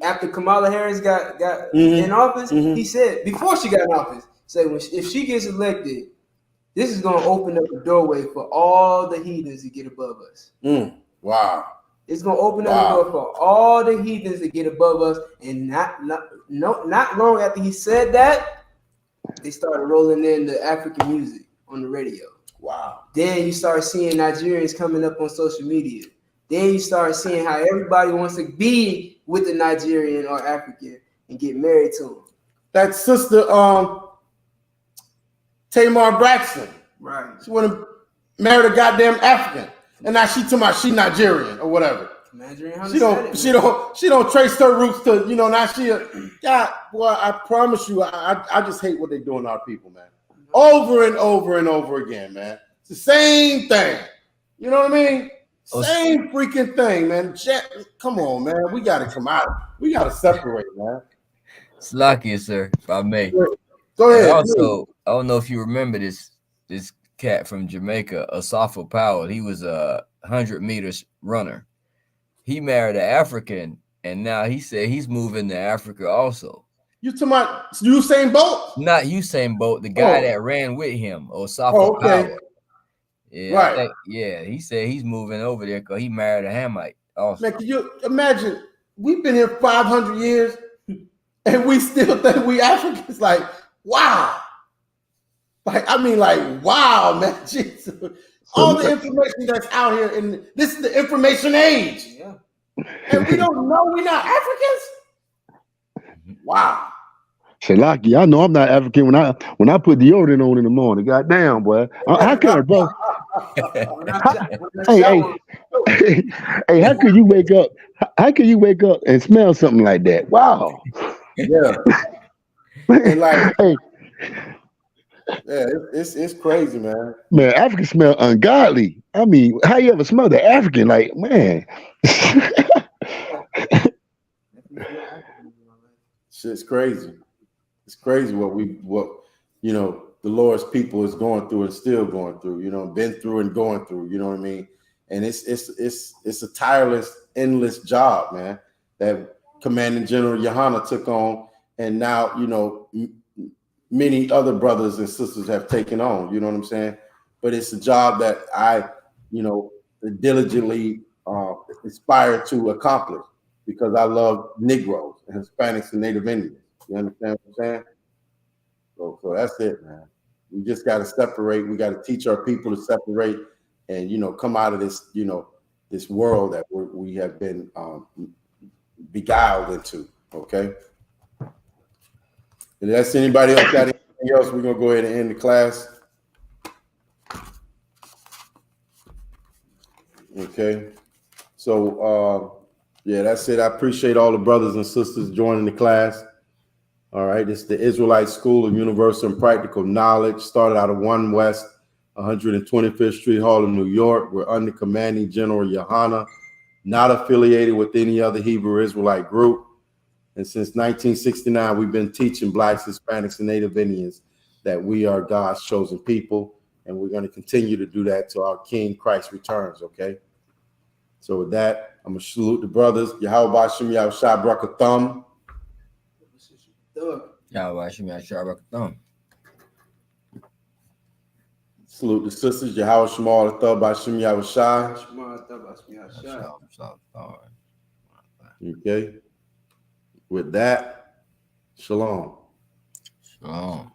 after Kamala Harris got in office, he said before she got in office, said if she gets elected, this is going to open up the doorway for all the heathens to get above us. Wow. It's gonna open up the door for all the heathens to get above us, and not long after he said that, they started rolling in the African music on the radio. Wow. Then you start seeing Nigerians coming up on social media. Then you start seeing how everybody wants to be with the Nigerian or African and get married to them. That sister Tamar Braxton. Right. She went and married a goddamn African. And now she talking about she Nigerian or whatever. She don't trace her roots to, now she God, boy, I promise you, I just hate what they doing to our people, man. Over and over and over again, man. It's the same thing. You know what I mean? Same freaking thing, man. Come on, man. We gotta come out. We gotta separate, man. It's lucky, sir, if I may. Go ahead. And also, I don't know if you remember this cat from Jamaica, Asafo Powell. He was a 100 meters runner. He married an African, and now he said he's moving to Africa also. You talking about Usain Bolt? Not Usain Bolt, the guy that ran with him, Asafo Powell. Yeah, right. He said he's moving over there because he married a Hamite also. Man, can you imagine? We've been here 500 years, and we still think we Africans. Like, wow. Wow, man. Jesus. All the information that's out here, and this is the information age. Yeah. And we don't know we're not Africans? Wow. Shalaki, I know I'm not African when I put deodorant on in the morning. Goddamn, boy. How can bro? Hey, how could you wake up? How can you wake up and smell something like that? Wow. Yeah. And hey. Yeah, it's crazy, man. Man, African smell ungodly. I mean, how you ever smell the African? Like, man. Shit's crazy. It's crazy what the Lord's people is going through and still going through, been through and going through, you know what I mean? And it's a tireless, endless job, man, that Commanding General Yohana took on, and now, many other brothers and sisters have taken on, you know what I'm saying? But it's a job that I, diligently aspire to accomplish because I love Negroes and Hispanics and Native Indians. You understand what I'm saying? So that's it, man. We just got to separate. We got to teach our people to separate and, come out of this, this world that we have been beguiled into, okay? If that's anybody else got anything else, we're going to go ahead and end the class. Okay. So, that's it. I appreciate all the brothers and sisters joining the class. All right. It's the Israelite School of Universal and Practical Knowledge. Started out of 1 West 125th Street, Harlem, New York. We're under Commanding General Yohana, not affiliated with any other Hebrew Israelite group. And since 1969, we've been teaching Blacks, Hispanics, and Native Indians that we are God's chosen people. And we're going to continue to do that till our King Christ returns, okay? So with that, I'm going to salute the brothers. Yahweh Hashem Yahushua Barakathum. Yahweh Hashem Yahushua Barakathum. Salute the sisters. Yahweh Shemal, the Thug by Shem Yahweh Shai. Okay. With that, shalom. Shalom.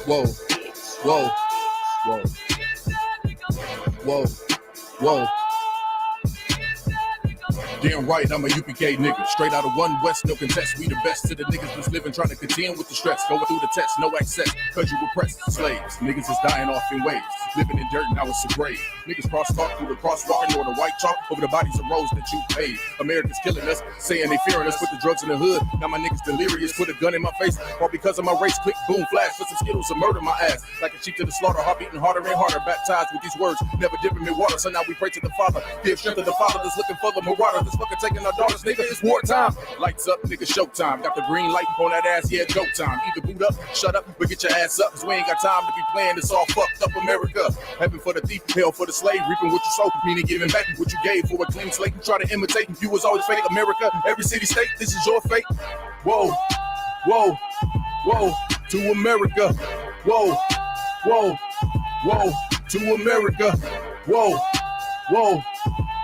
Whoa, whoa, whoa, whoa, whoa. Damn right, I'm a UPK nigga. Straight out of one West, no contest. We the best to the niggas that's living, trying to contend with the stress. Going through the test, no access, cause you repressed slaves. Niggas is dying off in waves. Living in dirt, now it's a grave. Niggas cross-talk through the crosswalk or the white chalk over the bodies of roads that you paid. Americans killing us, saying they fearing us. Put the drugs in the hood, now my niggas delirious. Put a gun in my face, all because of my race. Click, boom, flash, put some Skittles and murder my ass. Like a sheep to the slaughter, heart beating harder and harder. Baptized with these words, never dipping in water. So now we pray to the Father, give strength to the Father that's looking for the marauder. That's fucking taking our daughters, nigga, it's wartime. Lights up, nigga, showtime. Got the green light on that ass, yeah, go time. Either boot up, shut up, but get your ass up, cause we ain't got time to be playing this all fucked up America. Heaven for the thief, hell for the slave, reaping what you sow, meaning giving back what you gave for a clean slate. You try to imitate, you was always fake. America, every city, state, this is your fate. Whoa, whoa, whoa, to America. Whoa, whoa, whoa, to America. Whoa, whoa,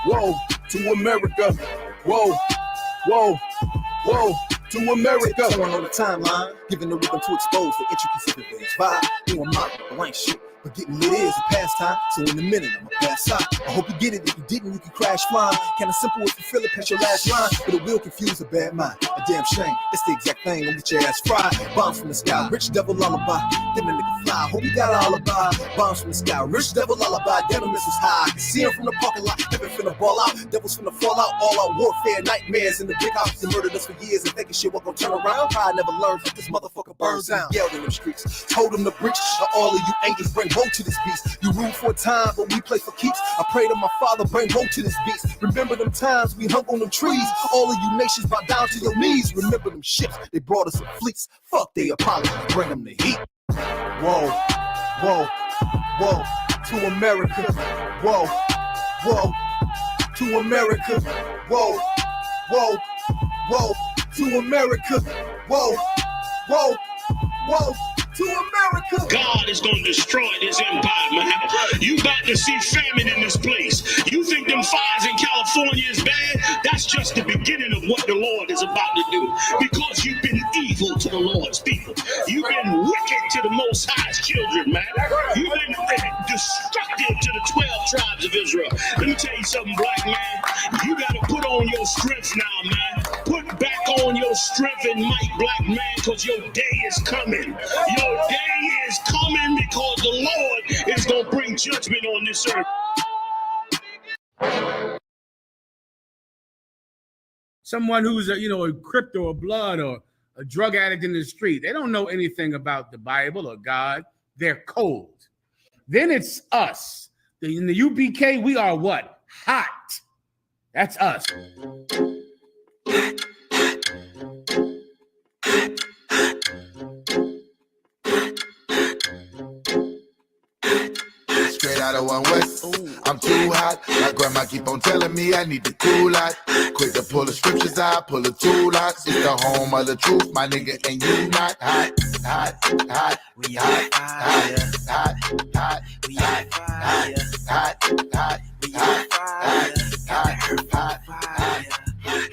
whoa, to America. Whoa, whoa, whoa, to America. Going on the timeline, giving the rhythm to expose the intricacies of the vibe. Doing my, I ain't shit, but getting lit is a pastime. So in a minute, I'ma pass out. I hope you get it. If you didn't, you can crash flying. Kinda simple if you feel it, past your last line. But it will confuse a bad mind. A damn shame. It's the exact thing. I'll get your ass fried. Bombs from the sky, rich devil lullaby. Then the nigga fly. Hope you got an alibi. Bombs from the sky, rich devil lullaby. Damn, the missiles high. I can see him from the parking lot. Heaven finna ball out. Devils finna fall out. All out warfare, nightmares in the big house. They murdered us for years and thinking shit was gonna turn around. I never learned that this motherfucker burns down. Yelled in them streets. Told them to breach. All of you angels bring woe to this beast. You rule for a time, but we play for keeps. I pray to my Father, bring woe to this beast. Remember them times we hung on them trees. All of you nations bow down to your knees. Remember them ships, they brought us in fleets. Fuck they Apollo, bring them the heat. Whoa, whoa, whoa, to America. Whoa, whoa, to America. Whoa, whoa, whoa, to America. Whoa, whoa, whoa. To America. God is going to destroy this empire, man. You about to see famine in this place. You think them fires in California is bad? That's just the beginning of what the Lord is about to do. Because you've been evil to the Lord's people. You've been wicked to the Most High's children, man. You've been destructive to the 12 tribes of Israel. Let me tell you something, black man. You got to put on your strength now, man. Put back on your strength and might, black man, because your day is coming. Your day is coming because the Lord is going to bring judgment on this earth. Someone who's a crypto or blood or a drug addict in the street, they don't know anything about the Bible or God. They're cold. Then it's us. In the UPK, we are what? Hot. That's us. Straight out of one West, I'm too hot. My grandma keep on telling me I need to cool out. Quick to pull the scriptures out, pull the tool out. It's the home of the truth, my nigga, and you not hot, hot, hot. We hot, hot, hot, hot. We hot, hot, hot, hot. We hot, hot, hot, hot.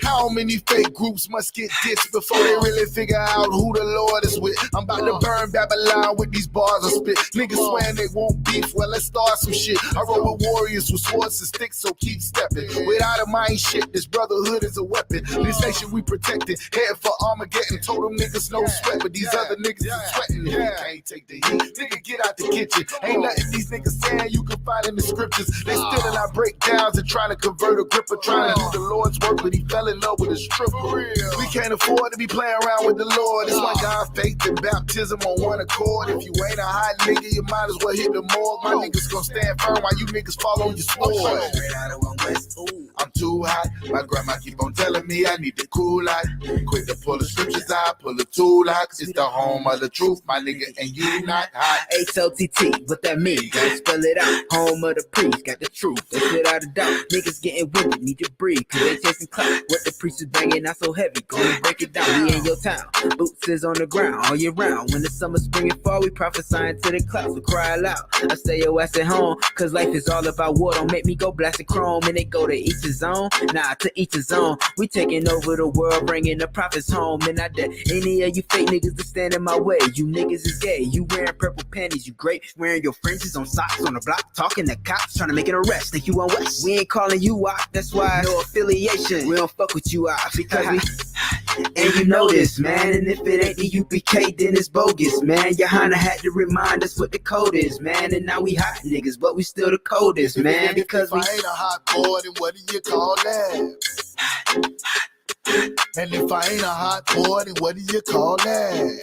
How many fake groups must get ditched before they really figure out who the Lord is with? I'm about to burn Babylon with these bars I spit. Niggas swearing they won't beef, well let's start some shit. I roll with warriors with swords and sticks, so keep stepping. Without a mind shit, this brotherhood is a weapon. This nation we protected, head for Armageddon. Told them niggas no sweat, but these other niggas is sweating. Can't take the heat, nigga get out the kitchen. Ain't nothing these niggas saying you can find in the scriptures. They stealing our breakdowns and trying to convert a gripper, trying to do the Lord's work, but he fell in love with a stripper. We can't afford to be playing around with the Lord. It's why God faith and baptism on one accord. If you ain't a hot nigga, you might as well hit the morgue. My niggas gon' stand firm while you niggas fall on your sword. Straight out of one west, I'm too hot. My grandma keep on telling me I need to cool out. Quick to pull the scriptures out, pull the tool out. It's the home of the truth, my nigga, and you not hot. H-O-T-T, what that mean? Gotta spell it out. Home of the priest, got the truth, that's without a doubt. Niggas getting winded, need to breathe, cause they chasing clout. What the priest is banging, not so heavy, gonna break it down. We in your town, boots is on the ground all year round. When the summer, spring, and fall, we prophesying to the clouds, we cry aloud. I stay your ass at home, cause life is all about war. Don't make me go blasting chrome, and they go to each his own. Nah, to each his own. We taking over the world, bringing the prophets home. And I dare any of you fake niggas to stand in my way. You niggas is gay, you wearing purple panties, you great, wearing your fringes on socks on the block, talking to cops, trying to make an arrest. Think you on West? We ain't calling you out, that's why no affiliation. We don't fuck with you out because we. And you know this, man. And if it ain't the UPK, then it's bogus, man. Your Honda had to remind us what the code is, man. And now we hot niggas, but we still the coldest, man. Because if I ain't a hot boy, then what do you call that? And if I ain't a hot boy, then what do you call that?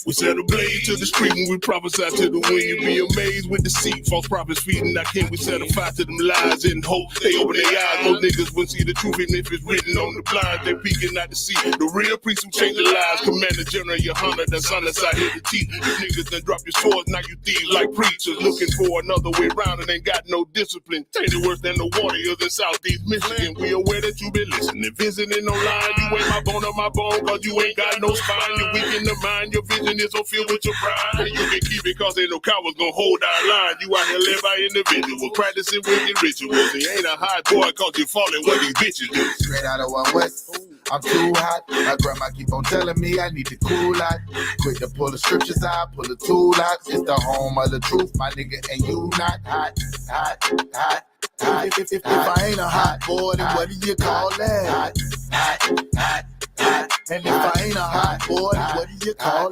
We set a blade to the street when we prophesy to the wind. You be amazed with deceit, false prophets feeding. Now can we set a fire to them lies and hope they open their eyes? Most niggas wouldn't see the truth, even if it's written on the blind. They peeking not to see the real priest who change the lives. Commander General, your Honda, that's on the side here to teach. You niggas done drop your swords, now you thieves like preachers. Looking for another way round and ain't got no discipline. Tainted worse than the warriors in Southeast Michigan. We aware that you been listening, visiting online. You ain't my bone on my bone, cause you ain't got no spine. You weak in the mind, your vision is so filled with your pride. And you can keep it cause ain't no cowards gonna hold our line. You out here live by individuals, practicing wicked rituals. It ain't a hot boy cause you falling what these bitches do. Straight out of one west, I'm too hot. My grandma keep on telling me I need to cool out. Quick to pull the scriptures out, pull the tool out. It's the home of the truth, my nigga, and you not hot, hot, hot. If I ain't a hot boy, then what do you call that? Hot, hot, hot, hot. And if I ain't a hot boy, then what do you call that?